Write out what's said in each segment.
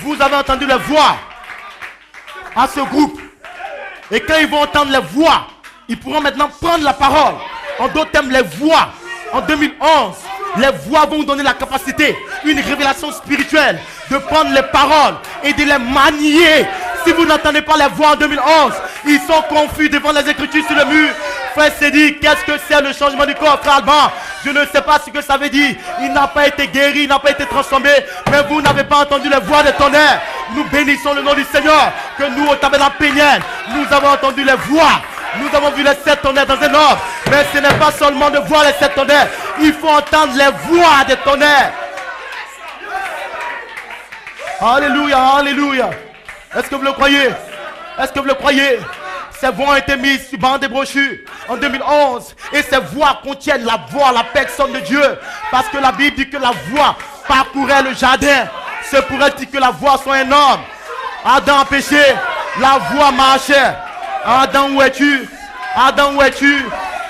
Vous avez entendu les voix à ce groupe. Et quand ils vont entendre les voix, ils pourront maintenant prendre la parole. En d'autres termes, les voix. En 2011, les voix vont vous donner la capacité, une révélation spirituelle, de prendre les paroles et de les manier. Si vous n'entendez pas les voix en 2011, ils sont confus devant les Écritures sur le mur. Frère Cédric, qu'est-ce que c'est le changement du corps, frère Alban? Je ne sais pas ce que ça veut dire. Il n'a pas été guéri, il n'a pas été transformé. Mais vous n'avez pas entendu les voix des tonnerres. Nous bénissons le nom du Seigneur. Que nous, au tabernacle Péniel, nous avons entendu les voix. Nous avons vu les 7 tonnerres dans un ordre. Mais ce n'est pas seulement de voir les 7 tonnerres. Il faut entendre les voix des tonnerres. Alléluia, alléluia. Est-ce que vous le croyez? Est-ce que vous le croyez? Ces voix ont été mises sur banc des brochures en 2011. Et ces voix contiennent la voix, la personne de Dieu. Parce que la Bible dit que la voix parcourait le jardin. C'est pour elle que la voix soit un homme. Adam a péché, la voix marchait. Adam, où es-tu? Adam, où es-tu?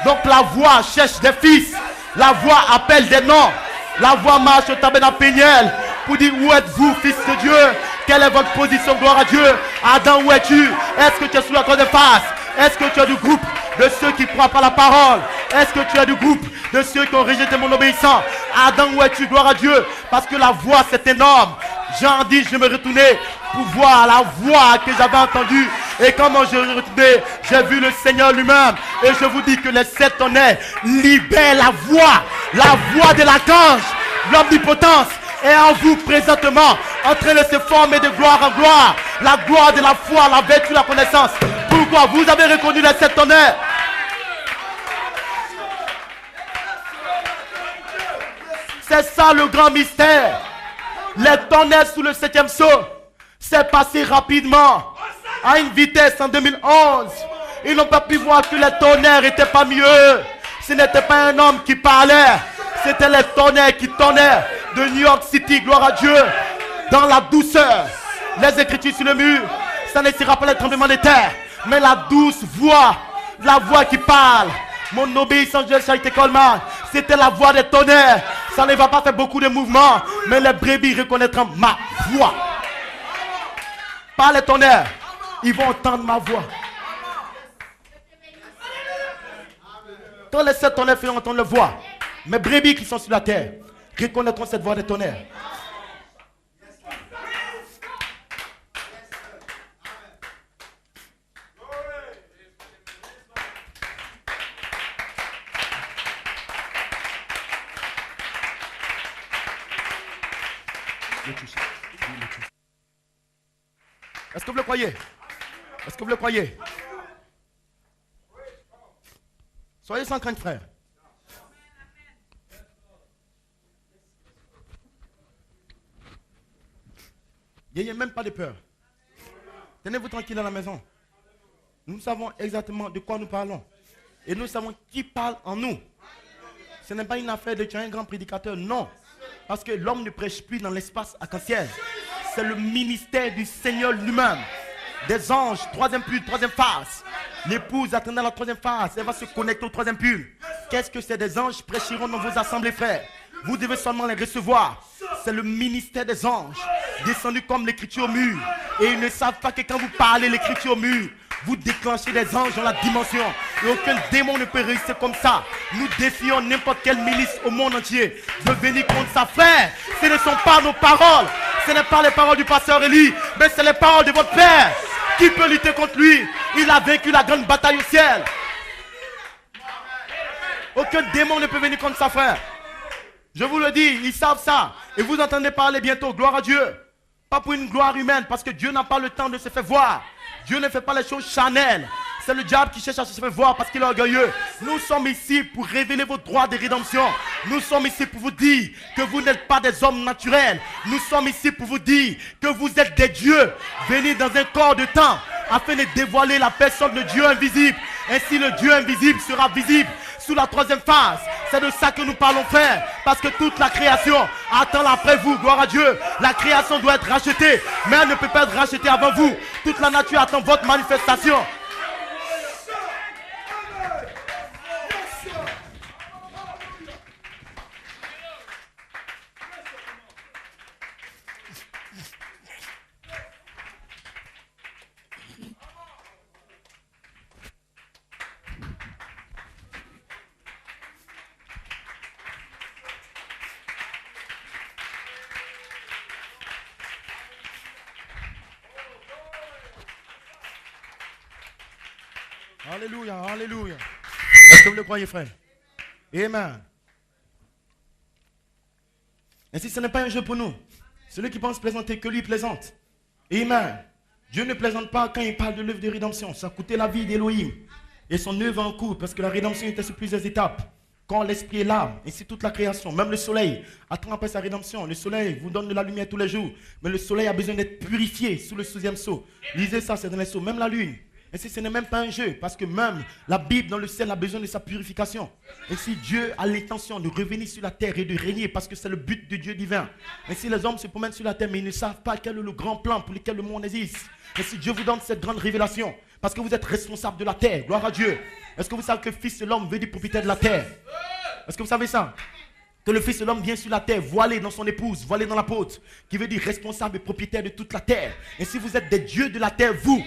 Donc la voix cherche des fils. La voix appelle des noms. La voix marche au tabernacle Péniel pour dire où êtes-vous, fils de Dieu? Quelle est votre position? Gloire à Dieu. Adam, où es-tu? Est-ce que tu es sous la troisième face? Est-ce que tu es du groupe de ceux qui ne croient pas la parole? Est-ce que tu es du groupe de ceux qui ont rejeté mon obéissance? Adam, où es-tu? Gloire à Dieu. Parce que la voix, c'est énorme. Jean dit, je me retournais pour voir la voix que j'avais entendue. Et quand je me retournais, j'ai vu le Seigneur lui-même. Et je vous dis que les 7 tonnerres libèrent la voix de l'archange, l'omnipotence est en vous présentement, en train de se former de gloire en gloire. La gloire de la foi, la vertu, la connaissance. Pourquoi? Vous avez reconnu les 7 tonnerres. C'est ça le grand mystère. Les tonnerres sous le 7e sceau, c'est passé rapidement, à une vitesse en 2011. Ils n'ont pas pu voir que les tonnerres n'étaient pas mieux. Ce n'était pas un homme qui parlait. C'était les tonnerres qui tonnaient de New York City, gloire à Dieu, dans la douceur. Les Écritures sur le mur, ça ne sera pas le tremblement de terre, mais la douce voix, la voix qui parle. Mon obéissance de Charité Coleman, c'était la voix des tonnerres. Ça ne va pas faire beaucoup de mouvements, mais les brebis reconnaîtront ma voix. Pas les tonnerres, ils vont entendre ma voix. Quand les 7 tonnerres feront entendre la voix, mes brebis qui sont sur la terre reconnaîtront cette voix des tonnerres. Est-ce que vous le croyez? Est-ce que vous le croyez? Soyez sans crainte, frère. N'ayez même pas de peur. Tenez-vous tranquille à la maison. Nous savons exactement de quoi nous parlons. Et nous savons qui parle en nous. Ce n'est pas une affaire de tuer un grand prédicateur, non. Parce que l'homme ne prêche plus dans l'espace arc-en-ciel. C'est le ministère du Seigneur lui-même. Des anges, troisième pull, troisième phase. L'épouse attendant la troisième phase, elle va se connecter au troisième pull. Qu'est-ce que c'est? Des anges prêcheront dans vos assemblées, frères. Vous devez seulement les recevoir. C'est le ministère des anges, descendu comme l'écriture au mur. Et ils ne savent pas que quand vous parlez l'écriture au mur, vous déclenchez des anges dans la dimension. Et aucun démon ne peut réussir comme ça. Nous défions n'importe quelle milice au monde entier de venir contre sa frère. Ce ne sont pas nos paroles. Ce n'est pas les paroles du pasteur Élie, mais c'est les paroles de votre Père. Qui peut lutter contre lui? Il a vaincu la grande bataille au ciel. Aucun démon ne peut venir contre sa frère. Je vous le dis, ils savent ça. Et vous entendez parler bientôt, gloire à Dieu. Pas pour une gloire humaine, parce que Dieu n'a pas le temps de se faire voir. Dieu ne fait pas les choses charnelles. C'est le diable qui cherche à se faire voir parce qu'il est orgueilleux. Nous sommes ici pour révéler vos droits de rédemption. Nous sommes ici pour vous dire que vous n'êtes pas des hommes naturels. Nous sommes ici pour vous dire que vous êtes des dieux venus dans un corps de temps afin de dévoiler la personne de Dieu invisible. Ainsi le Dieu invisible sera visible sous la troisième phase. C'est de ça que nous parlons, frère. Parce que toute la création attend après vous. Gloire à Dieu. La création doit être rachetée. Mais elle ne peut pas être rachetée avant vous. Toute la nature attend votre manifestation. Alléluia, alléluia. Est-ce que vous le croyez, frère? Amen. Et si ce n'est pas un jeu pour nous, celui qui pense plaisanter, que lui plaisante. Amen. Dieu ne plaisante pas quand il parle de l'œuvre de rédemption. Ça a coûté la vie d'Élohim. Et son œuvre en cours, parce que la rédemption était sur plusieurs étapes. Quand l'esprit est là, et c'est toute la création, même le soleil, attend après sa rédemption. Le soleil vous donne de la lumière tous les jours. Mais le soleil a besoin d'être purifié sous le 6e sceau. Lisez ça, c'est dans les sceaux. Même la lune. Et si ce n'est même pas un jeu, parce que même la Bible dans le ciel a besoin de sa purification. Et si Dieu a l'intention de revenir sur la terre et de régner, parce que c'est le but de Dieu divin. Et si les hommes se promènent sur la terre, mais ils ne savent pas quel est le grand plan pour lequel le monde existe. Et si Dieu vous donne cette grande révélation, parce que vous êtes responsable de la terre, gloire à Dieu. Est-ce que vous savez que le Fils de l'homme veut dire propriétaire de la terre? Est-ce que vous savez ça? Que le Fils de l'homme vient sur la terre, voilé dans son épouse, voilé dans l'apôtre, qui veut dire responsable et propriétaire de toute la terre. Et si vous êtes des dieux de la terre, vous,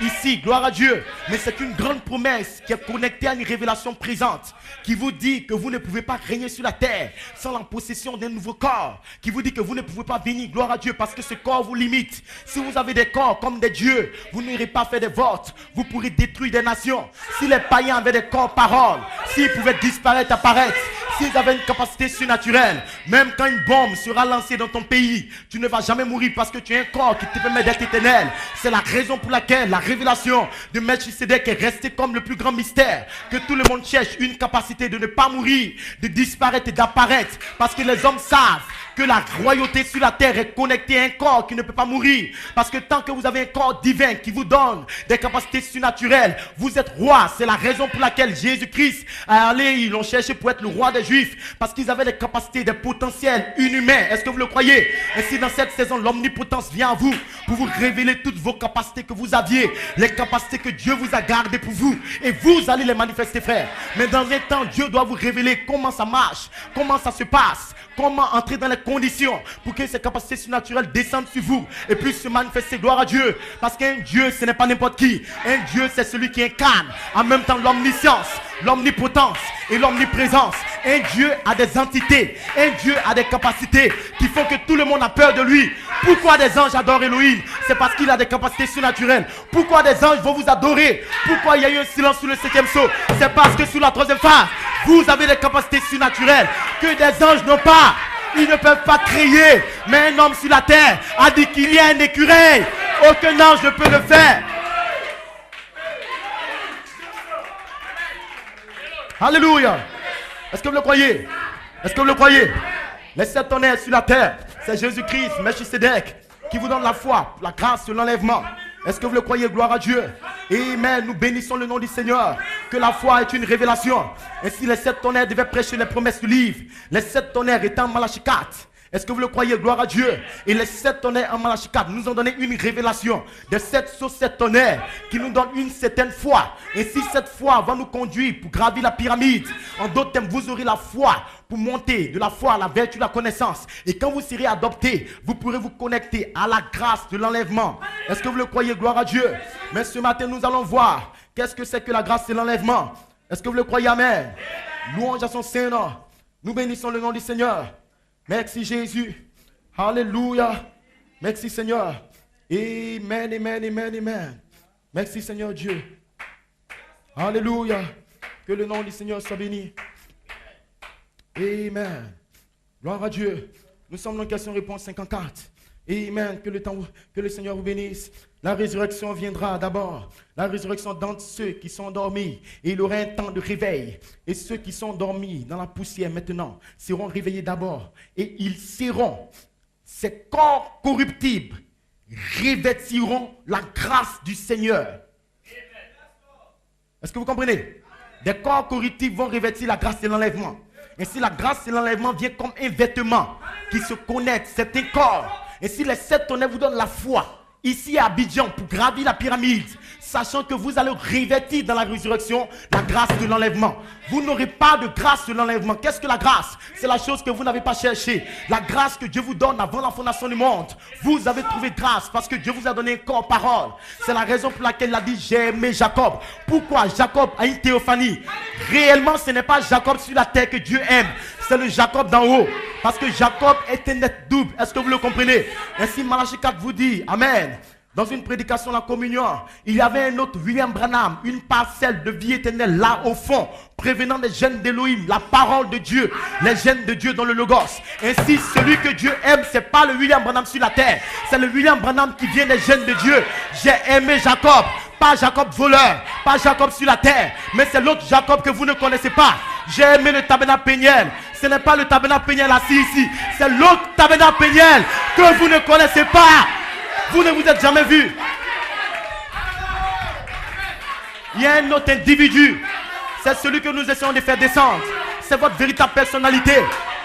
ici, gloire à Dieu. Mais c'est une grande promesse qui est connectée à une révélation présente, qui vous dit que vous ne pouvez pas régner sur la terre sans la possession d'un nouveau corps, qui vous dit que vous ne pouvez pas venir, gloire à Dieu, parce que ce corps vous limite. Si vous avez des corps comme des dieux, vous n'irez pas faire des votes, vous pourrez détruire des nations. Si les païens avaient des corps paroles, s'ils pouvaient disparaître, apparaître, s'ils avaient une capacité surnaturelle, même quand une bombe sera lancée dans ton pays, tu ne vas jamais mourir parce que tu as un corps qui te permet d'être éternel. C'est la raison pour laquelle la révélation de Melchisedec est restée comme le plus grand mystère. Que tout le monde cherche une capacité de ne pas mourir, de disparaître et d'apparaître. Parce que les hommes savent que la royauté sur la terre est connectée à un corps qui ne peut pas mourir. Parce que tant que vous avez un corps divin qui vous donne des capacités surnaturelles, vous êtes roi. C'est la raison pour laquelle Jésus-Christ a allé, ils l'ont cherché pour être le roi des Juifs. Parce qu'ils avaient des capacités, des potentiels inhumains. Est-ce que vous le croyez? Et si dans cette saison, l'omnipotence vient à vous pour vous révéler toutes vos capacités que vous aviez, les capacités que Dieu vous a gardées pour vous, et vous allez les manifester, frère. Mais dans un temps, Dieu doit vous révéler comment ça marche, comment ça se passe, comment entrer dans les conditions pour que ces capacités surnaturelles descendent sur vous et puissent se manifester. Gloire à Dieu. Parce qu'un Dieu, ce n'est pas n'importe qui. Un Dieu, c'est celui qui incarne en même temps l'omniscience, l'omnipotence et l'omniprésence. Un Dieu a des entités. Un Dieu a des capacités qui font que tout le monde a peur de lui. Pourquoi des anges adorent Elohim? C'est parce qu'il a des capacités surnaturelles. Pourquoi des anges vont vous adorer? Pourquoi il y a eu un silence sur le 7e sceau? C'est parce que sur la 3e phase, vous avez des capacités surnaturelles que des anges n'ont pas. Ils ne peuvent pas crier. Mais un homme sur la terre a dit qu'il y a un écureuil. Aucun ange ne peut le faire. Alléluia. Est-ce que vous le croyez? Est-ce que vous le croyez? Les 7 tonnerres sur la terre, c'est Jésus-Christ, Melchisedec, qui vous donne la foi, la grâce de l'enlèvement. Est-ce que vous le croyez? Gloire à Dieu. Amen. Nous bénissons le nom du Seigneur. Que la foi est une révélation. Et si les 7 tonnerres devaient prêcher les promesses du livre, les 7 tonnerres étant en Malachie 4, est-ce que vous le croyez? Gloire à Dieu. Et les 7 tonnerres en Malachie 4 nous ont donné une révélation de 7 sur 7 tonnerres qui nous donne une certaine foi. Et si cette foi va nous conduire pour gravir la pyramide, en d'autres termes, vous aurez la foi pour monter de la foi à la vertu de la connaissance. Et quand vous serez adopté, vous pourrez vous connecter à la grâce de l'enlèvement. Est-ce que vous le croyez? Gloire à Dieu. Mais ce matin, nous allons voir qu'est-ce que c'est que la grâce de l'enlèvement. Est-ce que vous le croyez? Amen. Louange à son Saint-Nom. Nous bénissons le nom du Seigneur. Merci Jésus. Alléluia. Merci Seigneur. Amen, amen, amen, amen. Merci Seigneur Dieu. Alléluia. Que le nom du Seigneur soit béni. Amen. Gloire à Dieu. Nous sommes dans question-réponse 54. Amen. Que le Seigneur vous bénisse. La résurrection viendra d'abord. La résurrection d'entre ceux qui sont endormis. Et il y aura un temps de réveil. Et ceux qui sont endormis dans la poussière maintenant seront réveillés d'abord. Et ils seront, ces corps corruptibles, revêtiront la grâce du Seigneur. Est-ce que vous comprenez? Des corps corruptibles vont revêtir la grâce de l'enlèvement. Et si la grâce de l'enlèvement vient comme un vêtement qui se connecte, c'est un corps. Et si les 7 tonnerres vous donnent la foi, ici à Abidjan, pour gravir la pyramide, sachant que vous allez revêtir dans la résurrection la grâce de l'enlèvement. Vous n'aurez pas de grâce de l'enlèvement. Qu'est-ce que la grâce? C'est la chose que vous n'avez pas cherchée. La grâce que Dieu vous donne avant la fondation du monde. Vous avez trouvé grâce parce que Dieu vous a donné un corps parole. C'est la raison pour laquelle il a dit j'ai aimé Jacob. Pourquoi Jacob a une théophanie? Réellement, ce n'est pas Jacob sur la terre que Dieu aime. C'est le Jacob d'en haut. Parce que Jacob est un être double. Est-ce que vous le comprenez? Ainsi Malachie 4 vous dit, Amen. dans une prédication, la communion, il y avait un autre William Branham, une parcelle de vie éternelle là au fond, prévenant les gènes d'Élohim, la parole de Dieu, les gènes de Dieu dans le Logos. Ainsi, celui que Dieu aime, ce n'est pas le William Branham sur la terre, c'est le William Branham qui vient des gènes de Dieu. J'ai aimé Jacob, pas Jacob voleur, pas Jacob sur la terre, mais c'est l'autre Jacob que vous ne connaissez pas. J'ai aimé le tabernacle Péniel. Ce n'est pas le tabernacle Péniel assis ici, c'est l'autre tabernacle Péniel que vous ne connaissez pas. Vous ne vous êtes jamais vu. Il y a un autre individu. C'est celui que nous essayons de faire descendre. C'est votre véritable personnalité.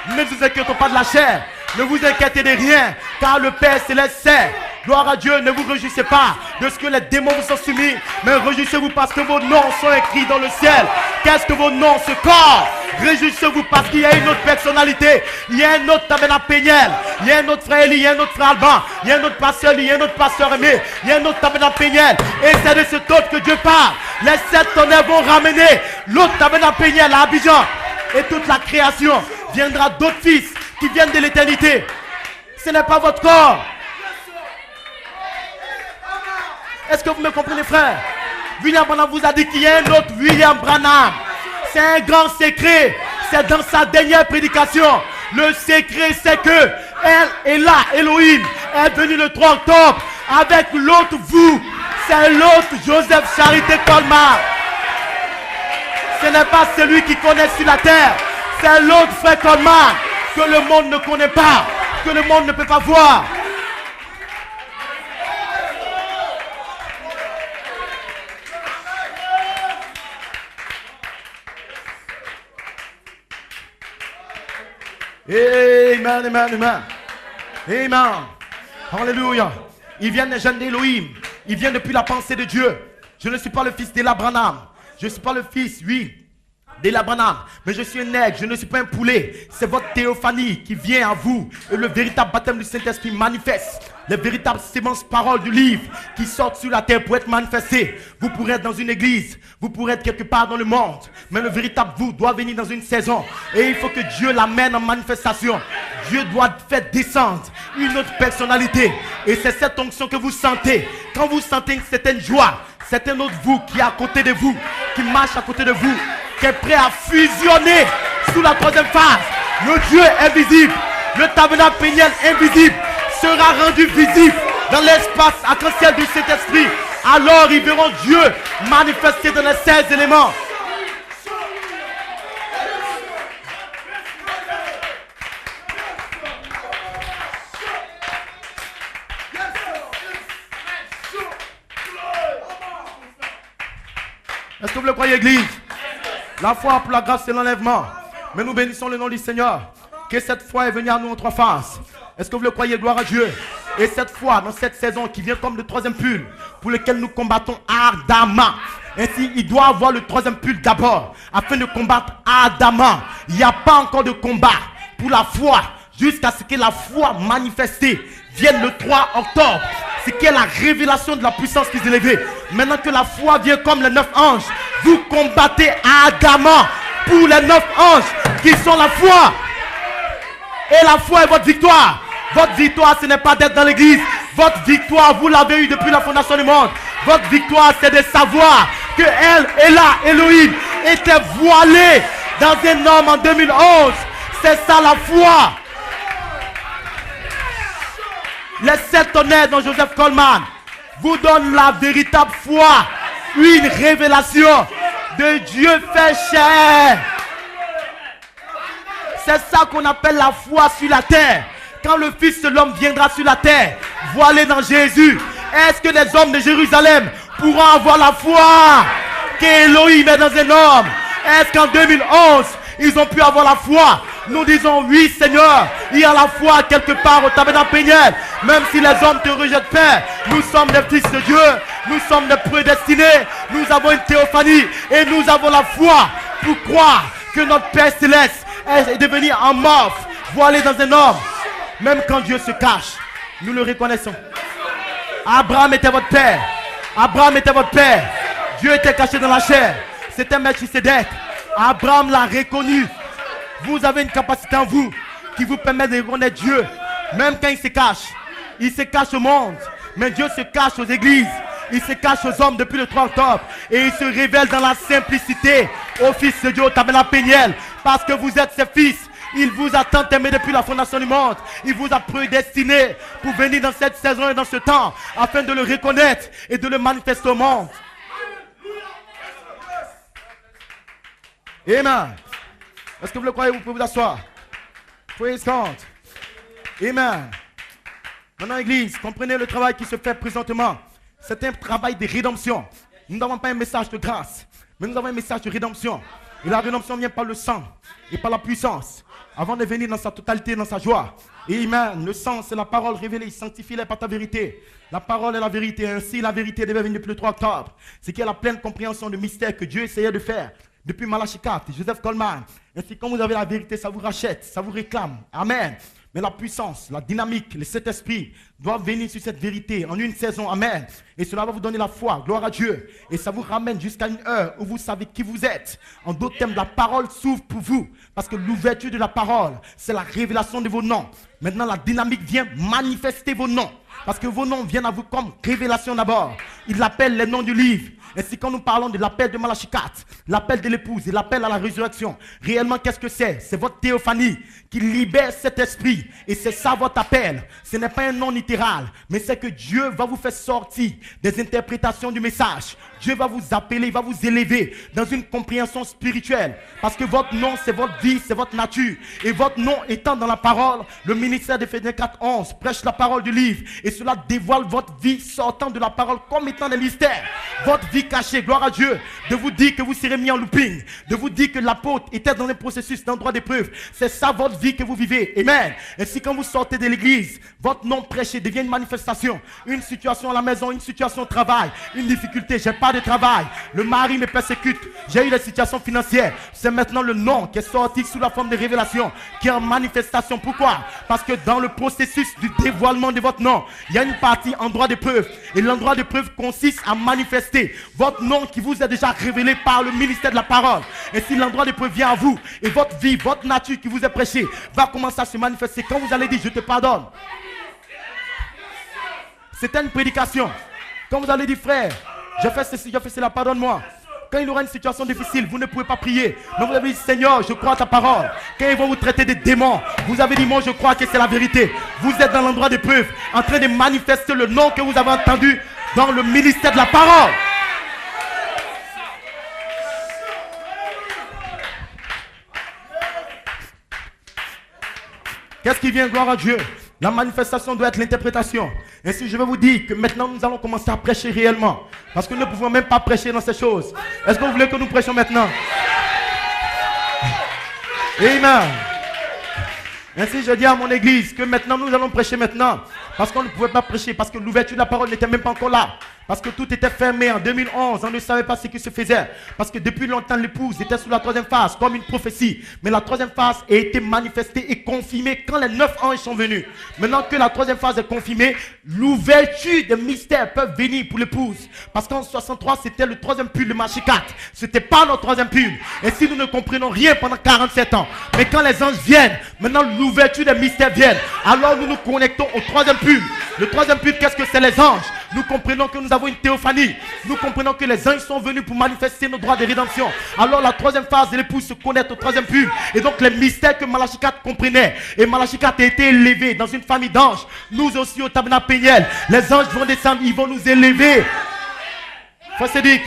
Ne vous inquiétez pas de la chair. Ne vous inquiétez de rien. Car le Père Céleste sait. Gloire à Dieu, ne vous réjouissez pas de ce que les démons vous sont soumis. Mais réjouissez-vous parce que vos noms sont écrits dans le ciel. Qu'est-ce que vos noms, ce corps? Réjouissez-vous parce qu'il y a une autre personnalité. Il y a un autre tabernacle Péniel. Il y a un autre frère Eli, il y a un autre frère Alban. Il y a un autre pasteur Eli, il y a un autre pasteur Aimé. Il y a un autre tabernacle Péniel. Et c'est de cet autre que Dieu parle. Les 7 tonnerres vont ramener l'autre tabernacle Péniel à Abidjan. Et toute la création viendra d'autres fils qui viennent de l'éternité. Ce n'est pas votre corps. Est-ce que vous me comprenez, frère? William Branham vous a dit qu'il y a un autre William Branham. C'est un grand secret. C'est dans sa dernière prédication. Le secret, c'est que elle est là, Elohim, est venu le 3 octobre avec l'autre vous. C'est l'autre Joseph Charité Coleman. Ce n'est pas celui qui connaît sur la terre. C'est l'autre frère Coleman que le monde ne connaît pas, que le monde ne peut pas voir. Amen, amen, amen. Amen. Alléluia. Il vient des jeunes d'Élohim. Il vient depuis la pensée de Dieu. Je ne suis pas le fils d'Ela Branham. Je ne suis pas le fils, oui, d'Ela Branham. Mais je suis un aigle. Je ne suis pas un poulet. C'est votre théophanie qui vient à vous. Et le véritable baptême du Saint-Esprit manifeste. Les véritables sémences paroles du livre qui sortent sur la terre pour être manifestées. Vous pourrez être dans une église. Vous pourrez être quelque part dans le monde. Mais le véritable vous doit venir dans une saison. Et il faut que Dieu l'amène en manifestation. Dieu doit faire descendre une autre personnalité. Et c'est cette onction que vous sentez. Quand vous sentez une certaine joie, c'est un autre vous qui est à côté de vous, qui marche à côté de vous, qui est prêt à fusionner sous la troisième phase. Le Dieu invisible, le tabernacle Péniel invisible, sera rendu visible dans l'espace arc-en-ciel du Saint-Esprit. Alors ils verront Dieu manifester dans les 16 éléments. Est-ce que vous le croyez, Église? La foi pour la grâce, c'est l'enlèvement. Mais nous bénissons le nom du Seigneur. Que cette foi est venue à nous en 3 phases. Est-ce que vous le croyez? Gloire à Dieu. Et cette foi, dans cette saison qui vient comme le 3e pull, pour lequel nous combattons ardemment. Ainsi, il doit avoir le 3e pull d'abord, afin de combattre ardemment. Il n'y a pas encore de combat pour la foi, jusqu'à ce que la foi manifestée vienne le 3 octobre. Ce qui est la révélation de la puissance qui est élevée. Maintenant que la foi vient comme les 9 anges, vous combattez ardemment pour les 9 anges qui sont la foi. Et la foi est votre victoire. Votre victoire, ce n'est pas d'être dans l'église. Votre victoire, vous l'avez eu depuis la fondation du monde. Votre victoire, c'est de savoir que elle est là, Elohim, était voilée dans un homme en 2011. C'est ça la foi. Les 7 tonnerres dont Joseph Coleman vous donne la véritable foi. Une révélation de Dieu fait chair. C'est ça qu'on appelle la foi sur la terre. Quand le Fils de l'homme viendra sur la terre, voilé dans Jésus, est-ce que les hommes de Jérusalem pourront avoir la foi qu'Élohim est dans un homme? Est-ce qu'en 2011, ils ont pu avoir la foi? Nous disons oui, Seigneur, il y a la foi quelque part au tabernacle Péniel. Même si les hommes te rejettent, Père, nous sommes des fils de Dieu, nous sommes des prédestinés, nous avons une théophanie et nous avons la foi pour croire que notre Père Céleste est devenu en morphe, voilé dans un homme. Même quand Dieu se cache, nous le reconnaissons. Abraham était votre père. Abraham était votre père. Dieu était caché dans la chair. C'était Melchisedec. Abraham l'a reconnu. Vous avez une capacité en vous qui vous permet de reconnaître Dieu. Même quand il se cache au monde. Mais Dieu se cache aux églises. Il se cache aux hommes depuis le 3 octobre. Et il se révèle dans la simplicité au Fils de Dieu, au tabernacle Péniel. Parce que vous êtes ses fils. Il vous a tant aimé depuis la fondation du monde. Il vous a prédestiné pour venir dans cette saison et dans ce temps afin de le reconnaître et de le manifester au monde. Amen. Est-ce que vous le croyez? Vous pouvez vous asseoir. Praise God. Amen. Maintenant, Église, comprenez le travail qui se fait présentement. C'est un travail de rédemption. Nous n'avons pas un message de grâce, mais nous avons un message de rédemption. Et la rédemption vient par le sang et par la puissance, avant de venir dans sa totalité, dans sa joie. Et amen. Le sang, c'est la parole révélée. Sanctifie-les par ta vérité. La parole est la vérité. Ainsi, la vérité devait venir depuis le 3 octobre. C'est qu'il y a la pleine compréhension du mystère que Dieu essayait de faire depuis Malachi 4, Joseph Coleman. Ainsi, quand vous avez la vérité, ça vous rachète, ça vous réclame. Amen. Mais la puissance, la dynamique, le Saint-Esprit doivent venir sur cette vérité en une saison. Amen. Et cela va vous donner la foi. Gloire à Dieu. Et ça vous ramène jusqu'à une heure où vous savez qui vous êtes. En d'autres termes, la parole s'ouvre pour vous. Parce que l'ouverture de la parole, c'est la révélation de vos noms. Maintenant, la dynamique vient manifester vos noms. Parce que vos noms viennent à vous comme révélation d'abord. Il l'appelle les noms du livre. Et si quand nous parlons de l'appel de Malachi 4, l'appel de l'épouse et l'appel à la résurrection, réellement qu'est-ce que c'est? C'est votre théophanie qui libère cet esprit. Et c'est ça votre appel. Ce n'est pas un nom littéral, mais c'est que Dieu va vous faire sortir des interprétations du message. Dieu va vous appeler, il va vous élever dans une compréhension spirituelle. Parce que votre nom, c'est votre vie, c'est votre nature. Et votre nom étant dans la parole, le ministère d'Éphésiens 4:11 prêche la parole du livre. Et cela dévoile votre vie sortant de la parole comme étant des mystères. Votre vie cachée, gloire à Dieu, de vous dire que vous serez mis en looping, de vous dire que l'apôtre était dans un processus d'endroit d'épreuve. C'est ça votre vie que vous vivez. Amen. Et si quand vous sortez de l'église, votre nom prêché devient une manifestation, une situation à la maison, une situation au travail, une difficulté, j'ai pas de travail, le mari me persécute, j'ai eu des situations financières, c'est maintenant le nom qui est sorti sous la forme de révélation, qui est en manifestation. Pourquoi? Parce que dans le processus du dévoilement de votre nom, il y a une partie endroit d'épreuve. Et l'endroit d'épreuve consiste à manifester votre nom qui vous est déjà révélé par le ministère de la parole. Et si l'endroit d'épreuve vient à vous, et votre vie, votre nature qui vous est prêchée, va commencer à se manifester. Quand vous allez dire, je te pardonne. C'était une prédication. Quand vous allez dire, frère, je fais ceci, je fais cela, pardonne-moi. Quand il y aura une situation difficile, vous ne pouvez pas prier. Mais vous avez dit, Seigneur, je crois à ta parole. Quand ils vont vous traiter de démons, vous avez dit, moi je crois que c'est la vérité. Vous êtes dans l'endroit d'épreuve, en train de manifester le nom que vous avez entendu dans le ministère de la parole. Qu'est-ce qui vient, gloire à Dieu? La manifestation doit être l'interprétation. Ainsi, je vais vous dire que maintenant, nous allons commencer à prêcher réellement. Parce que nous ne pouvons même pas prêcher dans ces choses. Est-ce que vous voulez que nous prêchions maintenant? Amen. Ainsi, je dis à mon église que maintenant, nous allons prêcher maintenant. Parce qu'on ne pouvait pas prêcher. Parce que l'ouverture de la parole n'était même pas encore là. Parce que tout était fermé en 2011. On ne savait pas ce qui se faisait. Parce que depuis longtemps, l'épouse était sous la troisième phase, comme une prophétie. Mais la troisième phase a été manifestée et confirmée quand les 9 anges sont venus. Maintenant que la troisième phase est confirmée, l'ouverture des mystères peuvent venir pour l'épouse. Parce qu'en 63, c'était le troisième pull de Malachi 4. Ce n'était pas notre troisième pull. Et si nous ne comprenons rien pendant 47 ans, mais quand les anges viennent, maintenant l'ouverture des mystères vient. Alors nous nous connectons au troisième pull. Le troisième pull, qu'est-ce que c'est? Les anges. Nous comprenons que nous avons une théophanie. Nous comprenons que les anges sont venus pour manifester nos droits de rédemption. Alors la troisième phase de l'épouse se connecte au troisième pull. Et donc les mystères que Malachi 4 comprenait. Et Malachi 4 a été élevé dans une famille d'anges. Nous aussi au tabernacle Péniel. Les anges vont descendre, ils vont nous élever. Frère Cédric,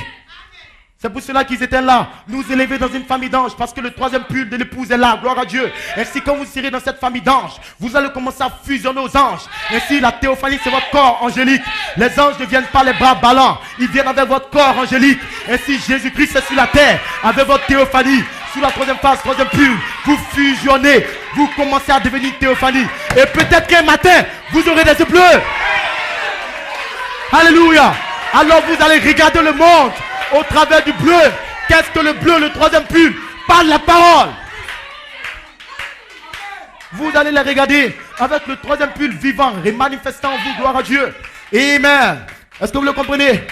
c'est pour cela qu'ils étaient là, nous élever dans une famille d'anges, parce que le troisième pull de l'épouse est là, gloire à Dieu. Ainsi, quand vous serez dans cette famille d'anges, vous allez commencer à fusionner aux anges. Ainsi, la théophanie, c'est votre corps angélique. Les anges ne viennent pas les bras ballants, ils viennent avec votre corps angélique. Ainsi, Jésus-Christ est sur la terre, avec votre théophanie. Sous la troisième phase, troisième pull, vous fusionnez, vous commencez à devenir une théophanie. Et peut-être qu'un matin, vous aurez des yeux bleus. Alléluia. Alors vous allez regarder le monde au travers du bleu. Qu'est-ce que le bleu, le troisième pull? Par la parole. Vous allez les regarder avec le troisième pull vivant et manifestant en vous, gloire à Dieu. Amen. Est-ce que vous le comprenez?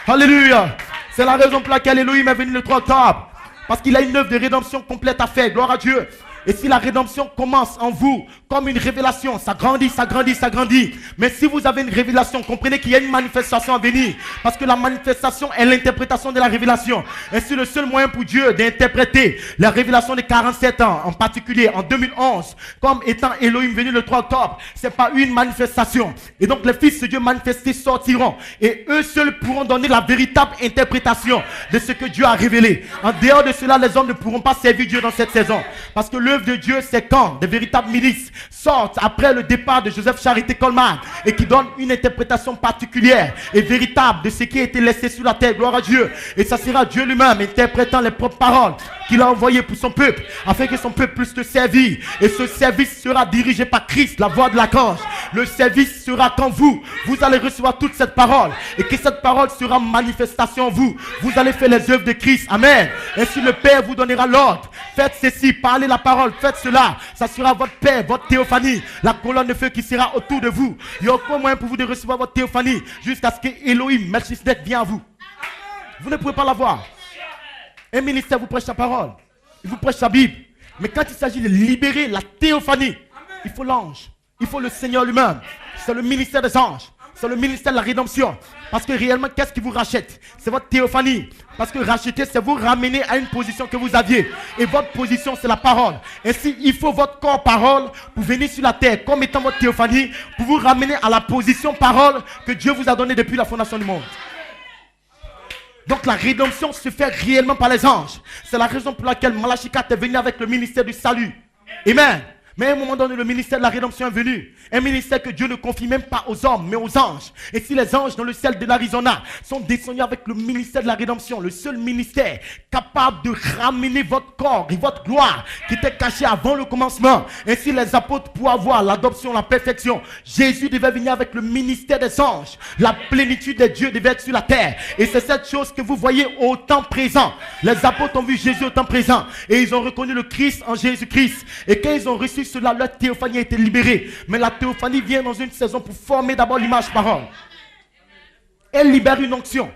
Alléluia. C'est la raison pour laquelle Elohim est venu le 3 octobre. Parce qu'il a une œuvre de rédemption complète à faire, gloire à Dieu. Et si la rédemption commence en vous comme une révélation, ça grandit, ça grandit, ça grandit. Mais si vous avez une révélation, comprenez qu'il y a une manifestation à venir. Parce que la manifestation est l'interprétation de la révélation. Et c'est le seul moyen pour Dieu d'interpréter la révélation des 47 ans, en particulier en 2011, comme étant Elohim venu le 3 octobre. C'est pas une manifestation. Et donc les fils de Dieu manifestés sortiront. Et eux seuls pourront donner la véritable interprétation de ce que Dieu a révélé. En dehors de cela, les hommes ne pourront pas servir Dieu dans cette saison. Parce que l'œuvre de Dieu, c'est quand des véritables milices sortent après le départ de Joseph Charité Coleman et qui donnent une interprétation particulière et véritable de ce qui a été laissé sur la terre. Gloire à Dieu. Et ça sera Dieu lui-même interprétant les propres paroles qu'il a envoyées pour son peuple, afin que son peuple puisse le servir. Et ce service sera dirigé par Christ, la voix de l'archange. Le service sera quand vous allez recevoir toute cette parole et que cette parole sera manifestation en vous. Vous allez faire les œuvres de Christ. Amen. Et si le Père vous donnera l'ordre, faites ceci, parlez la parole, faites cela. Ça sera votre Père, votre théophanie, la colonne de feu qui sera autour de vous. Il n'y a aucun moyen pour vous de recevoir votre théophanie jusqu'à ce que Elohim, Melchizedek, vienne à vous. Vous ne pouvez pas l'avoir. Un ministère vous prêche la parole, il vous prêche la Bible. Mais quand il s'agit de libérer la théophanie, il faut l'ange, il faut le Seigneur lui-même. C'est le ministère des anges, c'est le ministère de la rédemption. Parce que réellement, qu'est-ce qui vous rachète? C'est votre théophanie. Parce que racheter, c'est vous ramener à une position que vous aviez. Et votre position, c'est la parole. Ainsi, il faut votre corps parole pour venir sur la terre, comme étant votre théophanie, pour vous ramener à la position parole que Dieu vous a donnée depuis la fondation du monde. Donc la rédemption se fait réellement par les anges. C'est la raison pour laquelle Malachi 4 est venu avec le ministère du salut. Amen. Mais à un moment donné, le ministère de la rédemption est venu. Un ministère que Dieu ne confie même pas aux hommes, mais aux anges. Et si les anges dans le ciel de l'Arizona sont descendus avec le ministère de la rédemption, le seul ministère capable de ramener votre corps et votre gloire qui était caché avant le commencement. Ainsi les apôtres pour avoir l'adoption, la perfection. Jésus devait venir avec le ministère des anges. La plénitude de Dieu devait être sur la terre. Et c'est cette chose que vous voyez au temps présent. Les apôtres ont vu Jésus au temps présent. Et ils ont reconnu le Christ en Jésus-Christ. Et quand ils ont reçu cela, leur théophanie a été libérée. Mais la théophanie vient dans une saison pour former d'abord l'image parole. Elle libère une onction.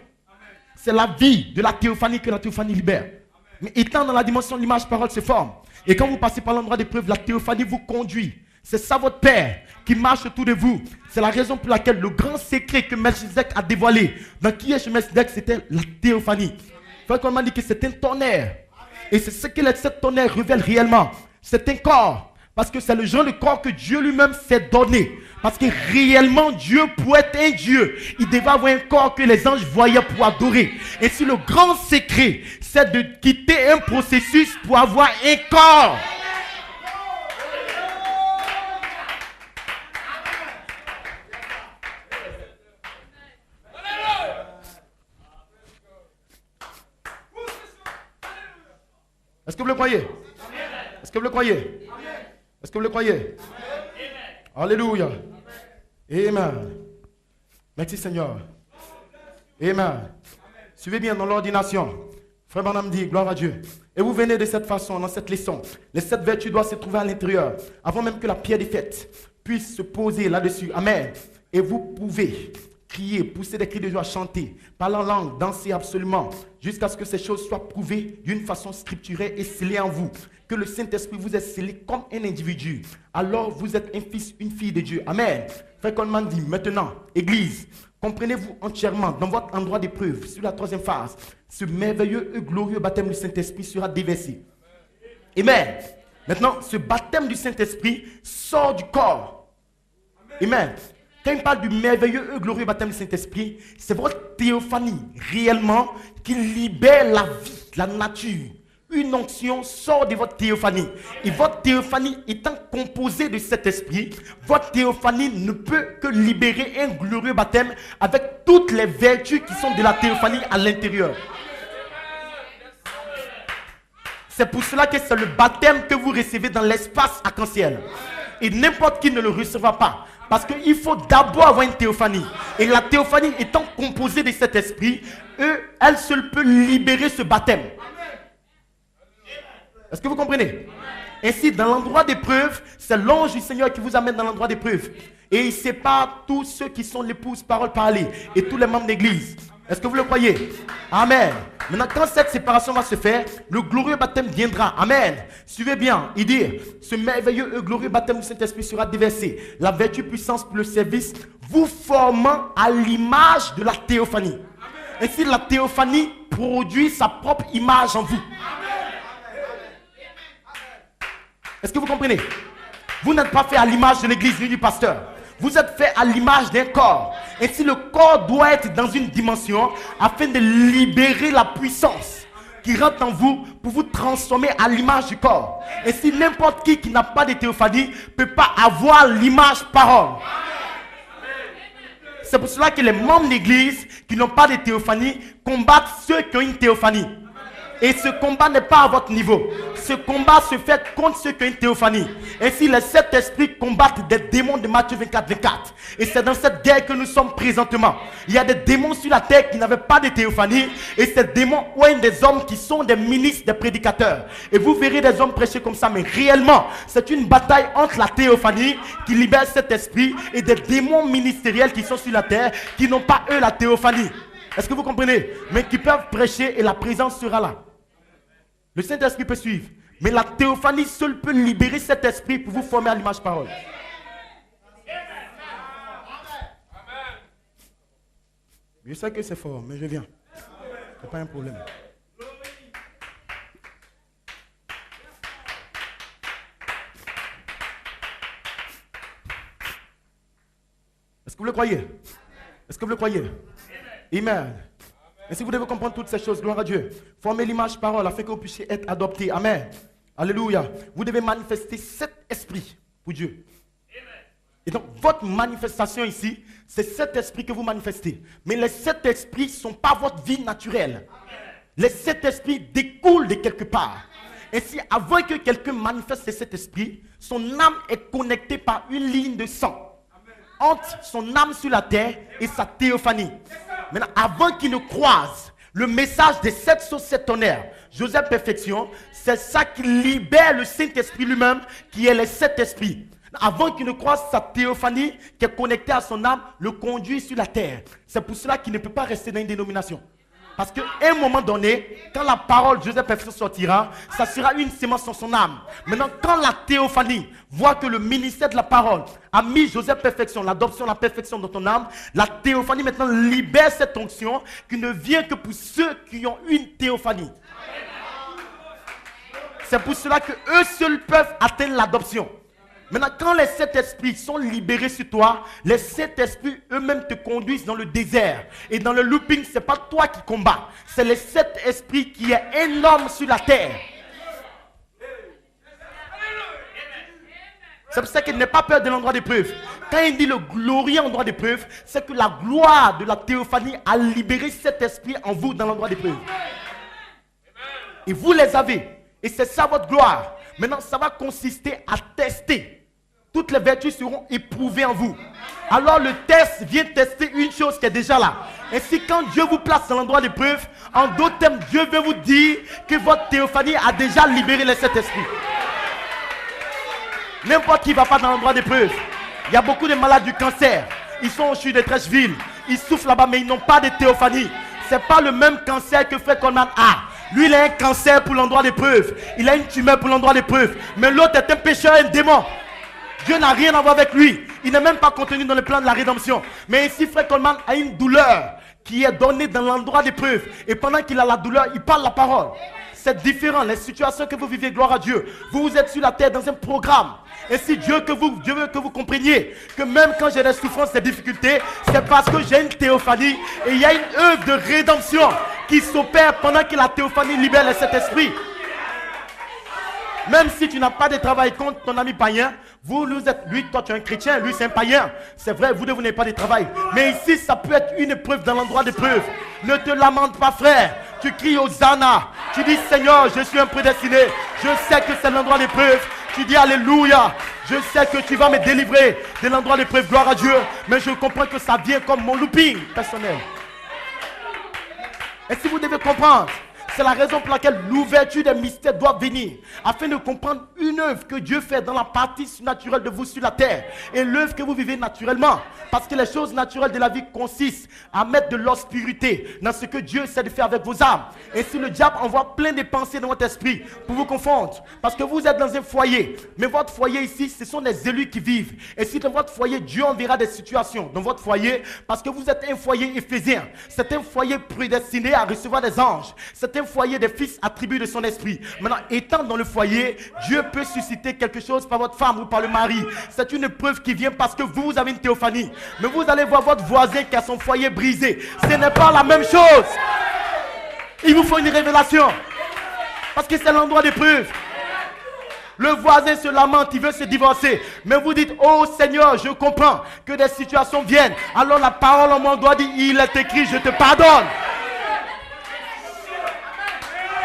C'est la vie de la théophanie que la théophanie libère. Mais étant dans la dimension de l'image parole se forme. Et quand vous passez par l'endroit d'épreuve, la théophanie vous conduit. C'est ça votre Père qui marche autour de vous. C'est la raison pour laquelle le grand secret que Melchizedek a dévoilé dans qui est chez Melchizedek, c'était la théophanie. Frère Coleman m'a dit que c'est un tonnerre. Et c'est ce que cette tonnerre révèle réellement. C'est un corps. Parce que c'est le genre de corps que Dieu lui-même s'est donné. Parce que réellement, Dieu, pour être un Dieu, il devait avoir un corps que les anges voyaient pour adorer. Et si le grand secret, c'est de quitter un processus pour avoir un corps. Est-ce que vous le croyez? Est-ce que vous le croyez? Est-ce que vous le croyez? Alléluia. Amen. Merci Seigneur. Amen. Suivez bien dans l'ordination. Frère Branham dit, gloire à Dieu. Et vous venez de cette façon, dans cette leçon. Les 7 vertus doivent se trouver à l'intérieur. Avant même que la pierre des fêtes puisse se poser là-dessus. Amen. Et vous pouvez crier, pousser des cris de joie, chanter, parler en langue, danser absolument, jusqu'à ce que ces choses soient prouvées d'une façon scripturée et scellées en vous. Que le Saint-Esprit vous ait scellé comme un individu. Alors vous êtes un fils, une fille de Dieu. Amen. Frère Coleman dit, maintenant, Église, comprenez-vous entièrement dans votre endroit d'épreuve, sur la 3e phase, ce merveilleux et glorieux baptême du Saint-Esprit sera déversé. Amen. Maintenant, ce baptême du Saint-Esprit sort du corps. Amen. Quand il parle du merveilleux et glorieux baptême du Saint-Esprit, c'est votre théophanie réellement qui libère la vie, la nature. Une onction sort de votre théophanie. Et votre théophanie étant composée de cet esprit, votre théophanie ne peut que libérer un glorieux baptême avec toutes les vertus qui sont de la théophanie à l'intérieur. C'est pour cela que c'est le baptême que vous recevez dans l'espace arc-en-ciel. Et n'importe qui ne le recevra pas. Parce qu'il faut d'abord avoir une théophanie. Et la théophanie étant composée de cet esprit, elle seule peut libérer ce baptême. Est-ce que vous comprenez? Ainsi, dans l'endroit d'épreuve, c'est l'ange du Seigneur qui vous amène dans l'endroit d'épreuve. Et il sépare tous ceux qui sont l'épouse parole parlée et tous les membres d'église. Est-ce que vous le croyez? Amen. Maintenant, quand cette séparation va se faire, le glorieux baptême viendra. Amen. Suivez bien. Il dit, ce merveilleux et glorieux baptême du Saint-Esprit sera déversé. La vertu puissance pour le service, vous formant à l'image de la théophanie. Ainsi, la théophanie produit sa propre image en vous. Est-ce que vous comprenez? Vous n'êtes pas fait à l'image de l'église ni du pasteur. Vous êtes fait à l'image d'un corps. Ainsi, le corps doit être dans une dimension afin de libérer la puissance qui rentre en vous pour vous transformer à l'image du corps. Ainsi, n'importe qui n'a pas de théophanie ne peut pas avoir l'image parole. C'est pour cela que les membres d'église qui n'ont pas de théophanie combattent ceux qui ont une théophanie. Et ce combat n'est pas à votre niveau. Ce combat se fait contre ceux qui ont une théophanie. Ainsi, les 7 esprits combattent des démons de Matthieu 24, 24. Et c'est dans cette guerre que nous sommes présentement. Il y a des démons sur la terre qui n'avaient pas de théophanie. Et ces démons ont des hommes qui sont des ministres, des prédicateurs. Et vous verrez des hommes prêcher comme ça. Mais réellement, c'est une bataille entre la théophanie qui libère cet esprit et des démons ministériels qui sont sur la terre qui n'ont pas eux la théophanie. Est-ce que vous comprenez? Mais qui peuvent prêcher et la présence sera là. Le Saint-Esprit peut suivre. Mais la théophanie seule peut libérer cet esprit pour vous former à l'image parole. Je sais que c'est fort, mais je viens. Ce n'est pas un problème. Est-ce que vous le croyez? Est-ce que vous le croyez? Amen. Et si vous devez comprendre toutes ces choses, gloire à Dieu, formez l'image parole afin que vous puissiez être adoptés. Amen. Alléluia. Vous devez manifester cet esprit pour Dieu. Et donc, votre manifestation ici, c'est cet esprit que vous manifestez. Mais les 7 esprits ne sont pas votre vie naturelle. Les 7 esprits découlent de quelque part. Et si avant que quelqu'un manifeste cet esprit, son âme est connectée par une ligne de sang entre son âme sur la terre et sa théophanie. Maintenant, avant qu'il ne croise le message des 7 sauces, 7 tonnerres, Joseph Perfection, c'est ça qui libère le Saint-Esprit lui-même, qui est les 7 esprits. Avant qu'il ne croise sa théophanie, qui est connectée à son âme, le conduit sur la terre. C'est pour cela qu'il ne peut pas rester dans une dénomination. Parce qu'à un moment donné, quand la parole de Joseph Perfection sortira, ça sera une sémence dans son âme. Maintenant, quand la théophanie voit que le ministère de la parole a mis Joseph Perfection, l'adoption, la perfection dans ton âme, la théophanie maintenant libère cette onction qui ne vient que pour ceux qui ont une théophanie. C'est pour cela que eux seuls peuvent atteindre l'adoption. Maintenant, quand les 7 esprits sont libérés sur toi, les 7 esprits eux-mêmes te conduisent dans le désert. Et dans le looping, ce n'est pas toi qui combats. C'est les 7 esprits qui est énorme sur la terre. C'est pour ça qu'il n'est pas peur de l'endroit d'épreuve. Quand il dit le glorieux endroit d'épreuve, c'est que la gloire de la théophanie a libéré cet esprit en vous dans l'endroit d'épreuve. Et vous les avez. Et c'est ça votre gloire. Maintenant, ça va consister à tester. Toutes les vertus seront éprouvées en vous. Alors le test vient tester une chose qui est déjà là. Ainsi, quand Dieu vous place dans l'endroit d'épreuve, en d'autres termes, Dieu veut vous dire que votre théophanie a déjà libéré les 7 esprits. N'importe qui ne va pas dans l'endroit d'épreuve. Il y a beaucoup de malades du cancer. Ils sont au CHU de Trècheville. Ils souffrent là-bas, mais ils n'ont pas de théophanie. Ce n'est pas le même cancer que Frère Coleman a. Lui, il a un cancer pour l'endroit d'épreuve. Il a une tumeur pour l'endroit d'épreuve. Mais l'autre est un pécheur, un démon. Dieu n'a rien à voir avec lui. Il n'est même pas contenu dans le plan de la rédemption. Mais ici, Frère Coleman a une douleur qui est donnée dans l'endroit d'épreuve. Et pendant qu'il a la douleur, il parle la parole. C'est différent. Les situations que vous vivez, gloire à Dieu. Vous êtes sur la terre dans un programme. Et si Dieu veut que vous compreniez que même quand j'ai des souffrances, des difficultés, c'est parce que j'ai une théophanie. Et il y a une œuvre de rédemption qui s'opère pendant que la théophanie libère les 7 esprits. Même si tu n'as pas de travail contre ton ami païen, vous êtes, lui, toi tu es un chrétien, lui c'est un païen. C'est vrai, vous n'avez pas de travail. Mais ici, ça peut être une épreuve dans l'endroit d'épreuve. Ne te lamente pas, frère. Tu cries Hosanna. Tu dis, Seigneur, je suis un prédestiné. Je sais que c'est l'endroit d'épreuve. Tu dis, Alléluia. Je sais que tu vas me délivrer de l'endroit d'épreuve. Gloire à Dieu. Mais je comprends que ça vient comme mon looping personnel. Et si vous devez comprendre, C'est la raison pour laquelle l'ouverture des mystères doit venir, afin de comprendre une œuvre que Dieu fait dans la partie surnaturelle de vous sur la terre et l'œuvre que vous vivez naturellement. Parce que les choses naturelles de la vie consistent à mettre de l'obscurité dans ce que Dieu essaie de faire avec vos âmes. Et si le diable envoie plein de pensées dans votre esprit pour vous confondre, parce que vous êtes dans un foyer, mais votre foyer ici, ce sont des élus qui vivent. Et si dans votre foyer, Dieu enverra des situations dans votre foyer, parce que vous êtes un foyer éphésien, c'est un foyer prédestiné à recevoir des anges. C'est un foyer des fils attribués de son esprit. Maintenant, étant dans le foyer, Dieu peut susciter quelque chose par votre femme ou par le mari. C'est une preuve qui vient parce que vous avez une théophanie. Mais vous allez voir votre voisin qui a son foyer brisé. Ce n'est pas la même chose. Il vous faut une révélation. Parce que c'est l'endroit des preuves. Le voisin se lamente, il veut se divorcer. Mais vous dites, oh Seigneur, je comprends que des situations viennent. Alors la parole en moi doit dire, il est écrit, je te pardonne.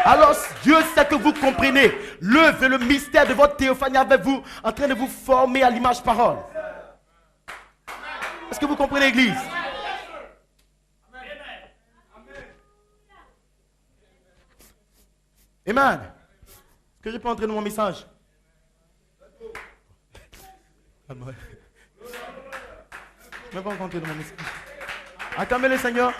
Alors Dieu sait que vous comprenez l'œuvre et le mystère de votre théophanie avec vous, en train de vous former à l'image parole. Est-ce que vous comprenez l'église? Amen. Est-ce que je peux entrer dans mon message? Je ne vais pas entrer dans mon message. Acclamez le Seigneur.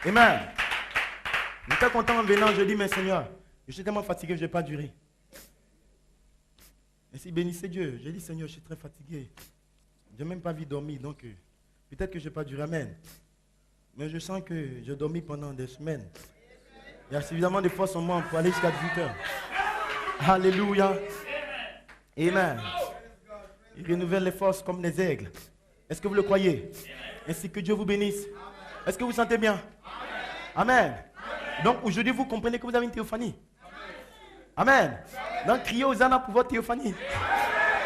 Amen. J'étais content en venant, je dis, mais Seigneur, je suis tellement fatigué, je ne vais pas durer. Et si bénissez Dieu, j'ai dit, Seigneur, je suis très fatigué. Je n'ai même pas envie de dormir, donc peut-être que je ne vais pas durer. Amen. Mais je sens que je dormis pendant des semaines. Il y a suffisamment de force en moi pour aller jusqu'à 18h. Alléluia. Amen. Il renouvelle les forces comme les aigles. Est-ce que vous le croyez? Ainsi que Dieu vous bénisse. Est-ce que vous sentez bien? Amen. Donc aujourd'hui, vous comprenez que vous avez une théophanie. Amen. Donc criez aux ânes pour votre théophanie.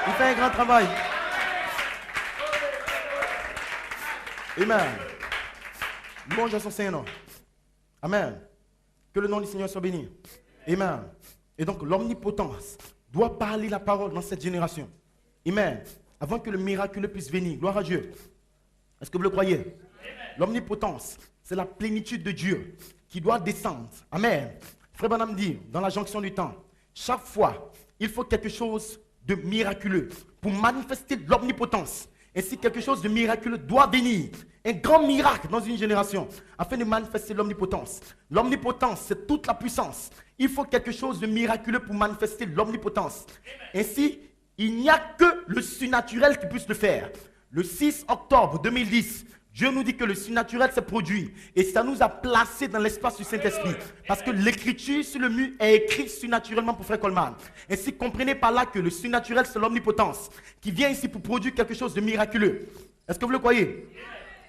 Il fait un grand travail. Amen. Louange à son Saint-Nom. Amen. Que le nom du Seigneur soit béni. Amen. Et donc l'omnipotence doit parler la parole dans cette génération. Amen. Avant que le miraculeux puisse venir. Gloire à Dieu. Est-ce que vous le croyez? L'omnipotence, c'est la plénitude de Dieu qui doit descendre. Amen. Frère Branham dit, dans la jonction du temps, chaque fois, il faut quelque chose de miraculeux pour manifester l'omnipotence. Et si quelque chose de miraculeux doit venir, un grand miracle dans une génération, afin de manifester l'omnipotence. L'omnipotence, c'est toute la puissance. Il faut quelque chose de miraculeux pour manifester l'omnipotence. Ainsi, il n'y a que le surnaturel qui puisse le faire. Le 6 octobre 2010, Dieu nous dit que le surnaturel s'est produit et ça nous a placés dans l'espace du Saint-Esprit. Parce que l'écriture sur le mur est écrite surnaturellement pour Frère Coleman. Ainsi, comprenez par là que le surnaturel, c'est l'omnipotence qui vient ici pour produire quelque chose de miraculeux. Est-ce que vous le croyez?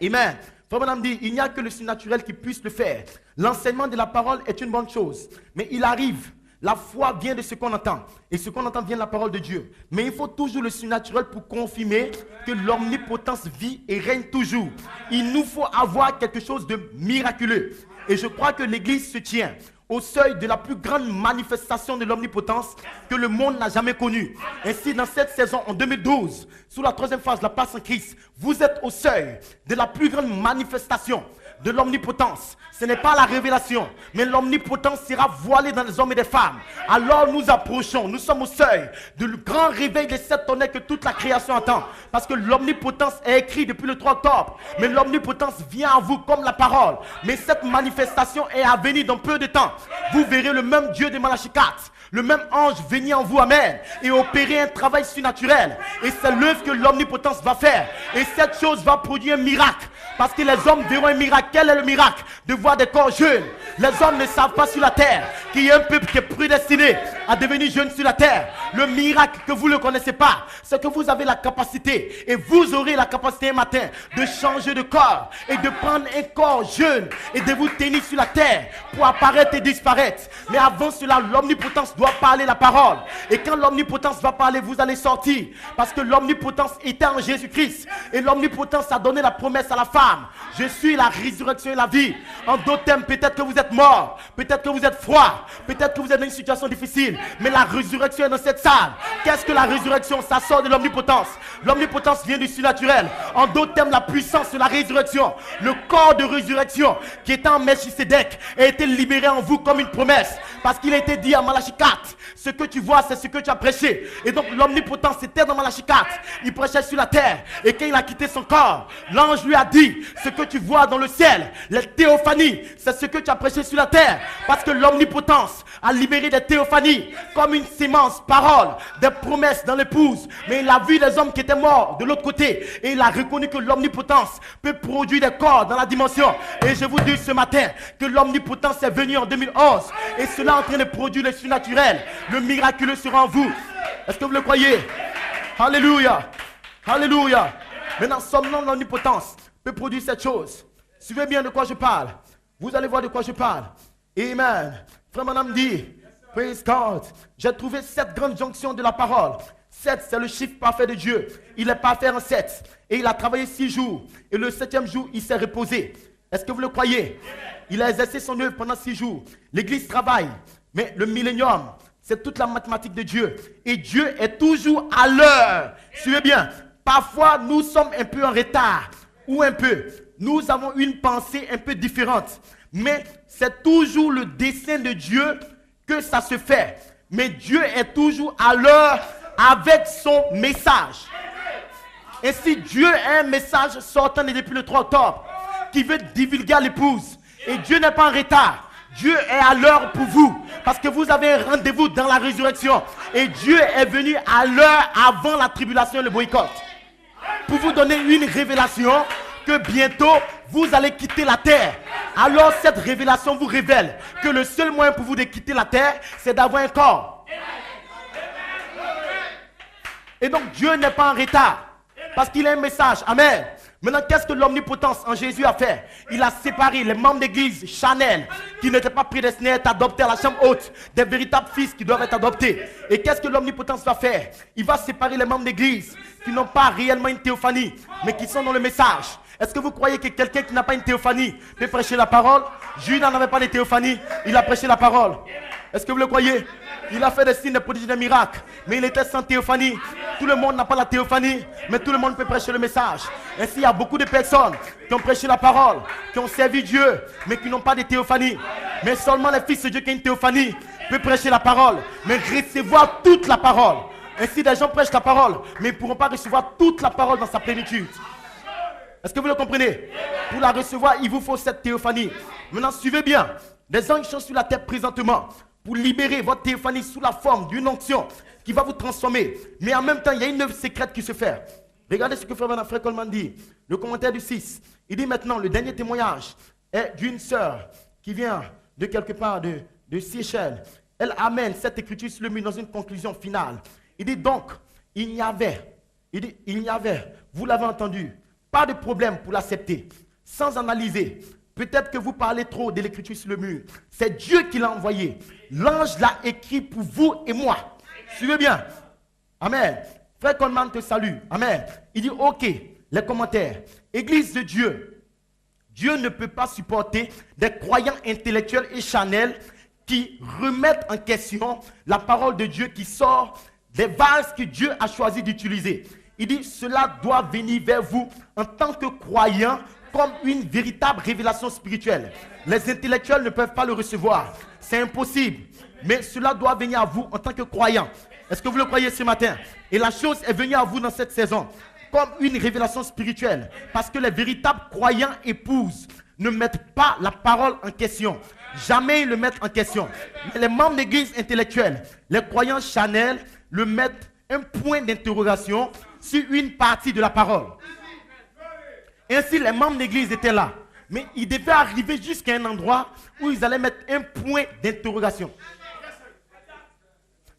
Amen. Frère Branham dit, il n'y a que le surnaturel qui puisse le faire. L'enseignement de la parole est une bonne chose, mais il arrive. La foi vient de ce qu'on entend. Et ce qu'on entend vient de la parole de Dieu. Mais il faut toujours le surnaturel pour confirmer que l'omnipotence vit et règne toujours. Il nous faut avoir quelque chose de miraculeux. Et je crois que l'Église se tient au seuil de la plus grande manifestation de l'omnipotence que le monde n'a jamais connue. Ainsi, dans cette saison, en 2012, sous la troisième phase de la passe en Christ, vous êtes au seuil de la plus grande manifestation de l'omnipotence. Ce n'est pas la révélation, mais l'omnipotence sera voilée dans les hommes et des femmes. Alors nous approchons, nous sommes au seuil du grand réveil des 7 tonnerres que toute la création attend. Parce que l'omnipotence est écrite depuis le 3 octobre. Mais l'omnipotence vient à vous comme la parole. Mais cette manifestation est à venir dans peu de temps. Vous verrez le même Dieu de Malachie 4, le même ange venir en vous, amen, et opérer un travail surnaturel. Et c'est l'œuvre que l'omnipotence va faire. Et cette chose va produire un miracle. Parce que les hommes verront un miracle. Quel est le miracle? De voir des corps jeunes. Les hommes ne savent pas sur la terre qu'il y a un peuple qui est prédestiné à devenir jeune sur la terre. Le miracle que vous ne connaissez pas, c'est que vous avez la capacité, et vous aurez la capacité un matin de changer de corps et de prendre un corps jeune et de vous tenir sur la terre pour apparaître et disparaître. Mais avant cela, l'omnipotence doit parler la parole. Et quand l'omnipotence va parler, vous allez sortir. Parce que l'omnipotence était en Jésus-Christ. Et l'omnipotence a donné la promesse à la femme. Je suis la résurrection et la vie. En d'autres termes, peut-être que vous êtes mort, peut-être que vous êtes froid, peut-être que vous êtes dans une situation difficile, mais la résurrection est dans cette salle. Qu'est-ce que la résurrection? Ça sort de l'omnipotence. L'omnipotence vient du surnaturel. En d'autres termes, la puissance de la résurrection, le corps de résurrection qui était en Melchisédek a été libéré en vous comme une promesse. Parce qu'il a été dit à Malachie 4, ce que tu vois, c'est ce que tu as prêché. Et donc l'omnipotence était dans Malachie 4. Il prêchait sur la terre. Et quand il a quitté son corps, l'ange lui a dit, ce que tu vois dans le ciel, les théophanies, c'est ce que tu as prêché sur la terre. Parce que l'omnipotence a libéré des théophanies comme une sémence, parole, des promesses dans l'épouse. Mais il a vu des hommes qui étaient morts de l'autre côté. Et il a reconnu que l'omnipotence peut produire des corps dans la dimension. Et je vous dis ce matin que l'omnipotence est venue en 2011. Et cela est en train de produire le surnaturel. Le miraculeux sera en vous. Est-ce que vous le croyez? Alléluia. Alléluia. Maintenant, seulement l'omnipotence peut produire cette chose. Suivez bien de quoi je parle. Vous allez voir de quoi je parle. Amen. Frère Madame dit, praise God. J'ai trouvé 7 grandes jonctions de la parole. 7, c'est le chiffre parfait de Dieu. Il est parfait en 7. Et il a travaillé 6 jours. Et le 7e jour, il s'est reposé. Est-ce que vous le croyez? Il a exercé son œuvre pendant 6 jours. L'Église travaille. Mais le millénium, c'est toute la mathématique de Dieu. Et Dieu est toujours à l'heure. Suivez bien. Parfois, nous sommes un peu en retard. Ou un peu. Nous avons une pensée un peu différente. Mais c'est toujours le dessein de Dieu que ça se fait. Mais Dieu est toujours à l'heure avec son message. Et si Dieu a un message sortant depuis le 3 octobre qui veut divulguer à l'épouse, et Dieu n'est pas en retard, Dieu est à l'heure pour vous. Parce que vous avez un rendez-vous dans la résurrection. Et Dieu est venu à l'heure avant la tribulation et le boycott. Pour vous donner une révélation que bientôt vous allez quitter la terre. Alors cette révélation vous révèle que le seul moyen pour vous de quitter la terre, c'est d'avoir un corps. Et donc Dieu n'est pas en retard. Parce qu'il a un message. Amen. Maintenant, qu'est-ce que l'omnipotence en Jésus a fait? Il a séparé les membres d'église Chanel qui n'étaient pas prédestinés à être adoptés à la chambre haute, des véritables fils qui doivent être adoptés. Et qu'est-ce que l'omnipotence va faire? Il va séparer les membres d'église qui n'ont pas réellement une théophanie, mais qui sont dans le message. Est-ce que vous croyez que quelqu'un qui n'a pas une théophanie peut prêcher la parole? Judas n'avait pas de théophanie, il a prêché la parole. Est-ce que vous le croyez? Il a fait des signes, des prodiges, des miracles, mais il était sans théophanie. Tout le monde n'a pas la théophanie, mais tout le monde peut prêcher le message. Ainsi, il y a beaucoup de personnes qui ont prêché la parole, qui ont servi Dieu, mais qui n'ont pas de théophanie. Mais seulement les fils de Dieu qui ont une théophanie peuvent prêcher la parole, mais recevoir toute la parole. Ainsi, des gens prêchent la parole, mais ils ne pourront pas recevoir toute la parole dans sa plénitude. Est-ce que vous le comprenez? Pour la recevoir, il vous faut cette théophanie. Maintenant, suivez bien. Des anges sont sur la terre présentement pour libérer votre théophanie sous la forme d'une onction qui va vous transformer. Mais en même temps, il y a une œuvre secrète qui se fait. Regardez ce que Frère Coleman dit. Le commentaire du 6. Il dit maintenant, le dernier témoignage est d'une sœur qui vient de quelque part de Seychelles. Elle amène cette écriture sur le mur dans une conclusion finale. Il dit donc, il n'y avait, vous l'avez entendu, pas de problème pour l'accepter. Sans analyser, peut-être que vous parlez trop de l'écriture sur le mur. C'est Dieu qui l'a envoyé. L'ange l'a écrit pour vous et moi. Suivez bien. Amen. Frère Coleman te salue. Amen. Il dit, ok, les commentaires. Église de Dieu. Dieu ne peut pas supporter des croyants intellectuels et charnels qui remettent en question la parole de Dieu qui sort des vases que Dieu a choisi d'utiliser. Il dit, cela doit venir vers vous en tant que croyants comme une véritable révélation spirituelle. Les intellectuels ne peuvent pas le recevoir. C'est impossible. Mais cela doit venir à vous en tant que croyants. Est-ce que vous le croyez ce matin? Et la chose est venue à vous dans cette saison comme une révélation spirituelle. Parce que les véritables croyants épouses ne mettent pas la parole en question. Jamais ils le mettent en question. Mais les membres d'église intellectuelle, les croyants charnels, le mettent un point d'interrogation sur une partie de la parole. Ainsi, les membres d'église étaient là. Mais ils devaient arriver jusqu'à un endroit où ils allaient mettre un point d'interrogation.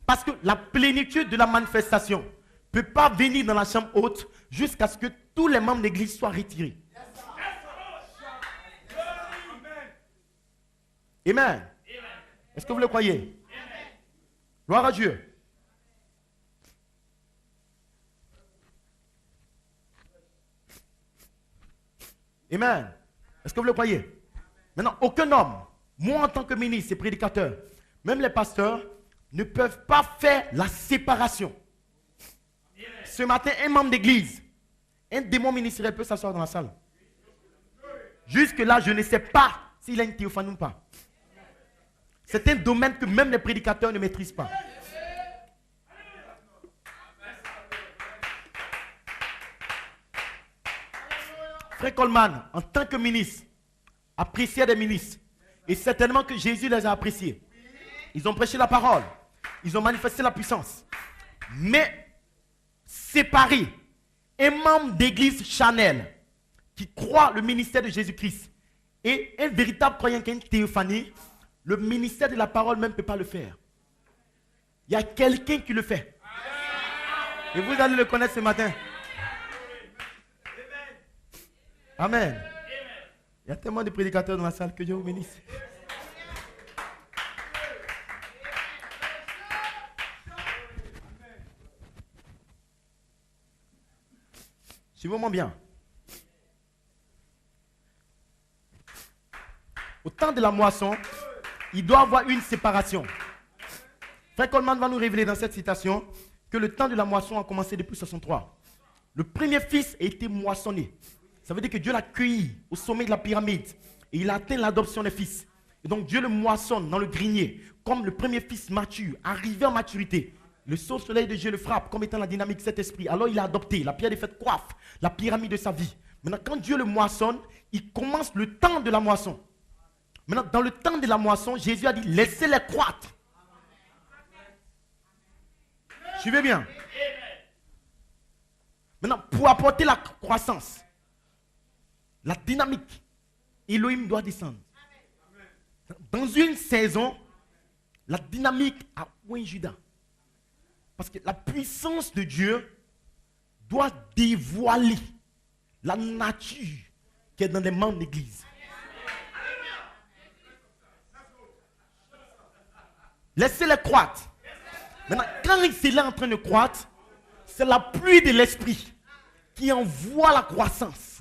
Parce que la plénitude de la manifestation ne peut pas venir dans la chambre haute jusqu'à ce que tous les membres d'église soient retirés. Amen. Est-ce que vous le croyez? Gloire à Dieu. Amen. Est-ce que vous le croyez? Maintenant, aucun homme, moi en tant que ministre et prédicateur, même les pasteurs, ne peuvent pas faire la séparation. Ce matin, un membre d'église, un démon ministériel peut s'asseoir dans la salle. Jusque-là, je ne sais pas s'il a une théophanie ou pas. C'est un domaine que même les prédicateurs ne maîtrisent pas. Frère Coleman, en tant que ministre, apprécié des ministres, et certainement que Jésus les a appréciés. Ils ont prêché la parole, ils ont manifesté la puissance. Mais séparer un membre d'église Chanel qui croit le ministère de Jésus-Christ et un véritable croyant qui a une théophanie, le ministère de la parole même ne peut pas le faire. Il y a quelqu'un qui le fait. Et vous allez le connaître ce matin. Amen. Il y a tellement de prédicateurs dans la salle, que Dieu vous bénisse. Suivez-moi bien. Au temps de la moisson, il doit y avoir une séparation. Frère Coleman va nous révéler dans cette citation que le temps de la moisson a commencé depuis 63. Le premier fils a été moissonné. Ça veut dire que Dieu l'a cueilli au sommet de la pyramide et il a atteint l'adoption des fils. Et donc Dieu le moissonne dans le grenier comme le premier fils mature, arrivé en maturité. Le soleil de Dieu le frappe comme étant la dynamique de cet esprit. Alors il a adopté. La pierre des fêtes coiffe la pyramide de sa vie. Maintenant, quand Dieu le moissonne, il commence le temps de la moisson. Maintenant, dans le temps de la moisson, Jésus a dit, laissez-les croître. Suivez bien. Maintenant, pour apporter la croissance, la dynamique, Elohim doit descendre. Dans une saison, la dynamique a oint Judas. Parce que la puissance de Dieu doit dévoiler la nature qui est dans les membres de l'église. Laissez-les croître. Maintenant, quand c'est là en train de croître, c'est la pluie de l'esprit qui envoie la croissance.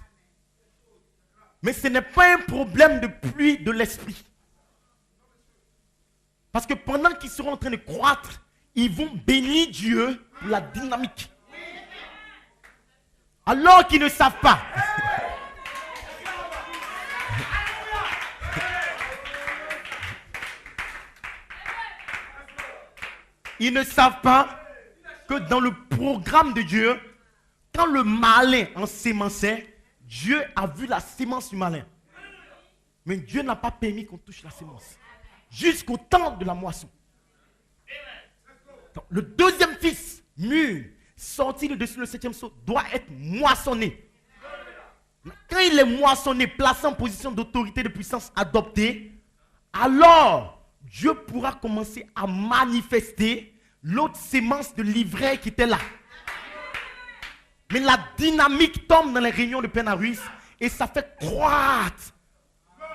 Mais ce n'est pas un problème de pluie de l'esprit. Parce que pendant qu'ils seront en train de croître, ils vont bénir Dieu pour la dynamique. Alors qu'ils ne savent pas. Ils ne savent pas que dans le programme de Dieu, quand le malin ensémençait, Dieu a vu la sémence du malin. Mais Dieu n'a pas permis qu'on touche la sémence. Jusqu'au temps de la moisson. Donc, le deuxième fils, mûr, sorti de dessus le septième sceau, doit être moissonné. Quand il est moissonné, placé en position d'autorité, de puissance adoptée, alors Dieu pourra commencer à manifester l'autre sémence de l'ivraie qui était là. Mais la dynamique tombe dans les réunions de Pénarus et ça fait croître.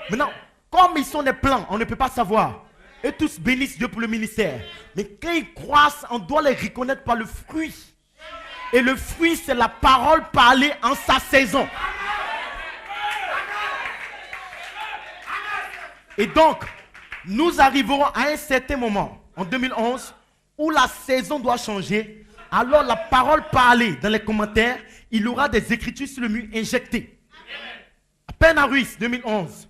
Maintenant, comme ils sont des plants, on ne peut pas savoir. Et tous bénissent Dieu pour le ministère. Mais quand ils croissent, on doit les reconnaître par le fruit. Et le fruit, c'est la parole parlée en sa saison. Et donc, nous arriverons à un certain moment, en 2011, où la saison doit changer. Alors la parole parlée dans les commentaires, il y aura des écritures sur le mur injectées. À Pénarus 2011,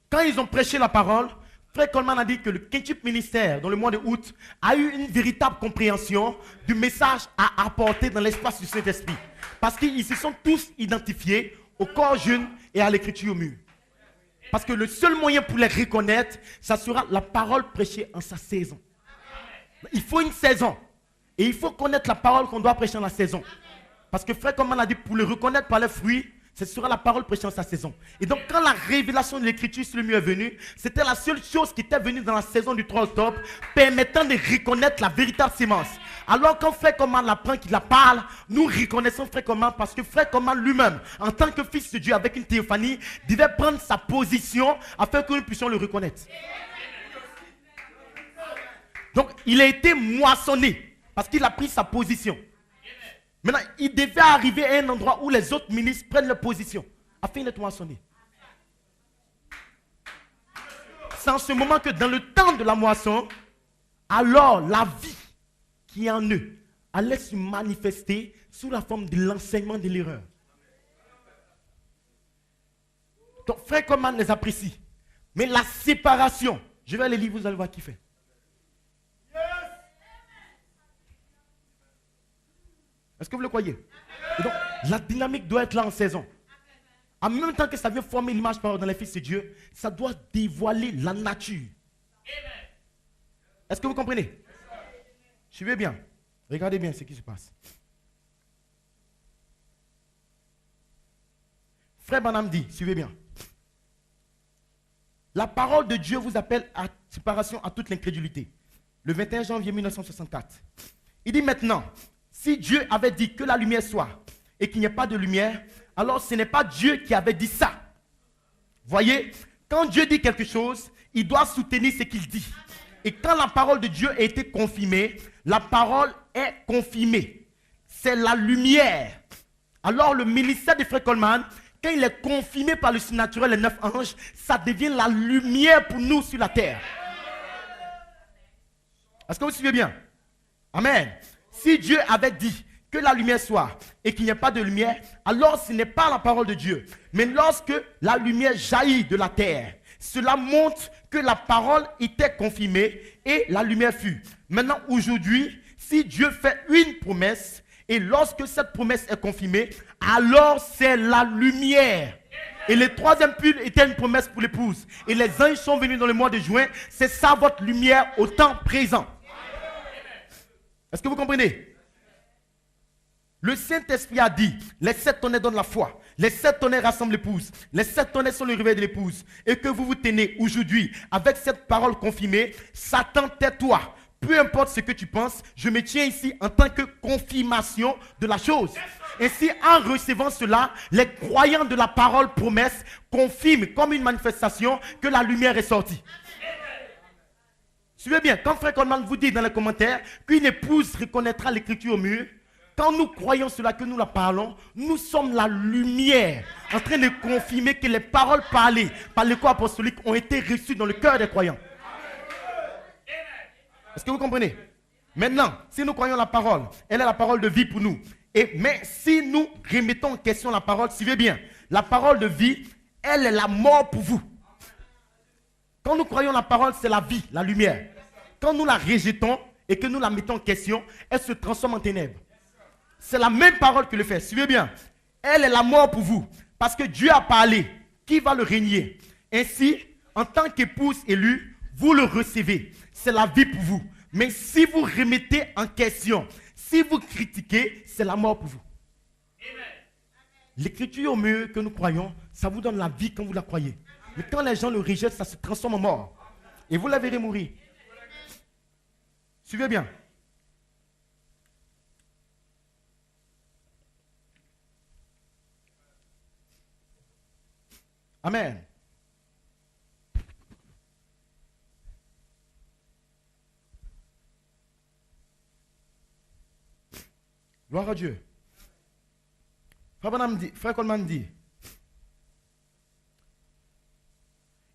quand ils ont prêché la parole, Frère Coleman a dit que le quintuple ministère, dans le mois de août, a eu une véritable compréhension du message à apporter dans l'espace du Saint-Esprit. Parce qu'ils se sont tous identifiés au corps jeune et à l'écriture au mur. Parce que le seul moyen pour les reconnaître, ça sera la parole prêchée en sa saison. Il faut une saison. Et il faut connaître la parole qu'on doit prêcher dans la saison. Parce que Frère Coleman a dit, pour le reconnaître par les fruits, ce sera la parole prêchée dans sa saison. Et donc, quand la révélation de l'écriture sur le mur est venue, c'était la seule chose qui était venue dans la saison du 3 octobre, permettant de reconnaître la véritable sémence. Alors, quand Frère Coleman l'apprend, qu'il la parle, nous reconnaissons Frère Coleman parce que Frère Coleman lui-même, en tant que fils de Dieu avec une théophanie, devait prendre sa position afin que nous puissions le reconnaître. Donc, il a été moissonné. Parce qu'il a pris sa position. Maintenant, il devait arriver à un endroit où les autres ministres prennent leur position afin d'être moissonnés. C'est en ce moment que dans le temps de la moisson, alors la vie qui est en eux allait se manifester sous la forme de l'enseignement de l'erreur. Donc, frère Coleman les apprécie. Mais la séparation, je vais les lire, vous allez voir qui fait. Est-ce que vous le croyez? Et donc, la dynamique doit être là en saison. En même temps que ça vient former l'image par dans les fils de Dieu, ça doit dévoiler la nature. Est-ce que vous comprenez? Suivez bien. Regardez bien ce qui se passe. Frère Branham dit, suivez bien. La parole de Dieu vous appelle à séparation à toute l'incrédulité. Le 21 janvier 1964. Il dit maintenant, si Dieu avait dit que la lumière soit et qu'il n'y ait pas de lumière, alors ce n'est pas Dieu qui avait dit ça. Voyez, quand Dieu dit quelque chose, il doit soutenir ce qu'il dit. Et quand la parole de Dieu a été confirmée, la parole est confirmée. C'est la lumière. Alors le ministère de Frère Coleman, quand il est confirmé par le surnaturel, les 9 anges, ça devient la lumière pour nous sur la terre. Est-ce que vous suivez bien? Amen. Si Dieu avait dit que la lumière soit et qu'il n'y ait pas de lumière, alors ce n'est pas la parole de Dieu. Mais lorsque la lumière jaillit de la terre, cela montre que la parole était confirmée et la lumière fut. Maintenant, aujourd'hui, si Dieu fait une promesse et lorsque cette promesse est confirmée, alors c'est la lumière. Et le troisième pull était une promesse pour l'épouse. Et les anges sont venus dans le mois de juin. C'est ça votre lumière au temps présent. Est-ce que vous comprenez? Le Saint-Esprit a dit, les 7 tonnerres donnent la foi, les 7 tonnerres rassemblent l'épouse, les 7 tonnerres sont le réveil de l'épouse, et que vous vous tenez aujourd'hui avec cette parole confirmée, Satan, tais-toi. Peu importe ce que tu penses, je me tiens ici en tant que confirmation de la chose. Ainsi, en recevant cela, les croyants de la parole promesse confirment comme une manifestation que la lumière est sortie. Suivez bien, quand Frère Coleman vous dit dans les commentaires qu'une épouse reconnaîtra l'écriture au mur, quand nous croyons cela, que nous la parlons, nous sommes la lumière en train de confirmer que les paroles parlées par le corps apostolique ont été reçues dans le cœur des croyants. Est-ce que vous comprenez? Maintenant, si nous croyons la parole, elle est la parole de vie pour nous. Mais si nous remettons en question la parole, suivez bien, la parole de vie, elle est la mort pour vous. Quand nous croyons la parole, c'est la vie, la lumière. Quand nous la rejetons et que nous la mettons en question, elle se transforme en ténèbres. C'est la même parole que le fait. Suivez bien. Elle est la mort pour vous. Parce que Dieu a parlé. Qui va le régner? Ainsi, en tant qu'épouse élue, vous le recevez. C'est la vie pour vous. Mais si vous remettez en question, si vous critiquez, c'est la mort pour vous. L'écriture au mur que nous croyons, ça vous donne la vie quand vous la croyez. Mais quand les gens le rejettent, ça se transforme en mort. Et vous la verrez mourir. Suivez bien. Amen. Gloire à Dieu. Frère Coleman dit,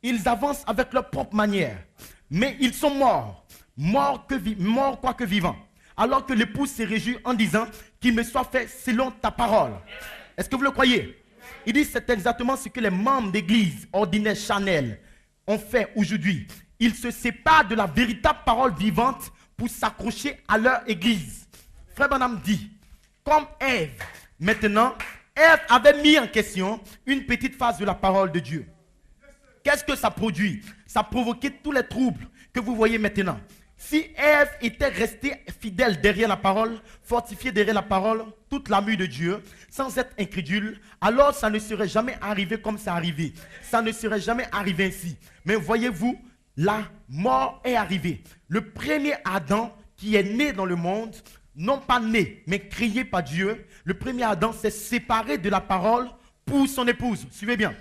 ils avancent avec leur propre manière, mais ils sont morts, morts quoique vivants. Alors que l'épouse se réjouit en disant qu'il me soit fait selon ta parole. Est-ce que vous le croyez? Il dit c'est exactement ce que les membres d'église ordinaires charnels ont fait aujourd'hui. Ils se séparent de la véritable parole vivante pour s'accrocher à leur église. Frère Branham dit, comme Ève, maintenant, Ève avait mis en question une petite phase de la parole de Dieu. Qu'est-ce que ça produit? Ça provoquait tous les troubles que vous voyez maintenant. Si Ève était restée fidèle derrière la parole, fortifiée derrière la parole, toute l'armure de Dieu, sans être incrédule, alors ça ne serait jamais arrivé comme ça arrivé. Ça ne serait jamais arrivé ainsi. Mais voyez-vous, la mort est arrivée. Le premier Adam qui est né dans le monde, non pas né, mais créé par Dieu, le premier Adam s'est séparé de la parole pour son épouse. Suivez bien.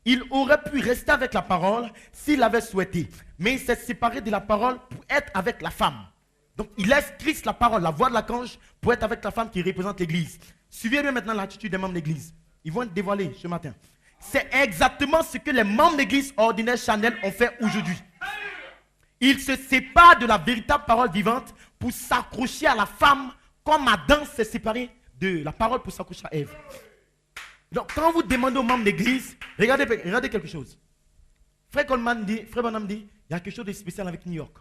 Il aurait pu rester avec la parole s'il avait souhaité. Mais il s'est séparé de la parole pour être avec la femme. Donc il laisse Christ la parole, la voix de l'archange, pour être avec la femme qui représente l'église. Suivez bien maintenant l'attitude des membres de l'église. Ils vont être dévoilés ce matin. C'est exactement ce que les membres d'église ordinaire Chanel ont fait aujourd'hui. Ils se séparent de la véritable parole vivante pour s'accrocher à la femme comme Adam s'est séparé de la parole pour s'accrocher à Ève. Donc quand vous demandez aux membres d'église, regardez quelque chose. Frère Branham dit, il y a quelque chose de spécial avec New York.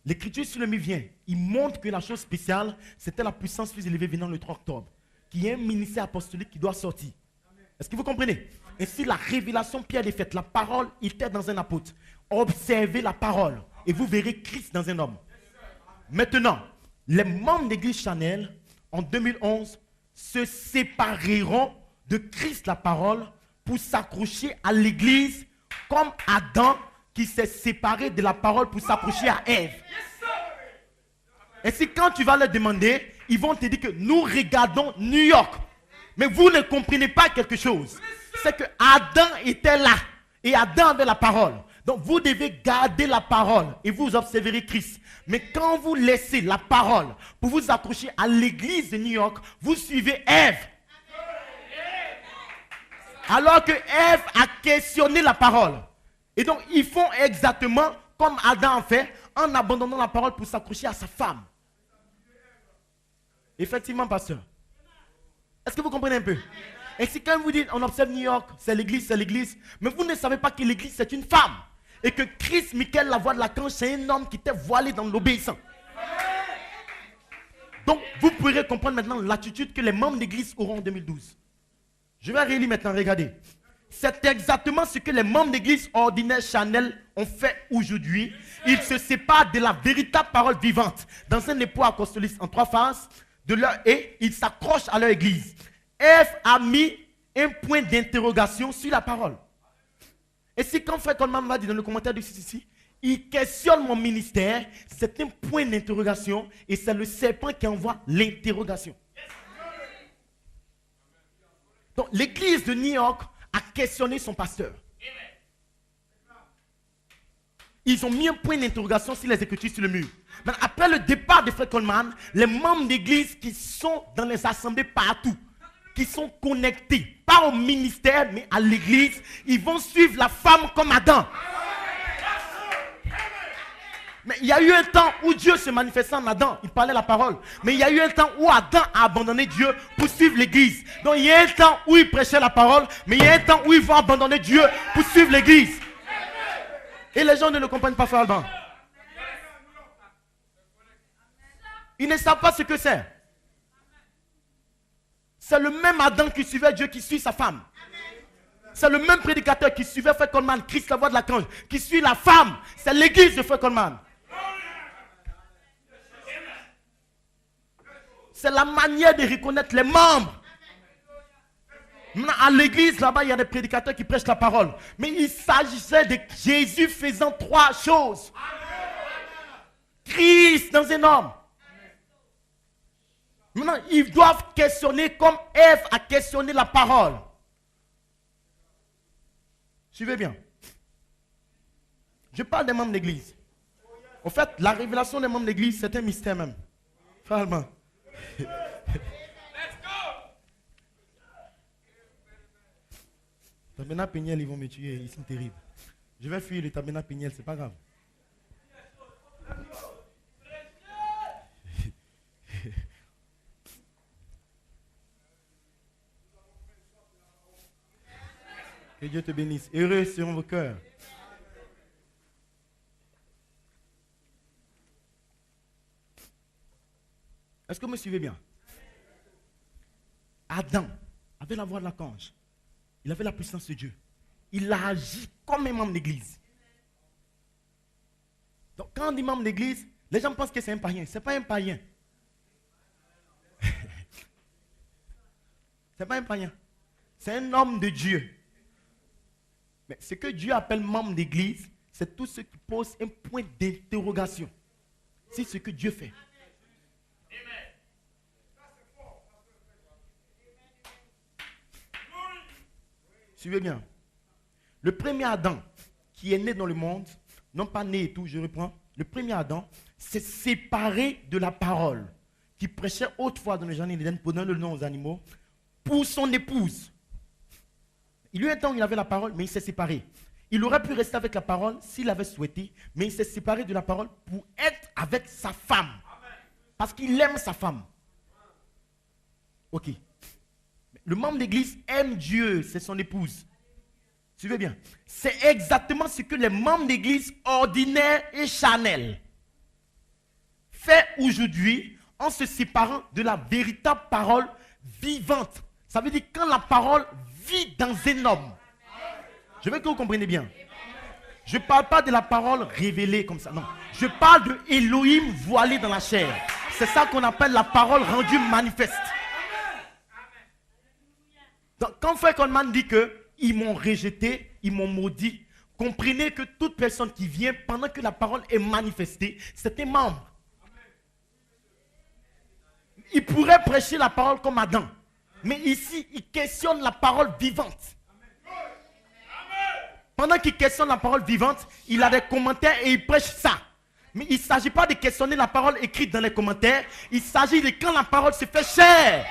L'écriture sur le mur vient, il montre que la chose spéciale, c'était la puissance plus élevée venant le 3 octobre, qui est un ministère apostolique qui doit sortir. Est-ce que vous comprenez? Et si la révélation Pierre est faite, la parole était dans un apôtre. Observez la parole et vous verrez Christ dans un homme. Maintenant, les membres d'église Chanel, en 2011, se sépareront de Christ la parole pour s'accrocher à l'église comme Adam qui s'est séparé de la parole pour s'accrocher à Ève. Et si quand tu vas leur demander, ils vont te dire que nous regardons New York. Mais vous ne comprenez pas quelque chose. C'est que Adam était là et Adam avait la parole. Donc vous devez garder la parole et vous observerez Christ. Mais quand vous laissez la parole pour vous accrocher à l'église de New York, vous suivez Ève. Alors que Ève a questionné la parole. Et donc ils font exactement comme Adam a fait en abandonnant la parole pour s'accrocher à sa femme. Effectivement, pasteur. Est-ce que vous comprenez un peu? Et si quand vous dites, on observe New York, c'est l'église, mais vous ne savez pas que l'église c'est une femme. Et que Christ, Michael, la voix de l'archange, c'est un homme qui était voilé dans l'obéissance. Donc, vous pourrez comprendre maintenant l'attitude que les membres d'église auront en 2012. Je vais relire maintenant, regardez. C'est exactement ce que les membres d'église ordinaire Chanel ont fait aujourd'hui. Ils se séparent de la véritable parole vivante dans un époux apostolique en 3 phases et ils s'accrochent à leur église. Ève a mis un point d'interrogation sur la parole. Et si quand Frère Coleman m'a dit dans le commentaire de ici, il questionne mon ministère, c'est un point d'interrogation et c'est le serpent qui envoie l'interrogation. Donc l'église de New York a questionné son pasteur. Ils ont mis un point d'interrogation sur les écritures sur le mur. Mais après le départ de Frère Coleman, les membres d'église qui sont dans les assemblées partout, qui sont connectés, pas au ministère, mais à l'église, ils vont suivre la femme comme Adam. Mais il y a eu un temps où Dieu se manifestait en Adam, il parlait la parole. Mais il y a eu un temps où Adam a abandonné Dieu pour suivre l'église. Donc il y a un temps où il prêchait la parole, mais il y a un temps où ils vont abandonner Dieu pour suivre l'église. Et les gens ne le comprennent pas, frère Alban. Ils ne savent pas ce que c'est. C'est le même Adam qui suivait Dieu qui suit sa femme. C'est le même prédicateur qui suivait Frère Coleman, Christ la voix de l'archange, qui suit la femme. C'est l'église de Frère Coleman. C'est la manière de reconnaître les membres. Maintenant, à l'église, là-bas, il y a des prédicateurs qui prêchent la parole. Mais il s'agissait de Jésus faisant 3 choses. Christ dans un homme. Maintenant, ils doivent questionner comme Ève a questionné la parole. Suivez bien. Je parle des membres d'église. En fait, la révélation des membres d'église, c'est un mystère même. Vraiment. Tabena Péniel, ils vont me tuer, ils sont terribles. Je vais fuir le Tabena Péniel, c'est pas grave. Que Dieu te bénisse. Heureux seront vos cœurs. Est-ce que vous me suivez bien? Adam avait la voix de l'archange. Il avait la puissance de Dieu. Il a agi comme un membre d'église. Donc quand on dit membre d'église, les gens pensent que c'est un païen. Ce n'est pas un païen. Ce n'est pas un païen. C'est un homme de Dieu. Mais ce que Dieu appelle membre d'église, c'est tout ce qui pose un point d'interrogation. C'est ce que Dieu fait. Suivez bien. Le premier Adam qui est né dans le monde, non pas né et tout, je reprends. Le premier Adam s'est séparé de la parole qui prêchait autrefois dans le jardin d'Éden pour donner le nom aux animaux pour son épouse. Il y a eu un temps où il avait la parole, mais il s'est séparé. Il aurait pu rester avec la parole s'il avait souhaité, mais il s'est séparé de la parole pour être avec sa femme. Parce qu'il aime sa femme. Ok. Le membre d'église aime Dieu, c'est son épouse. Suivez bien. C'est exactement ce que les membres d'église ordinaires et charnels fait aujourd'hui en se séparant de la véritable parole vivante. Ça veut dire quand la parole vit dans un homme. Je veux que vous compreniez bien. Je ne parle pas de la parole révélée comme ça, non. Je parle de Elohim voilé dans la chair. C'est ça qu'on appelle la parole rendue manifeste. Donc, quand Frère Coleman dit qu'ils m'ont rejeté, ils m'ont maudit, comprenez que toute personne qui vient pendant que la parole est manifestée, c'est un membre. Il pourrait prêcher la parole comme Adam. Mais ici, il questionne la parole vivante. Pendant qu'il questionne la parole vivante, il a des commentaires et il prêche ça. Mais il ne s'agit pas de questionner la parole écrite dans les commentaires. Il s'agit de quand la parole se fait chair.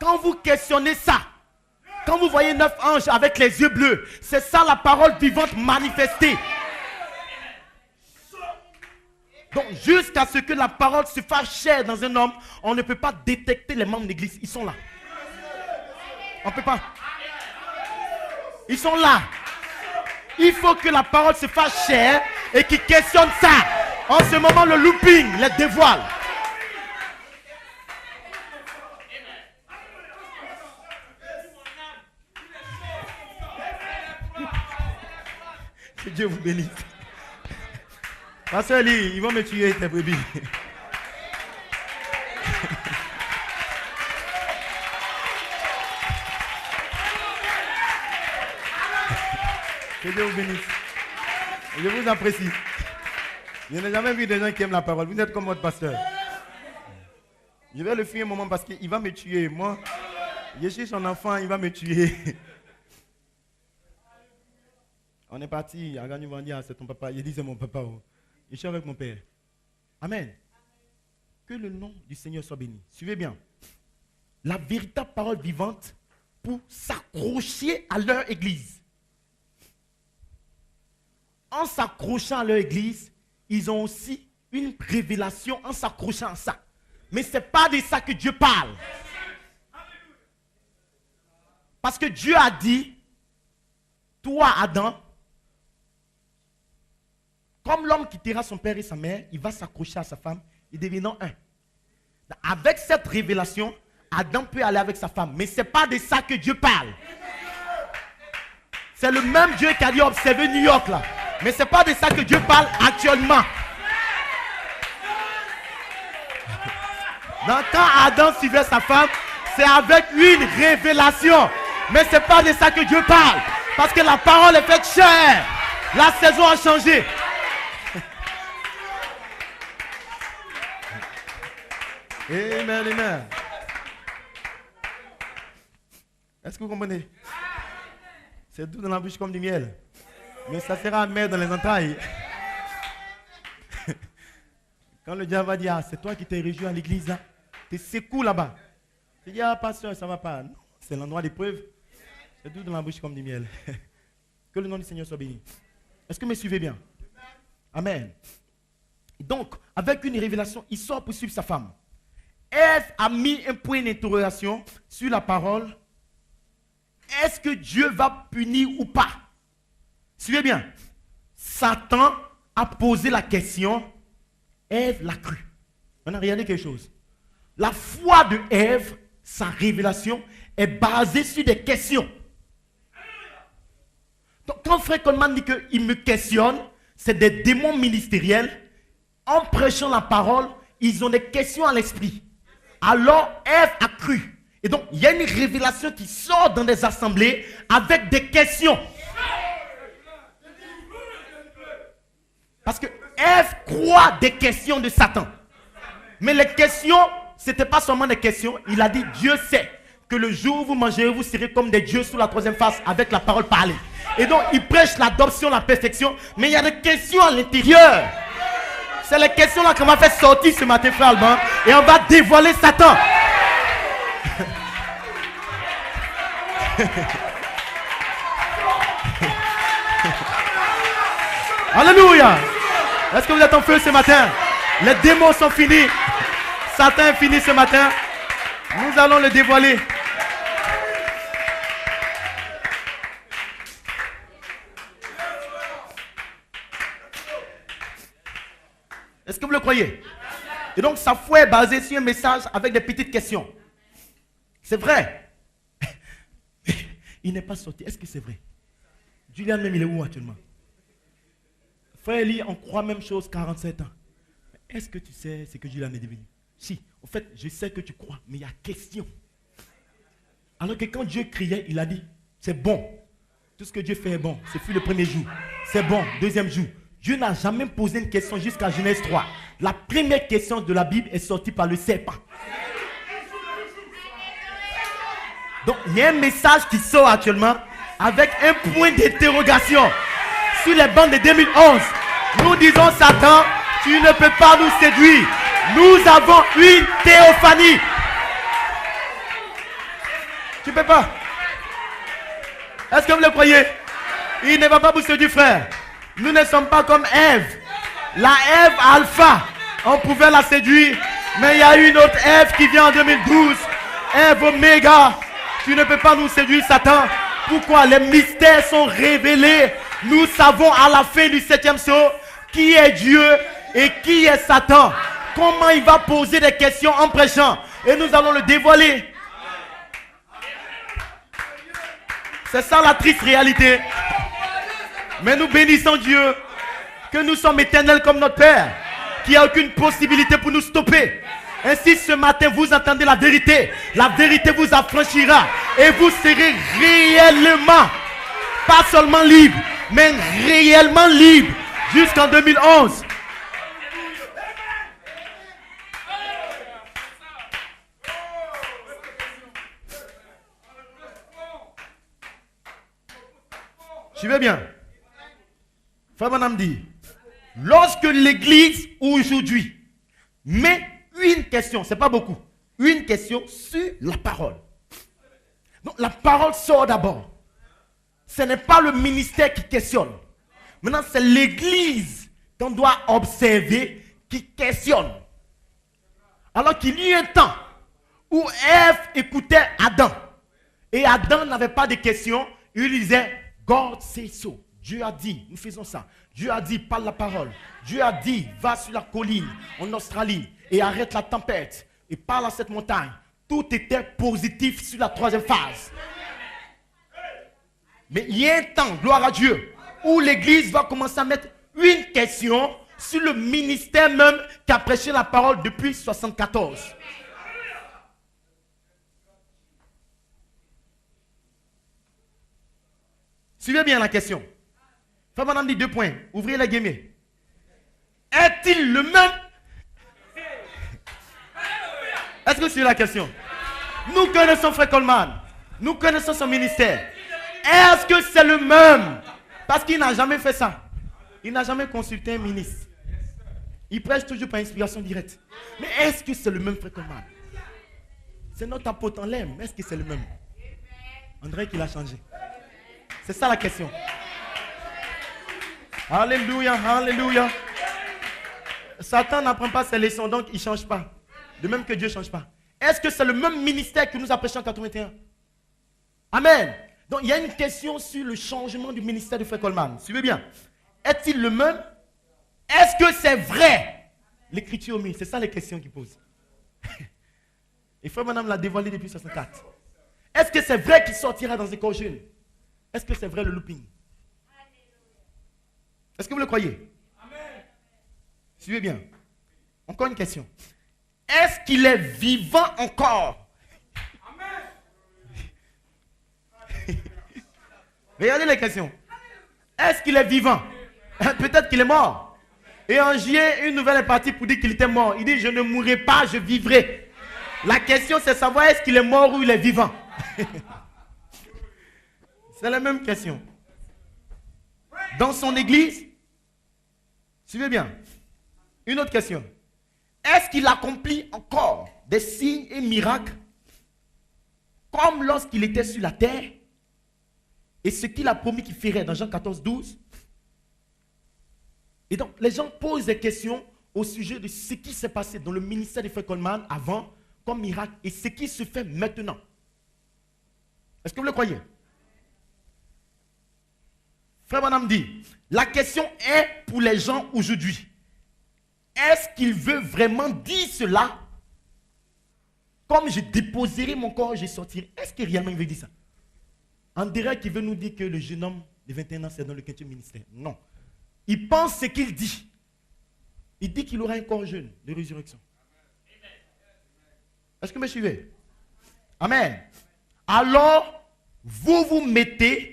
Quand vous questionnez ça, quand vous voyez 9 anges avec les yeux bleus, c'est ça la parole vivante manifestée. Donc, jusqu'à ce que la parole se fasse chair dans un homme, on ne peut pas détecter les membres de l'église. Ils sont là. On ne peut pas. Ils sont là. Il faut que la parole se fasse chair et qu'ils questionnent ça. En ce moment, le looping les dévoile. Que Dieu vous bénisse. Pasteur Lee, ils vont me tuer, tes brebis. Que Dieu vous bénisse. Je vous apprécie. Je n'ai jamais vu des gens qui aiment la parole. Vous êtes comme votre pasteur. Je vais le fuir un moment parce qu'il va me tuer. Moi, je suis son enfant, il va me tuer. On est parti. Agani va dire, c'est ton papa. Il dit, c'est mon papa. Je suis avec mon père. Amen. Que le nom du Seigneur soit béni. Suivez bien. La véritable parole vivante pour s'accrocher à leur église. En s'accrochant à leur église, ils ont aussi une révélation en s'accrochant à ça. Mais ce n'est pas de ça que Dieu parle. Parce que Dieu a dit, toi Adam, comme l'homme quittera son père et sa mère, il va s'accrocher à sa femme, ils deviendront un. Avec cette révélation, Adam peut aller avec sa femme. Mais ce n'est pas de ça que Dieu parle. C'est le même Dieu qui a dit observer New York là. Mais ce n'est pas de ça que Dieu parle actuellement. Donc quand Adam suivait sa femme, c'est avec une révélation. Mais ce n'est pas de ça que Dieu parle. Parce que la parole est faite chair. La saison a changé. Amen, amen. Est-ce que vous comprenez? C'est doux dans la bouche comme du miel. Mais ça sera amer dans les entrailles. Quand le diable va dire, ah, c'est toi qui t'es réjoui à l'église là. T'es secou là-bas. Tu dis, ah pasteur, ça va pas. Non, c'est l'endroit d'épreuve. C'est doux dans la bouche comme du miel. Que le nom du Seigneur soit béni. Est-ce que vous me suivez bien? Amen. Donc, avec une révélation, il sort pour suivre sa femme. Ève a mis un point d'interrogation sur la parole. Est-ce que Dieu va punir ou pas? Suivez bien. Satan a posé la question. Ève l'a cru. On a regardé quelque chose. La foi de Ève, sa révélation, est basée sur des questions. Donc, quand Frère Coleman dit qu'il me questionne, c'est des démons ministériels. En prêchant la parole, ils ont des questions à l'esprit. Alors, Ève a cru. Et donc, il y a une révélation qui sort dans des assemblées avec des questions. Parce que Ève croit des questions de Satan. Mais les questions, ce n'était pas seulement des questions. Il a dit, Dieu sait que le jour où vous mangerez, vous serez comme des dieux sous la troisième face avec la parole parlée. Et donc, il prêche l'adoption, la perfection. Mais il y a des questions à l'intérieur. C'est les questions là qu'on va faire sortir ce matin, frère Alban. Et on va dévoiler Satan. Alléluia. Est-ce que vous êtes en feu ce matin? Les démons sont finis. Satan est fini ce matin. Nous allons le dévoiler. Est-ce que vous le croyez? Et donc sa foi est basée sur un message avec des petites questions. C'est vrai. Il n'est pas sorti. Est-ce que c'est vrai? Julian même, il est où actuellement? Frère Eli, on croit même chose 47 ans. Est-ce que tu sais ce que Julian est devenu? Si, en fait, je sais que tu crois, mais il y a question. Alors que quand Dieu criait, il a dit, c'est bon. Tout ce que Dieu fait est bon. Ce fut le premier jour. C'est bon, deuxième jour. Dieu n'a jamais posé une question jusqu'à Genèse 3. La première question de la Bible est sortie par le serpent. Donc, il y a un message qui sort actuellement avec un point d'interrogation. Sur les bancs de 2011, nous disons, Satan, tu ne peux pas nous séduire. Nous avons une théophanie. Tu ne peux pas. Est-ce que vous le croyez? Il ne va pas vous séduire, frère. Nous ne sommes pas comme Ève. La Ève alpha, on pouvait la séduire. Mais il y a une autre Ève qui vient en 2012. Ève oméga. Tu ne peux pas nous séduire, Satan. Pourquoi? Les mystères sont révélés. Nous savons à la fin du 7e saut qui est Dieu et qui est Satan. Comment il va poser des questions en prêchant. Et nous allons le dévoiler. C'est ça la triste réalité. Mais nous bénissons Dieu que nous sommes éternels comme notre Père, qui n'a aucune possibilité pour nous stopper. Ainsi ce matin vous entendez la vérité vous affranchira et vous serez réellement, pas seulement libre, mais réellement libre jusqu'en 2011. Suivez bien. Frère Madame dit, lorsque l'église aujourd'hui met une question, c'est pas beaucoup, une question sur la parole. Donc la parole sort d'abord. Ce n'est pas le ministère qui questionne. Maintenant, c'est l'église qu'on doit observer qui questionne. Alors qu'il y a un temps où Ève écoutait Adam. Et Adam n'avait pas de questions. Il disait, God say so. Dieu a dit, nous faisons ça. Dieu a dit, parle la parole. Dieu a dit, va sur la colline en Australie et arrête la tempête. Et parle à cette montagne. Tout était positif sur la troisième phase. Mais il y a un temps, gloire à Dieu, où l'église va commencer à mettre une question sur le ministère même qui a prêché la parole depuis 1974. Suivez bien la question. Frère Madame dit 2 points. Ouvrez les guillemets. Est-il le même? Est-ce que c'est la question? Nous connaissons Frère Coleman. Nous connaissons son ministère. Est-ce que c'est le même? Parce qu'il n'a jamais fait ça. Il n'a jamais consulté un ministre. Il prêche toujours par inspiration directe. Mais est-ce que c'est le même Frère Coleman? C'est notre apôtre en l'aime. Est-ce que c'est le même? On dirait qu'il a changé. C'est ça la question. Alléluia, alléluia. Satan n'apprend pas ses leçons, donc il ne change pas. De même que Dieu ne change pas. Est-ce que c'est le même ministère que nous a prêché en 81? Amen. Donc il y a une question sur le changement du ministère de Frère Coleman. Suivez bien. Est-il le même? Est-ce que c'est vrai? L'écriture au milieu, c'est ça les questions qu'il pose. Et Frère Madame l'a dévoilé depuis 64. Est-ce que c'est vrai qu'il sortira dans un corps jeune? Est-ce que c'est vrai le looping? Est-ce que vous le croyez? Amen. Suivez bien. Encore une question. Est-ce qu'il est vivant encore? Amen. Regardez les questions. Est-ce qu'il est vivant? Peut-être qu'il est mort. Et en juillet, une nouvelle est partie pour dire qu'il était mort. Il dit, je ne mourrai pas, je vivrai. La question, c'est savoir est-ce qu'il est mort ou il est vivant. C'est la même question. Dans son église, suivez bien. Une autre question. Est-ce qu'il accomplit encore des signes et miracles comme lorsqu'il était sur la terre, et ce qu'il a promis qu'il ferait dans Jean 14, 12. Et donc, les gens posent des questions au sujet de ce qui s'est passé dans le ministère de Frère Coleman avant, comme miracle, et ce qui se fait maintenant. Est-ce que vous le croyez? Frère Branham dit, la question est pour les gens aujourd'hui. Est-ce qu'il veut vraiment dire cela? Comme je déposerai mon corps, je sortirai. Est-ce qu'il réellement veut dire ça? On dirait qu'il veut nous dire que le jeune homme de 21 ans, c'est dans le 15e ministère. Non. Il pense ce qu'il dit. Il dit qu'il aura un corps jeune de résurrection. Est-ce que vous me suivez? Amen. Alors, vous vous mettez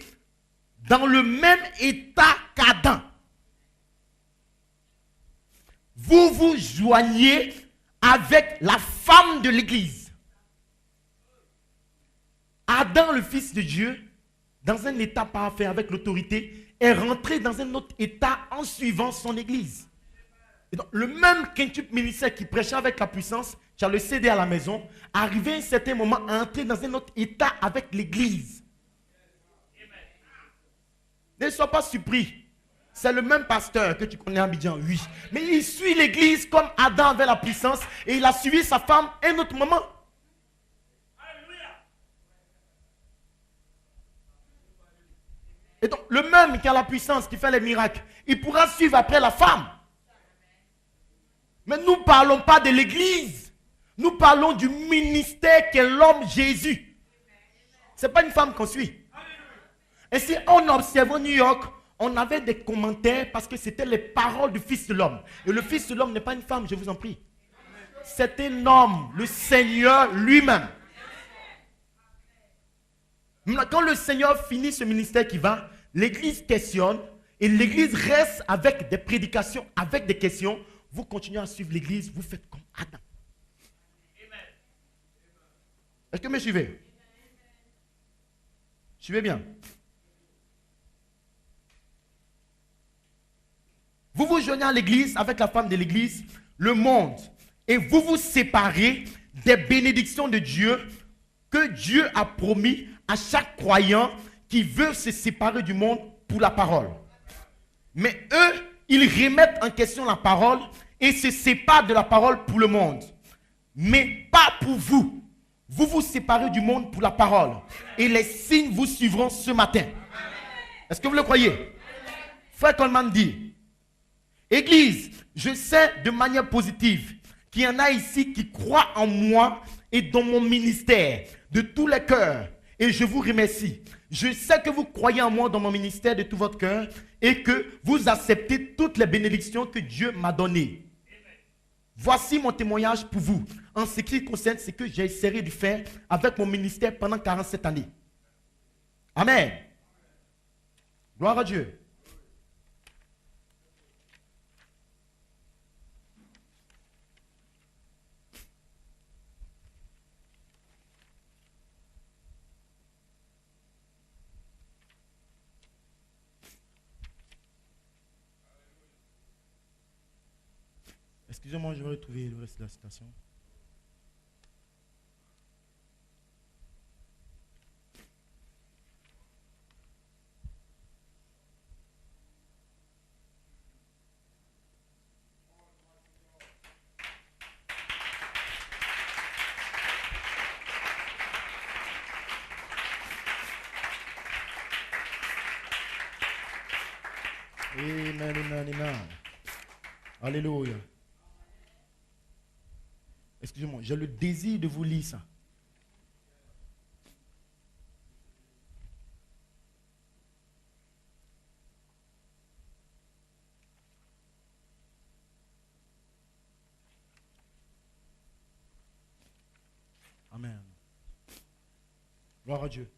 dans le même état qu'Adam. Vous vous joignez avec la femme de l'Église. Adam, le Fils de Dieu, dans un état parfait avec l'autorité, est rentré dans un autre état en suivant son Église. Et donc, le même quintuple ministère qui prêchait avec la puissance, qui a le CD à la maison, arrivé à un certain moment à entrer dans un autre état avec l'Église. Ne sois pas surpris. C'est le même pasteur que tu connais à Abidjan, oui. Mais il suit l'Église comme Adam avait la puissance et il a suivi sa femme à un autre moment. Et donc, le même qui a la puissance, qui fait les miracles, il pourra suivre après la femme. Mais nous ne parlons pas de l'Église. Nous parlons du ministère qu'est l'homme Jésus. Ce n'est pas une femme qu'on suit. Et si on observe au New York, on avait des commentaires parce que c'était les paroles du Fils de l'homme. Et le Fils de l'homme n'est pas une femme, je vous en prie. C'est un homme, le Seigneur lui-même. Quand le Seigneur finit ce ministère qui va, l'Église questionne et l'Église reste avec des prédications, avec des questions. Vous continuez à suivre l'Église, vous faites comme Adam. Est-ce que vous me suivez? Suivez bien. Vous vous joignez à l'Église avec la femme de l'Église, le monde, et vous vous séparez des bénédictions de Dieu que Dieu a promis à chaque croyant qui veut se séparer du monde pour la parole. Mais eux, ils remettent en question la parole et se séparent de la parole pour le monde. Mais pas pour vous. Vous vous séparez du monde pour la parole. Et les signes vous suivront ce matin. Est-ce que vous le croyez? Frère Coleman dit, Église, je sais de manière positive qu'il y en a ici qui croient en moi et dans mon ministère de tous les cœurs. Et je vous remercie. Je sais que vous croyez en moi dans mon ministère de tout votre cœur et que vous acceptez toutes les bénédictions que Dieu m'a données. Voici mon témoignage pour vous en ce qui concerne ce que j'ai essayé de faire avec mon ministère pendant 47 années. Amen. Gloire à Dieu. Excusez-moi, je vais retrouver le reste de la citation. Amen, amen, amen. Alléluia. Excusez-moi, j'ai le désir de vous lire ça. Amen. Gloire à Dieu.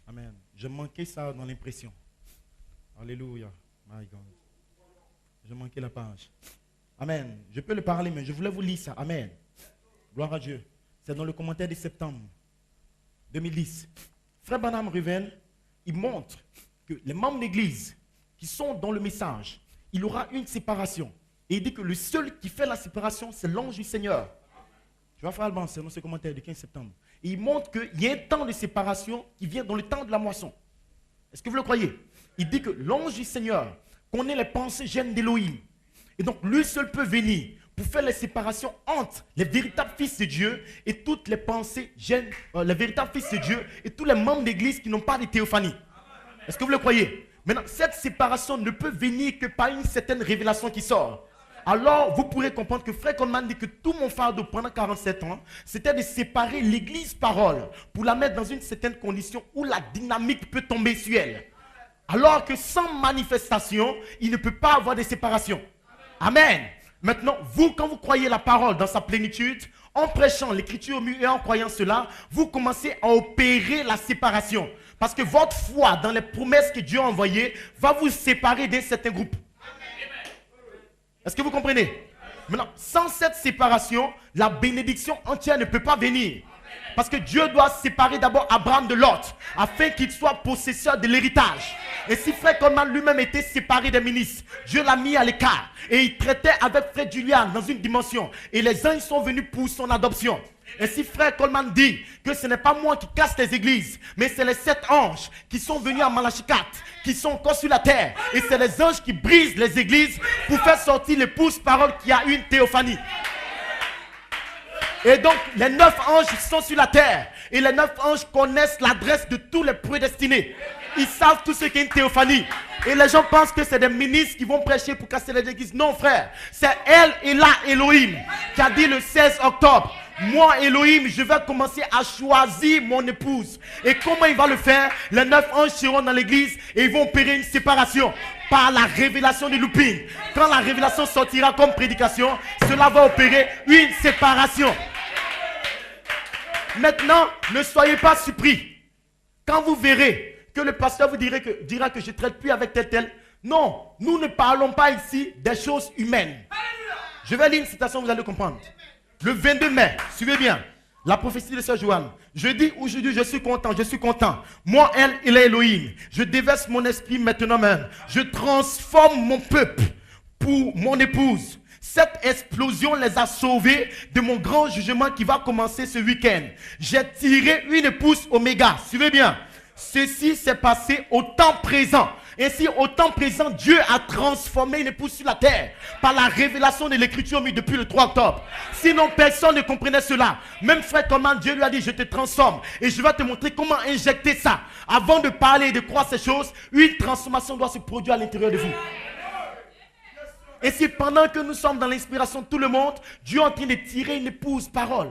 Amen. Je manquais ça dans l'impression. Alléluia. My God. Je manquais la page. Amen. Je peux le parler, mais je voulais vous lire ça. Amen. Gloire à Dieu. C'est dans le commentaire de septembre 2010. Frère Branham Ruven, il montre que les membres de l'Église qui sont dans le message, il y aura une séparation. Et il dit que le seul qui fait la séparation, c'est l'ange du Seigneur. Tu vas faire Alban, c'est dans ce commentaire du 15 septembre. Et il montre qu'il y a un temps de séparation qui vient dans le temps de la moisson. Est-ce que vous le croyez? Il dit que l'ange du Seigneur connaît les pensées gênes d'Élohim. Et donc, lui seul peut venir pour faire les séparations entre les véritables fils de Dieu et toutes les pensées gênes, les véritables fils de Dieu et tous les membres d'église qui n'ont pas de théophanie. Est-ce que vous le croyez? Maintenant, cette séparation ne peut venir que par une certaine révélation qui sort. Alors, vous pourrez comprendre que Frère Coleman dit que tout mon fardeau pendant 47 ans, c'était de séparer l'église parole pour la mettre dans une certaine condition où la dynamique peut tomber sur elle. Alors que sans manifestation, il ne peut pas avoir de séparation. Amen. Maintenant, vous, quand vous croyez la parole dans sa plénitude, en prêchant l'écriture et en croyant cela, vous commencez à opérer la séparation. Parce que votre foi dans les promesses que Dieu a envoyées va vous séparer d'un certain groupe. Est-ce que vous comprenez? Maintenant, sans cette séparation, la bénédiction entière ne peut pas venir. Parce que Dieu doit séparer d'abord Abraham de Lot, afin qu'il soit possesseur de l'héritage. Et si Frère Coleman lui-même était séparé des ministres, Dieu l'a mis à l'écart. Et il traitait avec Frère Julian dans une dimension. Et les anges sont venus pour son adoption. Et si Frère Coleman dit que ce n'est pas moi qui casse les églises, mais c'est les 7 anges qui sont venus à Malachie 4, qui sont encore sur la terre. Et c'est les anges qui brisent les églises pour faire sortir l'épouse parole qui a une théophanie. Et donc, les 9 anges sont sur la terre. Et les 9 anges connaissent l'adresse de tous les prédestinés. Ils savent tout ce qu'est une théophanie. Et les gens pensent que c'est des ministres qui vont prêcher pour casser les églises. Non, frère. C'est elle et là, Elohim, qui a dit le 16 octobre. Moi, Elohim, je vais commencer à choisir mon épouse. Et comment il va le faire? Les 9 anges seront dans l'église et ils vont opérer une séparation par la révélation du looping. Quand la révélation sortira comme prédication, cela va opérer une séparation. Maintenant, ne soyez pas surpris. Quand vous verrez que le pasteur vous dira que je ne traite plus avec tel. Non, nous ne parlons pas ici des choses humaines. Je vais lire une citation, vous allez comprendre. Le 22 mai, suivez bien, la prophétie de Sœur Joanne. Je dis aujourd'hui, je suis content. Moi, il est Elohim. Je déverse mon esprit maintenant même. Je transforme mon peuple pour mon épouse. Cette explosion les a sauvés de mon grand jugement qui va commencer ce week-end. J'ai tiré une épouse Oméga. Suivez bien. Ceci s'est passé au temps présent. Ainsi, au temps présent, Dieu a transformé une épouse sur la terre par la révélation de l'écriture depuis le 3 octobre. Sinon, personne ne comprenait cela. Même Frère Coleman, Dieu lui a dit, je te transforme et je vais te montrer comment injecter ça. Avant de parler et de croire ces choses, une transformation doit se produire à l'intérieur de vous. Et si pendant que nous sommes dans l'inspiration de tout le monde, Dieu est en train de tirer une épouse parole,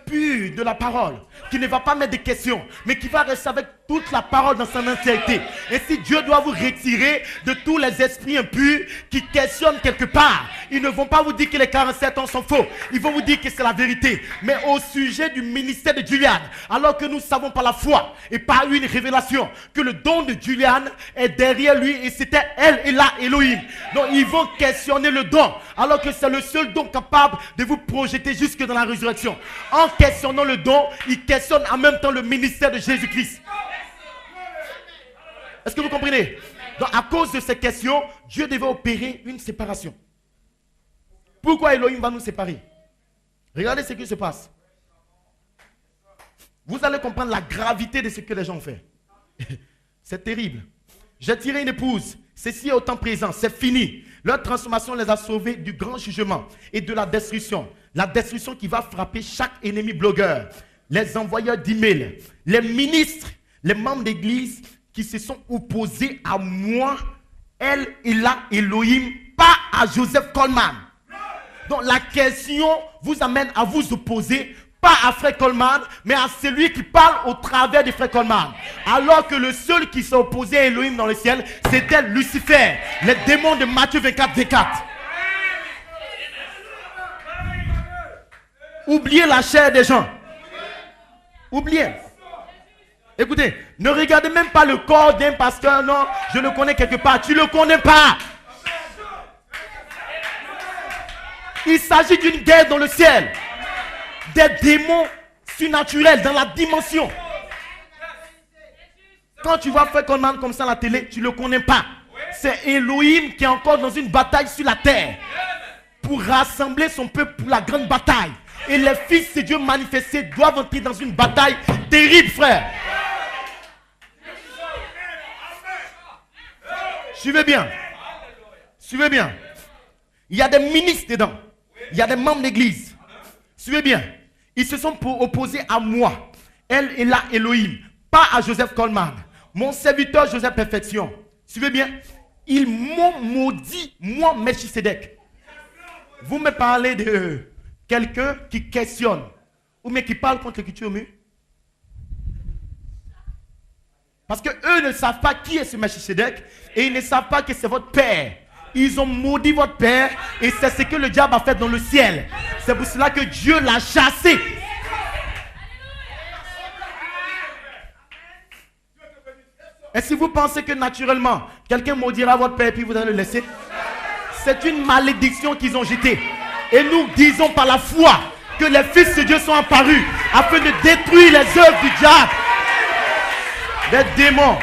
pure de la parole, qui ne va pas mettre de questions, mais qui va rester avec toute la parole dans son entièreté. Et si Dieu doit vous retirer de tous les esprits impurs qui questionnent quelque part, ils ne vont pas vous dire que les 47 ans sont faux. Ils vont vous dire que c'est la vérité. Mais au sujet du ministère de Julian, alors que nous savons par la foi et par une révélation que le don de Julian est derrière lui et c'était elle et là Elohim. Donc ils vont questionner le don, alors que c'est le seul don capable de vous projeter jusque dans la résurrection. En questionnant le don, ils questionnent en même temps le ministère de Jésus-Christ. Est-ce que vous comprenez? Donc, à cause de ces questions, Dieu devait opérer une séparation. Pourquoi Elohim va nous séparer? Regardez ce qui se passe. Vous allez comprendre la gravité de ce que les gens ont fait. C'est terrible. J'ai tiré une épouse. Ceci est au temps présent. C'est fini. Leur transformation les a sauvés du grand jugement et de la destruction. La destruction qui va frapper chaque ennemi blogueur, les envoyeurs d'emails, les ministres, les membres d'église qui se sont opposés à moi, elle et là, Elohim, pas à Joseph Coleman. Donc la question vous amène à vous opposer, pas à Frère Coleman, mais à celui qui parle au travers de Frère Coleman. Alors que le seul qui s'est opposé à Elohim dans le ciel, c'était Lucifer, les démons de Matthieu 24. Oubliez la chair des gens. Oubliez. Écoutez, ne regardez même pas le corps d'un pasteur. Non, je le connais quelque part. Tu ne le connais pas. Il s'agit d'une guerre dans le ciel. Des démons surnaturels dans la dimension. Quand tu vois Frère Coleman comme ça à la télé, tu ne le connais pas. C'est Elohim qui est encore dans une bataille sur la terre pour rassembler son peuple pour la grande bataille. Et les fils de Dieu manifestés doivent entrer dans une bataille terrible, frère. Suivez bien. Suivez bien. Il y a des ministres dedans. Il y a des membres d'église. Suivez bien. Ils se sont opposés à moi. Elle est là, Elohim. Pas à Joseph Coleman. Mon serviteur Joseph Perfection. Suivez bien. Ils m'ont maudit, moi, Melchisedec. Vous me parlez de quelqu'un qui questionne ou bien qui parle contre l'écriture mue. Parce que eux ne savent pas qui est ce Melchisedec et ils ne savent pas que c'est votre père. Ils ont maudit votre père et c'est ce que le diable a fait dans le ciel. C'est pour cela que Dieu l'a chassé. Et si vous pensez que naturellement, quelqu'un maudira votre père et puis vous allez le laisser, c'est une malédiction qu'ils ont jetée. Et nous disons par la foi que les fils de Dieu sont apparus afin de détruire les œuvres du diable, des démons.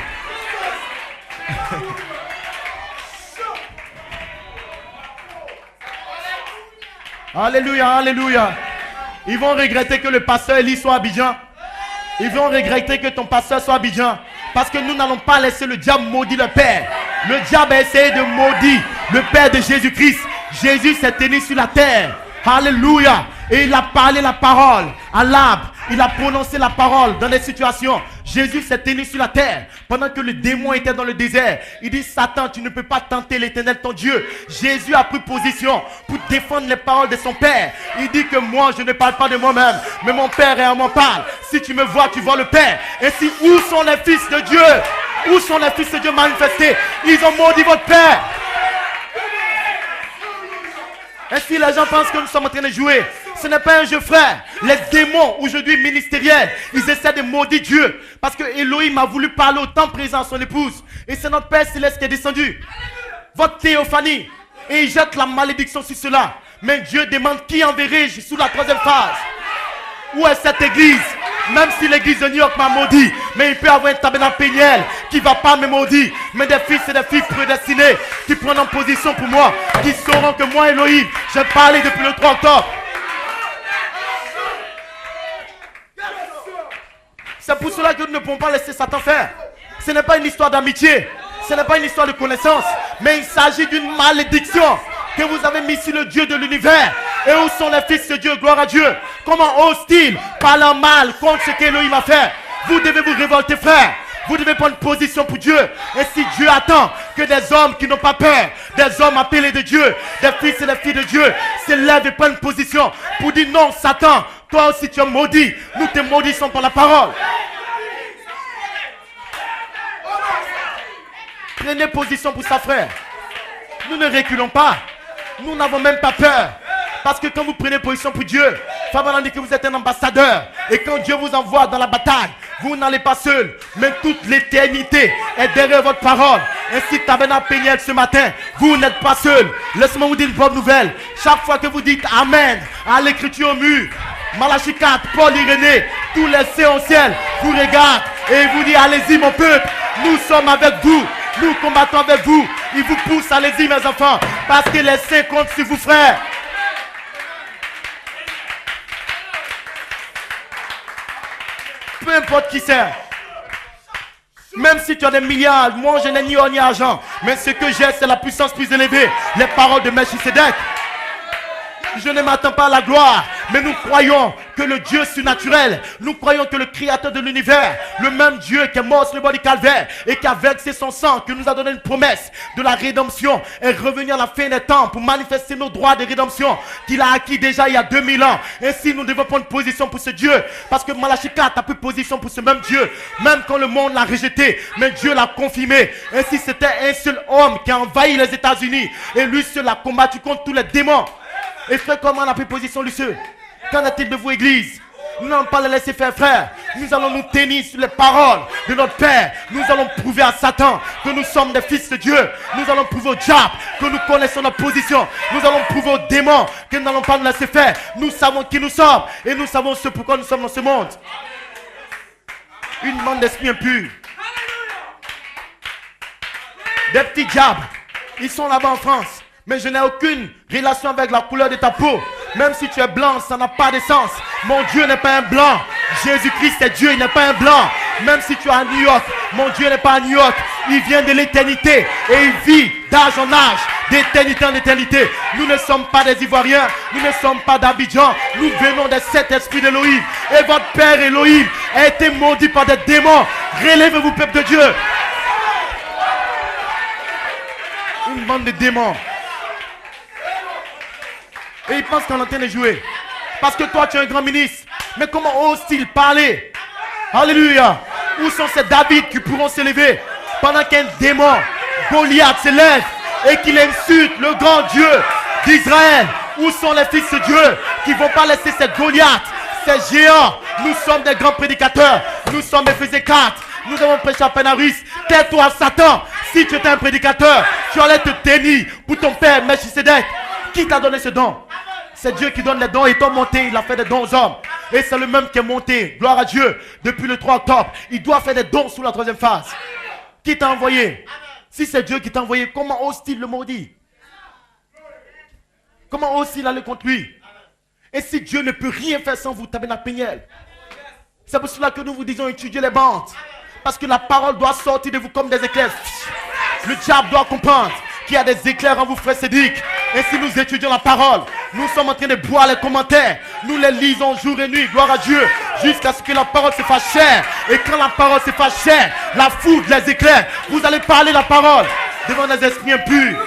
Alléluia, alléluia. Ils vont regretter que le pasteur Élie soit à Abidjan. Ils vont regretter que ton pasteur soit à Abidjan. Parce que nous n'allons pas laisser le diable maudire le Père. Le diable a essayé de maudire le Père de Jésus-Christ. Jésus s'est tenu sur la terre. Alléluia. Et il a parlé la parole à l'arbre. Il a prononcé la parole dans des situations. Jésus s'est tenu sur la terre pendant que le démon était dans le désert. Il dit, Satan, tu ne peux pas tenter l'Éternel ton Dieu. Jésus a pris position pour défendre les paroles de son Père. Il dit que moi, je ne parle pas de moi-même, mais mon Père réellement parle. Si tu me vois, tu vois le Père. Et si, où sont les fils de Dieu? Où sont les fils de Dieu manifestés? Ils ont maudit votre Père. Et si les gens pensent que nous sommes en train de jouer, ce n'est pas un jeu, frère. Les démons, aujourd'hui ministériels, ils essaient de maudire Dieu. Parce que Elohim a voulu parler au temps présent à son épouse. Et c'est notre Père Céleste qui est descendu. Votre théophanie. Et il jette la malédiction sur cela. Mais Dieu demande qui enverrai-je sous la troisième phase. Où est cette église? Même si l'église de New York m'a maudit, mais il peut y avoir un tabernacle Péniel qui ne va pas me maudire. Mais des fils et des filles prédestinés qui prennent en position pour moi, qui sauront que moi, Elohim, j'ai parlé depuis le 3 octobre. C'est pour cela que nous ne pouvons pas laisser Satan faire. Ce n'est pas une histoire d'amitié, ce n'est pas une histoire de connaissance, mais il s'agit d'une malédiction que vous avez mis sur le Dieu de l'univers. Et où sont les fils de Dieu? Gloire à Dieu. Comment ose-t-il parler en mal contre ce qu'Elohim a fait? Vous devez vous révolter, frère. Vous devez prendre position pour Dieu. Et si Dieu attend que des hommes qui n'ont pas peur, des hommes appelés de Dieu, des fils et des filles de Dieu, se lèvent et prennent position pour dire non, Satan, toi aussi tu es maudit. Nous te maudissons par la parole. Prenez position pour ça, frère. Nous ne reculons pas. Nous n'avons même pas peur. Parce que quand vous prenez position pour Dieu, Fabalan dit que vous êtes un ambassadeur. Et quand Dieu vous envoie dans la bataille, vous n'allez pas seul. Mais toute l'éternité est derrière votre parole. Ainsi, Tabernacle Péniel ce matin, vous n'êtes pas seul. Laissez-moi vous dire une bonne nouvelle. Chaque fois que vous dites Amen à l'écriture mue, Malachie 4, Paul Irénée, tous les saints au ciel vous regardent et vous disent allez-y mon peuple, nous sommes avec vous. Nous combattons avec vous. Il vous pousse, allez-y mes enfants. Parce que les saints comptent sur vous, frères. Peu importe qui c'est. Même si tu as des milliards, moi je n'ai ni or ni argent. Mais ce que j'ai, c'est la puissance plus élevée. Les paroles de Melchisedec. Je ne m'attends pas à la gloire, mais nous croyons que le Dieu surnaturel, nous croyons que le créateur de l'univers, le même Dieu qui est mort sur le bord du calvaire et qui a versé son sang, qui nous a donné une promesse de la rédemption, est revenu à la fin des temps pour manifester nos droits de rédemption qu'il a acquis déjà il y a 2000 ans. Ainsi, nous devons prendre position pour ce Dieu, parce que Malachie 4 a pris position pour ce même Dieu, même quand le monde l'a rejeté, mais Dieu l'a confirmé. Ainsi, c'était un seul homme qui a envahi les États-Unis et lui seul a combattu contre tous les démons. Et frère, comment on a pris position, Lucieux? Qu'en est-il de vous, église? Nous n'allons pas les laisser faire, frère. Nous allons nous tenir sur les paroles de notre Père. Nous allons prouver à Satan que nous sommes des fils de Dieu. Nous allons prouver au diable que nous connaissons notre position. Nous allons prouver aux démons que nous n'allons pas nous laisser faire. Nous savons qui nous sommes et nous savons ce pourquoi nous sommes dans ce monde. Une bande d'esprits impurs. Des petits diables. Ils sont là-bas en France. Mais je n'ai aucune relation avec la couleur de ta peau. Même si tu es blanc, ça n'a pas de sens. Mon Dieu n'est pas un blanc. Jésus-Christ est Dieu, il n'est pas un blanc. Même si tu es à New York, mon Dieu n'est pas à New York. Il vient de l'éternité et il vit d'âge en âge, d'éternité en éternité. Nous ne sommes pas des Ivoiriens, nous ne sommes pas d'Abidjan. Nous venons des sept esprits d'Élohim. Et votre Père Élohim a été maudit par des démons. Relèvez-vous, peuple de Dieu. Une bande de démons. Et ils pensent qu'on est en train de jouer. Parce que toi, tu es un grand ministre. Mais comment ose-t-il parler? Alléluia. Où sont ces David qui pourront s'élever pendant qu'un démon, Goliath, se lève et qu'il insulte le grand Dieu d'Israël? Où sont les fils de Dieu qui ne vont pas laisser ces Goliaths, ces géants? Nous sommes des grands prédicateurs. Nous sommes Éphésiens 4. Nous avons prêché à Pénaris. Tais-toi, Satan. Si tu étais un prédicateur, tu allais te tenir pour ton père, Melchisedec. Qui t'a donné ce don? C'est Dieu qui donne les dons. Étant monté, il a fait des dons aux hommes. Et c'est le même qui est monté, gloire à Dieu, depuis le 3 octobre. Il doit faire des dons sous la troisième phase. Qui t'a envoyé? Si c'est Dieu qui t'a envoyé, comment ose-t-il le maudire? Comment ose-t-il aller contre lui? Et si Dieu ne peut rien faire sans vous, Tabernacle Peniel? C'est pour cela que nous vous disons étudier les bandes. Parce que la parole doit sortir de vous comme des éclairs. Le diable doit comprendre qu'il y a des éclairs en vous, frère Cédric. Et si nous étudions la parole, nous sommes en train de boire les commentaires. Nous les lisons jour et nuit, gloire à Dieu, jusqu'à ce que la parole se fasse chair. Et quand la parole se fasse chair, la foudre, les éclairs, vous allez parler la parole devant des esprits impurs.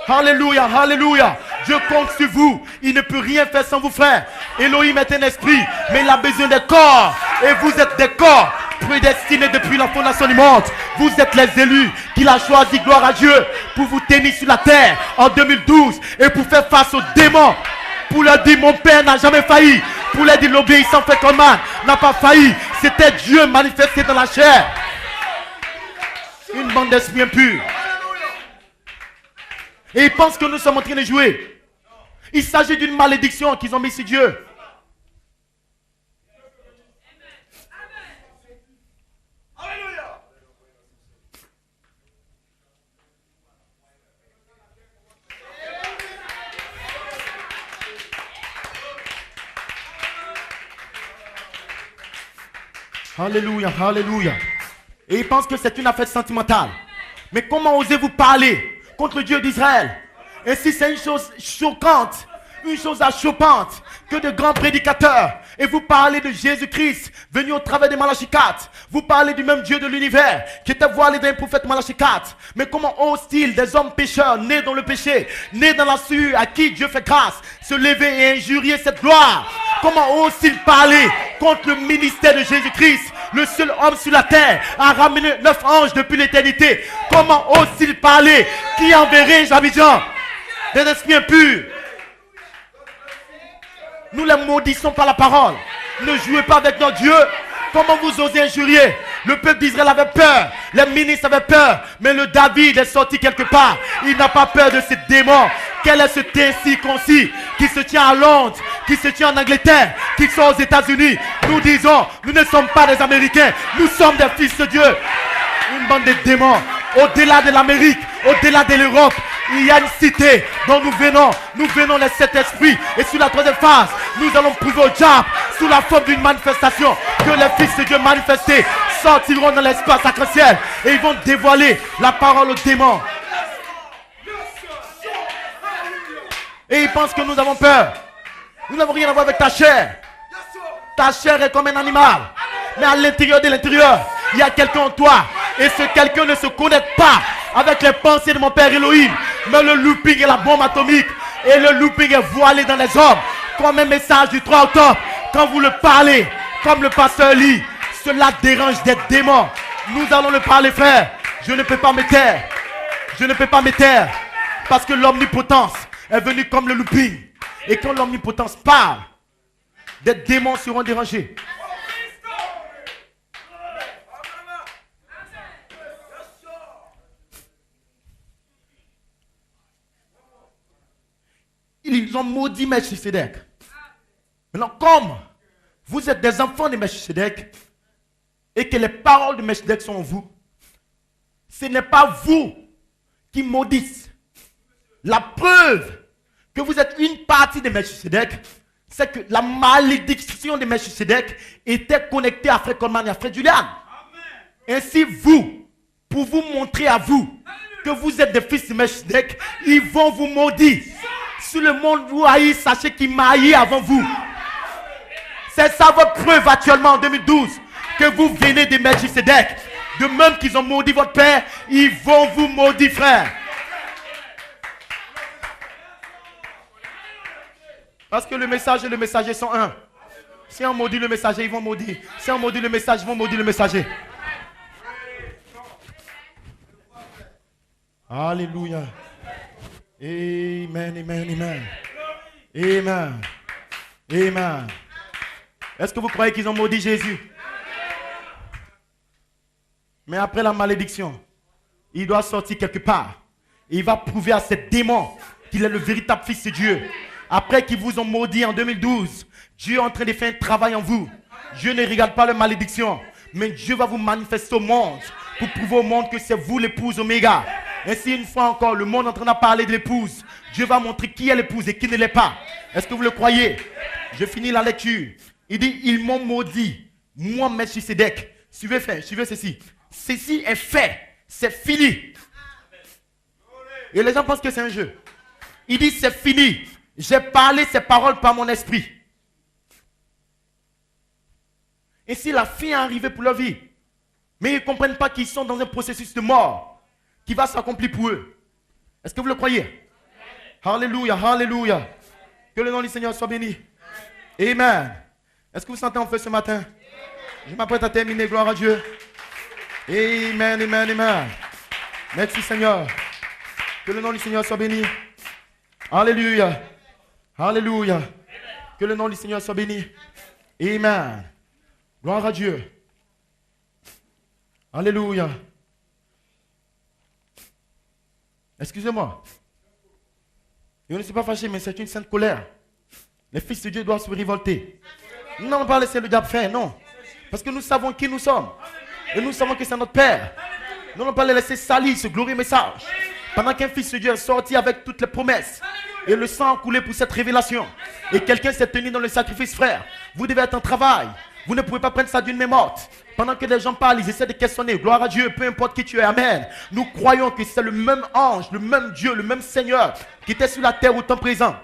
Alléluia, alléluia. Dieu compte sur vous. Il ne peut rien faire sans vous, frère. Elohim est un esprit, mais il a besoin des corps. Et vous êtes des corps prédestinés depuis la fondation du monde. Vous êtes les élus qu'il a choisi, gloire à Dieu, pour vous tenir sur la terre en 2012 et pour faire face aux démons. Pour leur dire, mon père n'a jamais failli. Pour leur dire, l'obéissant fait comme man n'a pas failli. C'était Dieu manifesté dans la chair. Une bande d'esprits impurs. Et ils pensent que nous sommes en train de jouer. Il s'agit d'une malédiction qu'ils ont mis sur Dieu. Alléluia, alléluia. Et ils pensent que c'est une affaire sentimentale. Mais comment osez-vous parler contre le Dieu d'Israël? Et si c'est une chose choquante, une chose achoppante, que de grands prédicateurs, et vous parlez de Jésus-Christ venu au travers de Malachie 4, vous parlez du même Dieu de l'univers qui était voilé dans le prophète Malachie 4. Mais comment ose-t-il, des hommes pécheurs, nés dans le péché, nés dans la sueur, à qui Dieu fait grâce, se lever et injurier cette gloire? Comment ose-t-il parler contre le ministère de Jésus-Christ, le seul homme sur la terre, a ramené 9 anges depuis l'éternité? Comment ose-t-il parler? Qui enverrai-je à Abidjan? Des esprits impurs. Nous les maudissons par la parole. Ne jouez pas avec notre Dieu. Comment vous osez injurier? Le peuple d'Israël avait peur. Les ministres avaient peur. Mais le David est sorti quelque part. Il n'a pas peur de ces démons. Quel est ce incirconcis qui se tient à Londres, qui se tient en Angleterre, qui sont aux États-Unis? Nous disons, nous ne sommes pas des Américains. Nous sommes des fils de Dieu. Une bande de démons. Au-delà de l'Amérique, au-delà de l'Europe, il y a une cité dont nous venons les 7 esprits. Et sur la troisième phase, nous allons prouver au diable, sous la forme d'une manifestation, que les fils de Dieu manifestés sortiront dans l'espace sacré-ciel et ils vont dévoiler la parole aux démons. Et ils pensent que nous avons peur. Nous n'avons rien à voir avec ta chair. Ta chair est comme un animal. Mais à l'intérieur de l'intérieur, il y a quelqu'un en toi. Et ce quelqu'un ne se connecte pas avec les pensées de mon Père Elohim. Mais le looping est la bombe atomique. Et le looping est voilé dans les hommes. Comme un message du 3 octobre. Quand vous le parlez, comme le pasteur lit, cela dérange des démons. Nous allons le parler, frère. Je ne peux pas me taire. Je ne peux pas me taire. Parce que l'omnipotence est venue comme le looping. Et quand l'omnipotence parle, des démons seront dérangés. Ils ont maudit Melchisedec. Maintenant, comme vous êtes des enfants de Melchisedec et que les paroles de Melchisedec sont en vous, ce n'est pas vous qui maudissent, La preuve que vous êtes une partie de Melchisedec, c'est que la malédiction de Melchisedec était connectée à Frère Coleman et à Frère Julian. Ainsi, vous, pour vous montrer à vous que vous êtes des fils de Melchisedec, ils vont vous maudire. Si le monde vous haït, sachez qu'il m'a haï avant vous. C'est ça votre preuve actuellement en 2012, que vous venez de Melchisedec. De même qu'ils ont maudit votre père, ils vont vous maudire, frère. Parce que le message et le messager sont un. Si on maudit le messager, ils vont maudire. Si on maudit le message, ils vont maudire le messager. Alléluia. Amen, amen, amen. Amen. Amen. Est-ce que vous croyez qu'ils ont maudit Jésus? Mais après la malédiction, il doit sortir quelque part. Et il va prouver à ces démons qu'il est le véritable fils de Dieu. Après qu'ils vous ont maudit en 2012, Dieu est en train de faire un travail en vous. Dieu ne regarde pas la malédiction, mais Dieu va vous manifester au monde pour prouver au monde que c'est vous l'épouse Oméga. Ainsi, une fois encore, le monde est en train de parler de l'épouse. Dieu va montrer qui est l'épouse et qui ne l'est pas. Est-ce que vous le croyez? Je finis la lecture. Il dit, ils m'ont maudit, moi Melchisedec. Suivez ceci. Ceci est fait, c'est fini. Et les gens pensent que c'est un jeu. Il dit, c'est fini. J'ai parlé ces paroles par mon esprit. Et si la fin est arrivée pour leur vie, mais ils ne comprennent pas qu'ils sont dans un processus de mort qui va s'accomplir pour eux. Est-ce que vous le croyez? Alléluia, alléluia. Que le nom du Seigneur soit béni. Amen. Est-ce que vous sentez en feu ce matin? Je m'apprête à terminer, gloire à Dieu. Amen, amen, amen. Merci Seigneur. Que le nom du Seigneur soit béni. Alléluia. Alléluia. Que le nom du Seigneur soit béni. Amen. Gloire à Dieu. Alléluia. Excusez-moi. Je ne suis pas fâché, mais c'est une sainte colère. Les fils de Dieu doivent se révolter. Nous n'allons pas laisser le diable faire, non. Parce que nous savons qui nous sommes. Et nous savons que c'est notre Père. Nous n'allons pas les laisser salir ce glorieux message. Pendant qu'un fils de Dieu est sorti avec toutes les promesses. Et le sang a coulé pour cette révélation. Et quelqu'un s'est tenu dans le sacrifice, frère. Vous devez être en travail. Vous ne pouvez pas prendre ça d'une main morte. Pendant que les gens parlent, ils essaient de questionner. Gloire à Dieu, peu importe qui tu es. Amen. Nous croyons que c'est le même ange, le même Dieu, le même Seigneur qui était sur la terre au temps présent.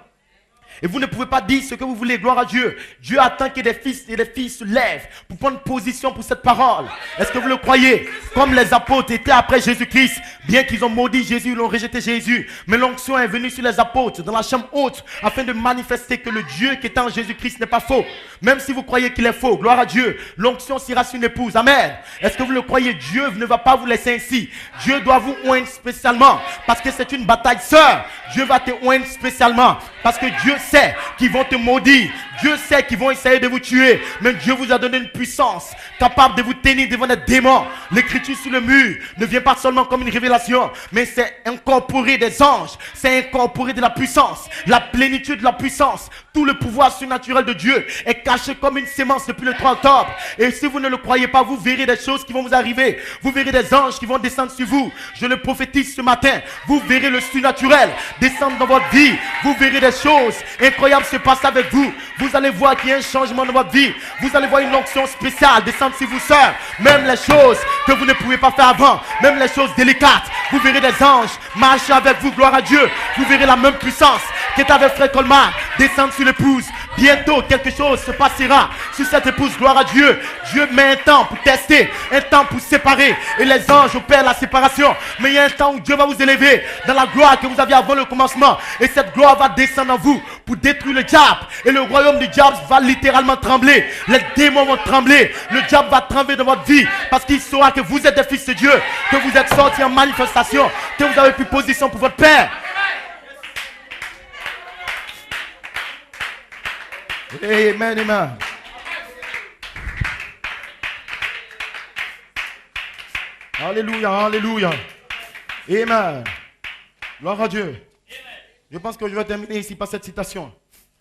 Et vous ne pouvez pas dire ce que vous voulez, gloire à Dieu. Dieu attend que des fils et des filles se lèvent pour prendre position pour cette parole. Est-ce que vous le croyez? Comme les apôtres étaient après Jésus-Christ, bien qu'ils ont maudit Jésus, ils ont rejeté Jésus. Mais l'onction est venue sur les apôtres dans la chambre haute afin de manifester que le Dieu qui est en Jésus-Christ n'est pas faux. Même si vous croyez qu'il est faux, gloire à Dieu, l'onction sera sur une épouse. Amen. Est-ce que vous le croyez? Dieu ne va pas vous laisser ainsi. Dieu doit vous oindre spécialement parce que c'est une bataille sœur. Dieu va te oindre spécialement parce que Dieu sait qu'ils vont te maudire. Dieu sait qu'ils vont essayer de vous tuer. Mais Dieu vous a donné une puissance capable de vous tenir devant des démons. L'écriture sur le mur ne vient pas seulement comme une révélation, mais c'est incorporé des anges. C'est incorporé de la puissance. La plénitude de la puissance. Tout le pouvoir surnaturel de Dieu est caché comme une sémence depuis le 3 octobre. Et si vous ne le croyez pas, vous verrez des choses qui vont vous arriver. Vous verrez des anges qui vont descendre sur vous. Je le prophétise ce matin. Vous verrez le surnaturel descendre dans votre vie. Vous verrez des choses incroyables se passer avec vous. Vous allez voir qu'il y a un changement dans votre vie. Vous allez voir une onction spéciale descendre sur vous, sœurs. Même les choses que vous ne pouvez pas faire avant, même les choses délicates, vous verrez des anges marcher avec vous, gloire à Dieu. Vous verrez la même puissance qui est avec Frère Coleman descendre sur l'épouse. Bientôt, quelque chose se passera sur cette épouse, gloire à Dieu. Dieu met un temps pour tester, un temps pour séparer. Et les anges opèrent la séparation. Mais il y a un temps où Dieu va vous élever dans la gloire que vous aviez avant le commencement. Et cette gloire va descendre en vous pour détruire le diable. Et le royaume du diable va littéralement trembler. Les démons vont trembler. Le diable va trembler dans votre vie. Parce qu'il saura que vous êtes des fils de Dieu. Que vous êtes sortis en manifestation. Que vous avez pris position pour votre Père. Amen, amen. Alléluia, alléluia. Amen. Gloire à Dieu. Je pense que je vais terminer ici par cette citation.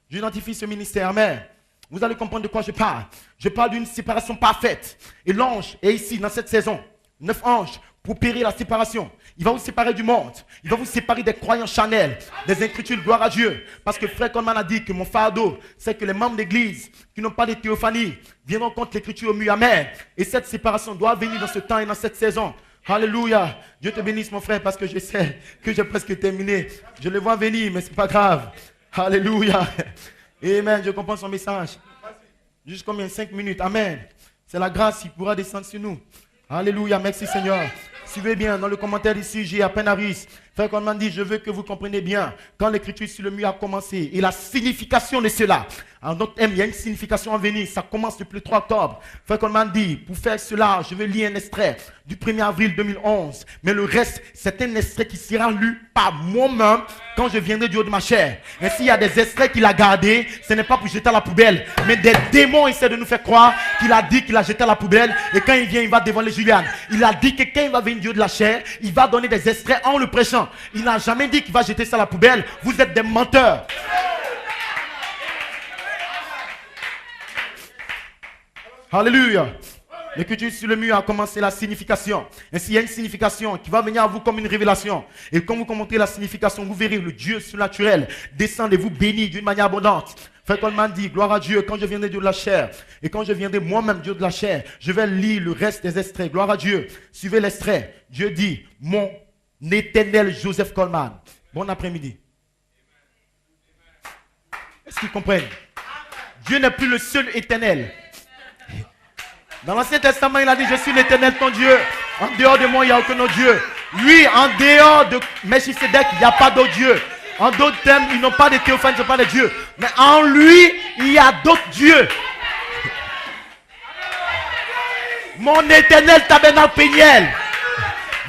J'identifie ce ministère. Amen. Vous allez comprendre de quoi je parle. Je parle d'une séparation parfaite. Et l'ange est ici dans cette saison. 9 anges pour opérer la séparation. Il va vous séparer du monde. Il va vous séparer des croyances charnelles, des incrédules. Gloire à Dieu. Parce que frère Coleman a dit que mon fardeau, c'est que les membres d'église qui n'ont pas de théophanie viendront contre l'écriture au mur. Amen. Et cette séparation doit venir dans ce temps et dans cette saison. Alléluia. Dieu te bénisse mon frère parce que je sais que j'ai presque terminé. Je le vois venir mais c'est pas grave. Alléluia. Amen. Je comprends son message. Juste combien? 5 minutes. Amen. C'est la grâce qui pourra descendre sur nous. Alléluia. Merci Seigneur. Suivez bien, dans le commentaire ici, j'ai à peine à risque. Frère Coleman dit, je veux que vous compreniez bien, quand l'écriture sur le mur a commencé, et la signification de cela. En notre thème, il y a une signification à venir, ça commence depuis le 3 octobre. Frère Coleman dit, pour faire cela, je vais lire un extrait du 1er avril 2011. Mais le reste, c'est un extrait qui sera lu par moi-même quand je viendrai du haut de ma chair. Et s'il y a des extraits qu'il a gardés, ce n'est pas pour jeter à la poubelle, mais des démons essaient de nous faire croire qu'il a dit qu'il a jeté à la poubelle, et quand il vient, il va dévoiler Juliane. Il a dit que quand il va venir du haut de la chair, il va donner des extraits en le prêchant. Il n'a jamais dit qu'il va jeter ça à la poubelle. Vous êtes des menteurs. Alléluia. L'écriture sur le mur a commencé la signification. Ainsi, il y a une signification qui va venir à vous comme une révélation. Et quand vous commentez la signification, vous verrez le Dieu surnaturel descendre et vous bénir d'une manière abondante. Frère Coleman dit, gloire à Dieu, quand je viendrai Dieu de la chair, et quand je viendrai moi-même Dieu de la chair, je vais lire le reste des extraits. Gloire à Dieu. Suivez l'extrait. Dieu dit, mon éternel Joseph Coleman. Bon après-midi. Est-ce qu'ils comprennent? Dieu n'est plus le seul éternel. Dans l'Ancien Testament, il a dit, je suis l'éternel ton Dieu. En dehors de moi, il n'y a aucun autre Dieu. Lui, en dehors de Melchisedec, il n'y a pas d'autre Dieu. En d'autres termes, ils n'ont pas de théophane, ils n'ont pas de Dieu. Mais en lui, il y a d'autres dieux. Mon éternel tabernacle Péniel.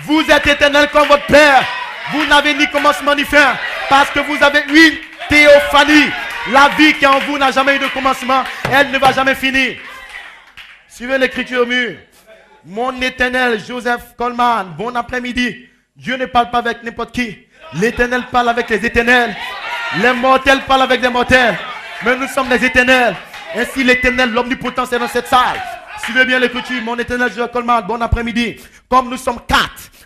Vous êtes éternel comme votre Père. Vous n'avez ni commencement ni fin. Parce que vous avez une théophanie. La vie qui est en vous n'a jamais eu de commencement. Elle ne va jamais finir. Suivez l'écriture au mur. Mon éternel Joseph Coleman. Bon après-midi. Dieu ne parle pas avec n'importe qui. L'éternel parle avec les éternels. Les mortels parlent avec les mortels. Mais nous sommes les éternels. Ainsi l'éternel, l'omnipotent, est dans cette salle. Suivez bien l'écriture. Mon éternel Joseph Coleman. Bon après-midi. Comme nous sommes 4.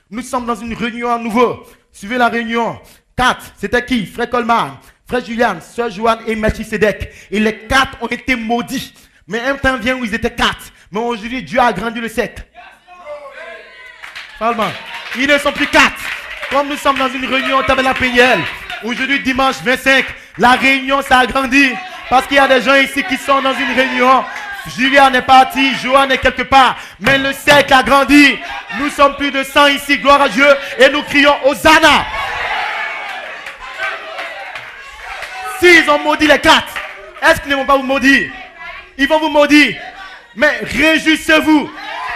Nous sommes dans une réunion à nouveau. Suivez la réunion. 4. C'était qui? Frère Coleman, Frère Julian, Sœur Joanne et Melchisedec. Et les 4 ont été maudits. Mais un temps vient où ils étaient 4. Mais aujourd'hui, Dieu a agrandi le cercle. Ils ne sont plus 4. Comme nous sommes dans une réunion au tabernacle Péniel. Aujourd'hui, dimanche 25, la réunion s'est agrandie. Parce qu'il y a des gens ici qui sont dans une réunion. Julian est parti, Joanne est quelque part. Mais le cercle a grandi. Nous sommes plus de 100 ici, gloire à Dieu. Et nous crions Hosanna. S'ils ont maudit les 4, est-ce qu'ils ne vont pas vous maudire? Ils vont vous maudire. Mais réjouissez-vous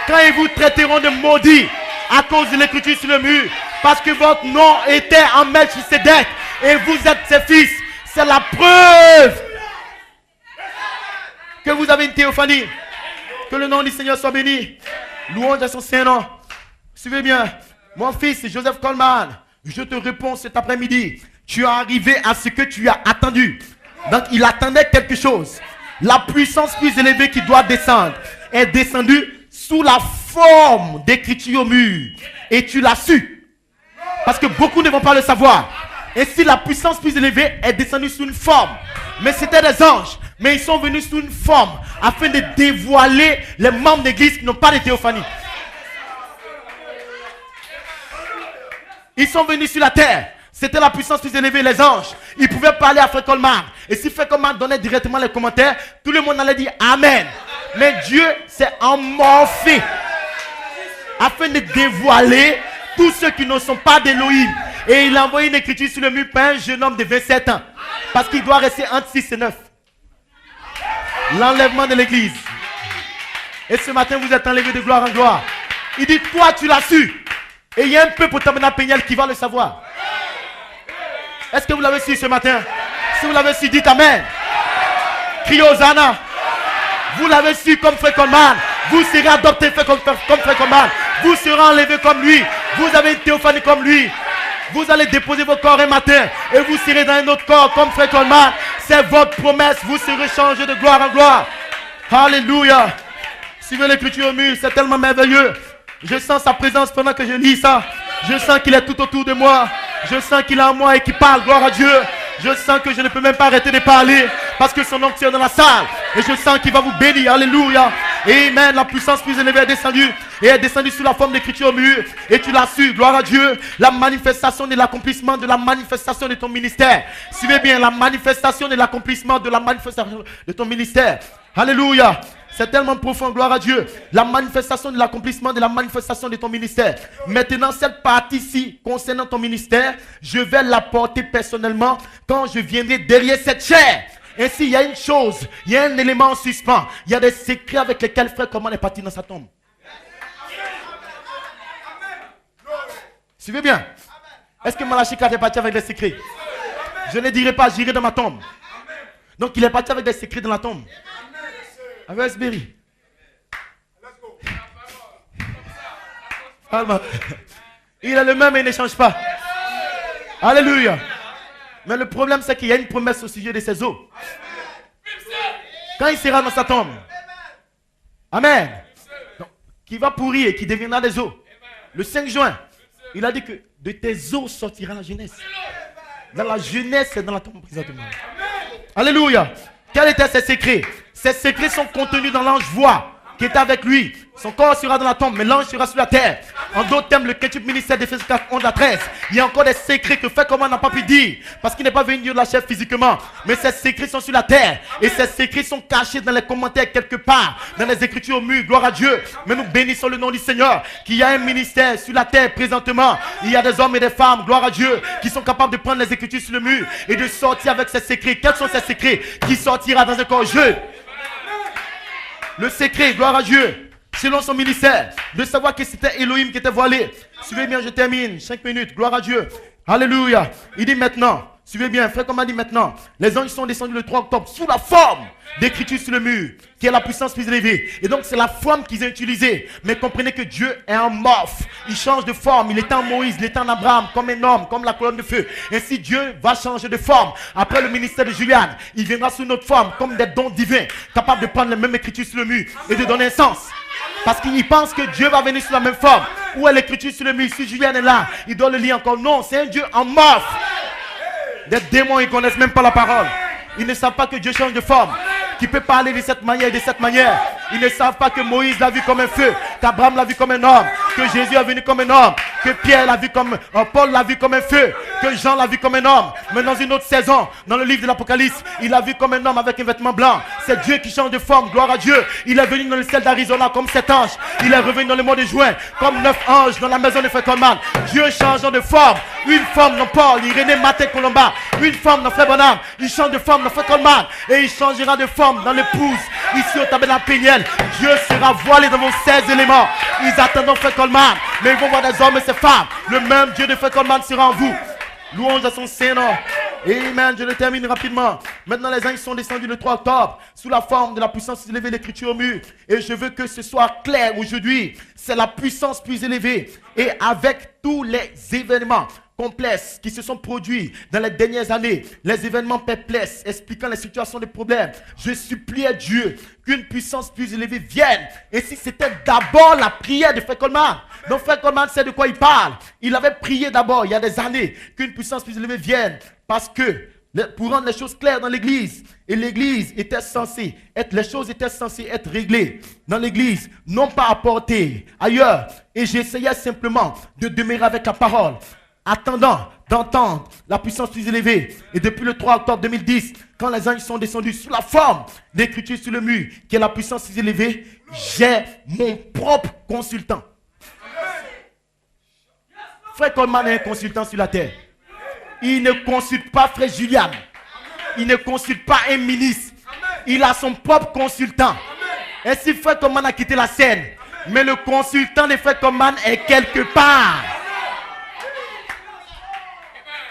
quand ils vous traiteront de maudits à cause de l'écriture sur le mur. Parce que votre nom était en Melchisedec et vous êtes ses fils. C'est la preuve que vous avez une théophanie. Que le nom du Seigneur soit béni. Louange à son Saint-Nom. Suivez bien. Mon fils Joseph Coleman, je te réponds cet après-midi. Tu es arrivé à ce que tu as attendu. Donc il attendait quelque chose. La puissance plus élevée qui doit descendre est descendue sous la forme d'écriture au mur. Et tu l'as su. Parce que beaucoup ne vont pas le savoir. Et si la puissance plus élevée est descendue sous une forme. Mais c'était des anges. Mais ils sont venus sous une forme afin de dévoiler les membres d'église qui n'ont pas de théophanie. Ils sont venus sur la terre. C'était la puissance plus élevée, les anges. Ils pouvaient parler à Frère Coleman. Et si Frère Coleman donnait directement les commentaires, tout le monde allait dire Amen. Mais Dieu s'est emmorphé afin de dévoiler tous ceux qui ne sont pas d'Élohim. Et il a envoyé une écriture sur le mur par un jeune homme de 27 ans. Parce qu'il doit rester entre 6 et 9. L'enlèvement de l'église. Et ce matin, vous êtes enlevé de gloire en gloire. Il dit, toi, tu l'as su. Et il y a un peuple au tabernacle Péniel qui va le savoir. Est-ce que vous l'avez su ce matin? Si vous l'avez su, dites Amen. Criez Hosanna. Vous l'avez su comme Frère Coleman. Vous serez adopté comme Frère Coleman. Vous serez enlevé comme lui. Vous avez une théophanie comme lui. Vous allez déposer vos corps un matin. Et vous serez dans un autre corps comme Frère Coleman. C'est votre promesse. Vous serez changé de gloire en gloire. Alléluia. Suivez l'écriture au mur. C'est tellement merveilleux. Je sens sa présence pendant que je lis ça. Je sens qu'il est tout autour de moi. Je sens qu'il est en moi et qu'il parle. Gloire à Dieu. Je sens que je ne peux même pas arrêter de parler parce que son onction est dans la salle. Et je sens qu'il va vous bénir. Alléluia. Amen. La puissance plus élevée est descendue. Et est descendue sous la forme d'écriture au mur. Et tu l'as su. Gloire à Dieu. La manifestation de l'accomplissement de la manifestation de ton ministère. Suivez bien. La manifestation de l'accomplissement de la manifestation de ton ministère. Alléluia. C'est tellement profond, gloire à Dieu. La manifestation de l'accomplissement de la manifestation de ton ministère. Maintenant, cette partie-ci concernant ton ministère, je vais la porter personnellement quand je viendrai derrière cette chair. Ainsi, il y a une chose, il y a un élément en suspens. Il y a des secrets avec lesquels frère Coleman est parti dans sa tombe. Suivez bien. Est-ce que Malachi 4 est parti avec des secrets? Je ne dirai pas, j'irai dans ma tombe. Donc, il est parti avec des secrets dans la tombe. Avec Esberi. Il est le même et il ne change pas. Alléluia. Mais le problème, c'est qu'il y a une promesse au sujet de ses os. Quand il sera dans sa tombe. Amen. Donc, qui va pourrir et qui deviendra des os. Le 5 juin, il a dit que de tes os sortira la jeunesse. Dans la jeunesse, c'est dans la tombe présentement. Alléluia. Quels étaient ses secrets? Ces secrets sont contenus dans l'ange voix qui est avec lui. Son corps sera dans la tombe, mais l'ange sera sur la terre. En d'autres termes, le quintuple ministère d'Éphésiens 4, 11 à 13. Il y a encore des secrets que frère Coleman n'a pas pu dire. Parce qu'il n'est pas venu dire de la chair physiquement. Mais ces secrets sont sur la terre. Et ces secrets sont cachés dans les commentaires quelque part. Dans les écritures au mur. Gloire à Dieu. Mais nous bénissons le nom du Seigneur. Qu'il y a un ministère sur la terre présentement. Il y a des hommes et des femmes, gloire à Dieu, qui sont capables de prendre les écritures sur le mur et de sortir avec ces secrets. Quels sont ces secrets? Qui sortira dans un corps jeu? Le secret, gloire à Dieu, selon son ministère, de savoir que c'était Elohim qui était voilé. Suivez bien, je termine, 5 minutes, gloire à Dieu. Alléluia. Il dit maintenant, suivez bien, frère Coleman dit maintenant, les anges sont descendus le 3 octobre sous la forme d'écriture sur le mur, qui est la puissance plus élevée. Et donc c'est la forme qu'ils ont utilisée. Mais comprenez que Dieu est un morphe. Il change de forme. Il était en Moïse, il était en Abraham, comme un homme, comme la colonne de feu. Ainsi Dieu va changer de forme. Après le ministère de Juliane, il viendra sous notre forme, comme des dons divins, capables de prendre les mêmes écritures sur le mur et de donner un sens. Parce qu'il pense que Dieu va venir sous la même forme. Où est l'écriture sur le mur? Si Juliane est là, il doit le lire encore. Non, c'est un Dieu en morphe. Des démons, ils ne connaissent même pas la parole. Ils ne savent pas que Dieu change de forme, qu'il peut parler de cette manière et de cette manière. Ils ne savent pas que Moïse l'a vu comme un feu, qu'Abraham l'a vu comme un homme, que Jésus est venu comme un homme, que Pierre l'a vu comme, Paul l'a vu comme un feu, que Jean l'a vu comme un homme. Mais dans une autre saison, dans le livre de l'Apocalypse, il l'a vu comme un homme avec un vêtement blanc. C'est Dieu qui change de forme, gloire à Dieu. Il est venu dans le ciel d'Arizona comme 7 anges. Il est revenu dans le mois de juin comme 9 anges dans la maison de frère Coleman. Dieu changeant de forme. Une forme dans Paul, Irénée, Maté, Colomba. Une forme dans frère Bonham. Il change de forme dans frère Coleman. Et il changera de forme dans l'épouse. Ici au tabernacle Péniel, Dieu sera voilé dans vos 16 éléments. Ils attendront frère Coleman. Mais ils vont voir des hommes et ces femmes. Le même Dieu de frère Coleman sera en vous. Louange à son Saint-Nom. Amen. Je le termine rapidement. Maintenant, les anges sont descendus le 3 octobre sous la forme de la puissance élevée de l'écriture au mur. Et je veux que ce soit clair aujourd'hui. C'est la puissance plus élevée. Et avec tous les événements complexes qui se sont produits dans les dernières années, les événements perplexes, expliquant les situations de problèmes, je supplie à Dieu qu'une puissance plus élevée vienne. Et si c'était d'abord la prière de frère Coleman. Donc frère Coleman sait de quoi il parle. Il avait prié d'abord, il y a des années, qu'une puissance plus élevée vienne. Parce que, pour rendre les choses claires dans l'église, et l'église était censée être, les choses étaient censées être réglées dans l'église, non pas apportées ailleurs. Et j'essayais simplement de demeurer avec la parole, attendant d'entendre la puissance plus élevée. Et depuis le 3 octobre 2010, quand les anges sont descendus sous la forme d'écriture sur le mur, qui est la puissance plus élevée, j'ai mon propre consultant. Frère Coleman est un consultant sur la terre. Il ne consulte pas frère Julian. Il ne consulte pas un ministre. Il a son propre consultant. Et si frère Coleman a quitté la scène, mais le consultant de frère Coleman est quelque part.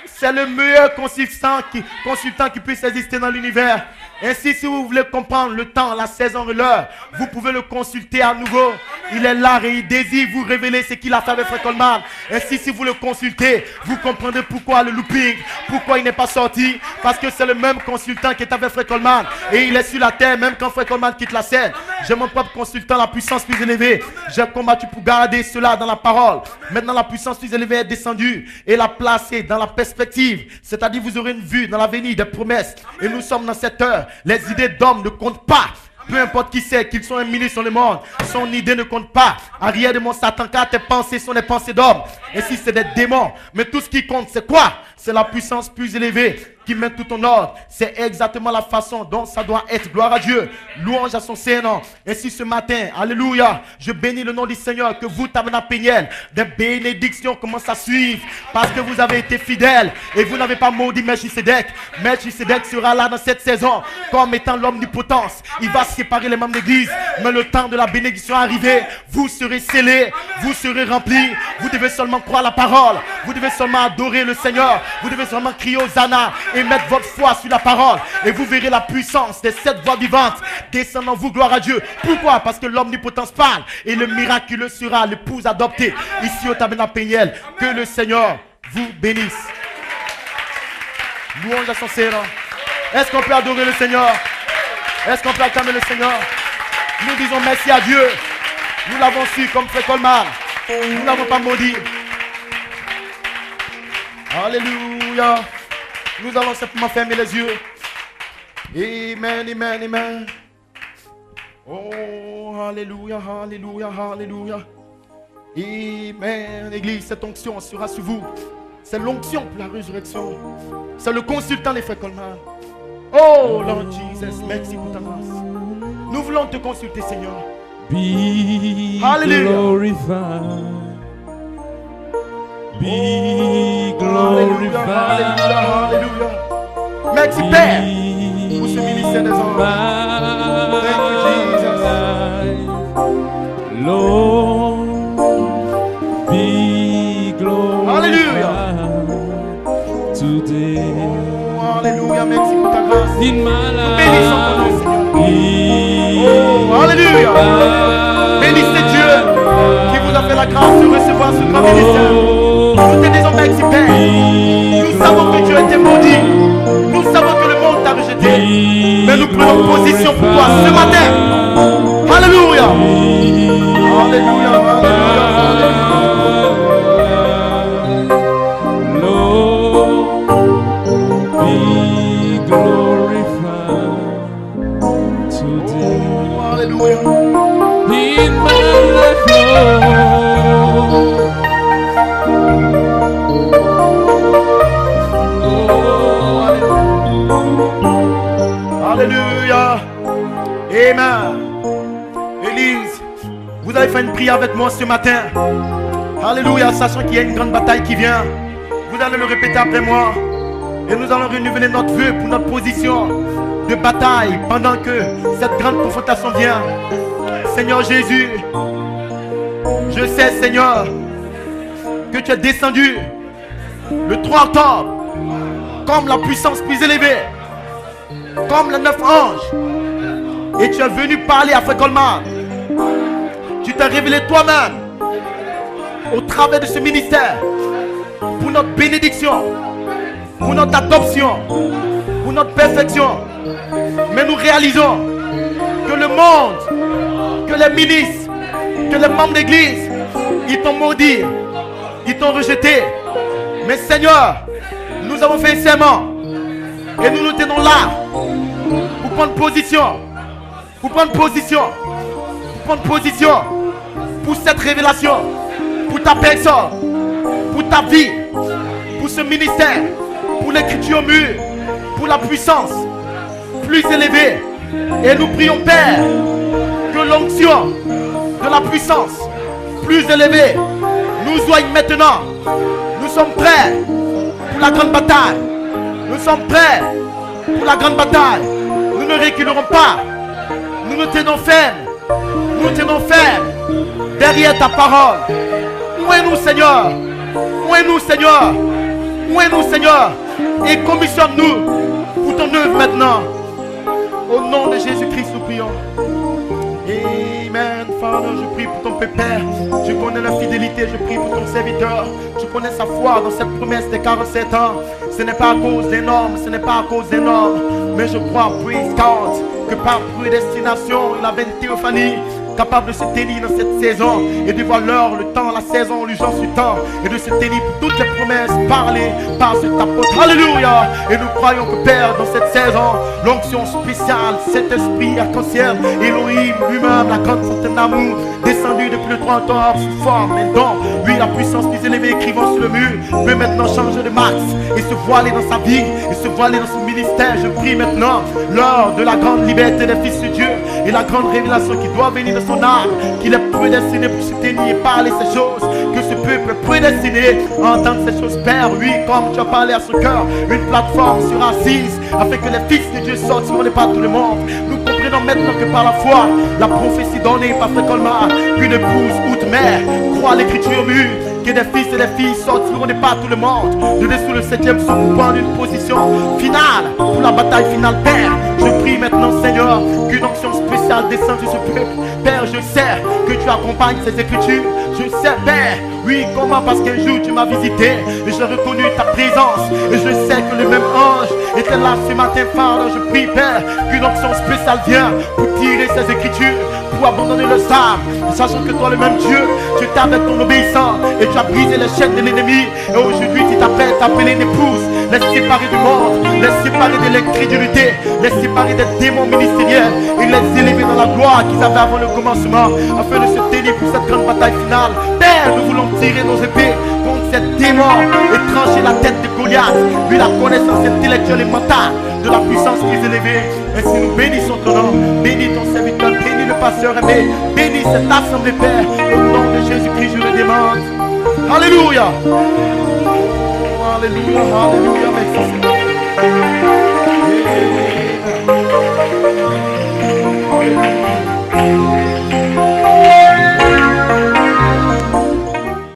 C'est le meilleur consultant qui puisse exister dans l'univers. Ainsi, si vous voulez comprendre le temps, la saison et l'heure, vous pouvez le consulter à nouveau. Il est là et il désire vous révéler ce qu'il a fait avec Frère Coleman. Ainsi, si vous le consultez, vous comprendrez pourquoi le looping, pourquoi il n'est pas sorti. Parce que c'est le même consultant qui est avec Frère Coleman. Et il est sur la terre, même quand Frère Coleman quitte la scène. J'ai mon propre consultant, la puissance plus élevée. J'ai combattu pour garder cela dans la parole. Maintenant, la puissance plus élevée est descendue et l'a placée dans la perspective. C'est-à-dire, vous aurez une vue dans l'avenir des promesses. Et nous sommes dans cette heure. Les idées d'hommes ne comptent pas. Peu importe qui c'est, qu'ils sont un ministre sur le monde, son idée ne compte pas. Arrière de mon Satan, car tes pensées sont des pensées d'hommes. Et si c'est des démons, mais tout ce qui compte, c'est quoi? C'est la puissance plus élevée qui met tout en ordre. C'est exactement la façon dont ça doit être. Gloire à Dieu. Louange à son Saint-Nom. Ainsi ce matin, alléluia, je bénis le nom du Seigneur. Que vous, Tabernacle Péniel, des bénédictions commencent à suivre. Parce que vous avez été fidèles. Et vous n'avez pas maudit Melchisedec. Melchisedec sera là dans cette saison. Comme étant l'omnipotence. Il va séparer les membres d'église. Mais le temps de la bénédiction est arrivé. Vous serez scellés. Vous serez remplis. Vous devez seulement croire la parole. Vous devez seulement adorer le Seigneur. Vous devez seulement crier Hosanna et mettre votre foi sur la parole. Et vous verrez la puissance des 7 voix vivantes descendant vous, gloire à Dieu. Pourquoi? Parce que l'omnipotence parle. Et le miraculeux sera l'épouse adoptée. Ici au Tabernacle Péniel. Que le Seigneur vous bénisse. Louange à son Seigneur. Est-ce qu'on peut adorer le Seigneur? Est-ce qu'on peut acclamer le Seigneur? Nous disons merci à Dieu. Nous l'avons su comme Frère Coleman. Nous ne l'avons pas maudit. Alléluia. Nous allons simplement fermer les yeux. Amen, amen, amen. Oh, alléluia, alléluia, alléluia. Amen. Église, cette onction sera sur vous. C'est l'onction pour la résurrection. C'est le consultant des Frères Coleman. Oh, Lord Jesus, merci pour ta grâce. Nous voulons te consulter, Seigneur. Be glorified. Be glorified. Alléluia, alléluia. Merci Père pour ce ministère des anges. Thank you, Jesus. Lord, be glorified. Alléluia. Today. Oh, alléluia, merci pour ta grâce. In my life. Bénissons ton nom, Seigneur. Oh, alléluia. Bénissez Dieu qui vous a fait la grâce de recevoir ce grand ministère. Nous te disons merci Père. Nous savons que tu as été maudit. Nous savons que le monde t'a rejeté. Mais nous prenons position pour toi ce matin. Alléluia. Alléluia. Alléluia. Lord, be glorified today. Oh, alléluia. In my life, Lord. Alléluia. Amen. Élise, vous allez faire une prière avec moi ce matin. Alléluia, sachant qu'il y a une grande bataille qui vient. Vous allez le répéter après moi. Et nous allons renouveler notre vœu pour notre position de bataille pendant que cette grande confrontation vient. Seigneur Jésus, je sais, Seigneur, que tu es descendu le 3 octobre comme la puissance plus élevée, comme les 9 anges. Et tu es venu parler à Frère Coleman. Tu t'es révélé toi-même au travers de ce ministère pour notre bénédiction, pour notre adoption, pour notre perfection. Mais nous réalisons que le monde, que les ministres, que les membres d'église, ils t'ont maudit, ils t'ont rejeté. Mais Seigneur, nous avons fait un serment et nous nous tenons là pour prendre position, pour prendre position, pour prendre position pour cette révélation, pour ta personne, pour ta vie, pour ce ministère, pour l'écriture au mur, pour la puissance plus élevée. Et nous prions, Père, que l'onction de la puissance plus élevée nous joigne maintenant. Nous sommes prêts pour la grande bataille. Nous sommes prêts pour la grande bataille. Nous ne reculerons pas. Nous nous tenons fermes. Nous tenons fermes derrière ta parole. Ouais-nous, Seigneur. Ouais-nous, Seigneur. Ouais-nous, Seigneur. Et commissionne-nous pour ton œuvre maintenant. Au nom de Jésus-Christ, nous prions. Amen. Father, je prie pour ton Père. Je connais la fidélité, je prie pour ton serviteur. Je connais sa foi dans cette promesse des 47 ans. Ce n'est pas à cause des normes, ce n'est pas à cause des normes. Mais je crois, praise God, que par prédestination, il avait une théophanie capable de se tenir dans cette saison et de voir l'heure, le temps, la saison, l'urgence du temps et de se tenir pour toutes les promesses parlées par cet apôtre. Alléluia! Et nous croyons que Père, dans cette saison, l'onction spéciale, cet esprit arc-en-ciel, Elohim lui-même, la grande fontaine d'amour, descendu depuis le 30 ans sous forme d'un don, lui la puissance plus élevée écrivant sur le mur, peut maintenant changer de max et se voiler dans sa vie et se voiler dans son ministère. Je prie maintenant l'heure de la grande liberté des fils de Dieu et la grande révélation qui doit venir de son âme, qu'il est prédestiné pour se tenir et parler ces choses, que ce peuple est prédestiné à entendre ces choses. Père, oui, comme tu as parlé à ce cœur, une plateforme sera assise afin que les fils de Dieu sortent sur les pas de tout le monde. Nous comprenons maintenant que par la foi, la prophétie donnée par Frère Colmar, qu'une épouse outre-mer croit l'écriture mûre, que des fils et des filles sortiront des pas de tout le monde, de dessous le 7e s'occupant d'une position finale pour la bataille finale. Père, je prie maintenant, Seigneur, qu'une onction spéciale descende sur ce peuple. Père, je sais que tu accompagnes ces écritures. Je sais, Père, oui, comment? Parce qu'un jour tu m'as visité et j'ai reconnu ta présence. Et je sais que le même ange était là ce matin, Père. Je prie, Père, qu'une onction spéciale vienne pour tirer ces écritures, pour abandonner le sable, sachant que toi, le même Dieu, tu étais avec ton obéissant et tu as brisé les chaînes de l'ennemi. Et aujourd'hui, tu t'apprêtes à appeler une épouse, les séparer du monde, les séparer de l'incrédulité, les séparer des démons ministériels et les élever dans la gloire qu'ils avaient avant le commencement, afin de se tenir pour cette grande bataille finale. Père, nous voulons tirer nos épées contre ces démons et trancher la tête de Goliath, lui la connaissance intellectuelle et mentale de la puissance plus élevée. Ainsi nous bénissons ton nom, bénis ton serviteur, bénis le pasteur aimé, bénis cette assemblée, Père, au nom de Jésus-Christ, je le demande. Alléluia. Alléluia, alléluia, merci Seigneur.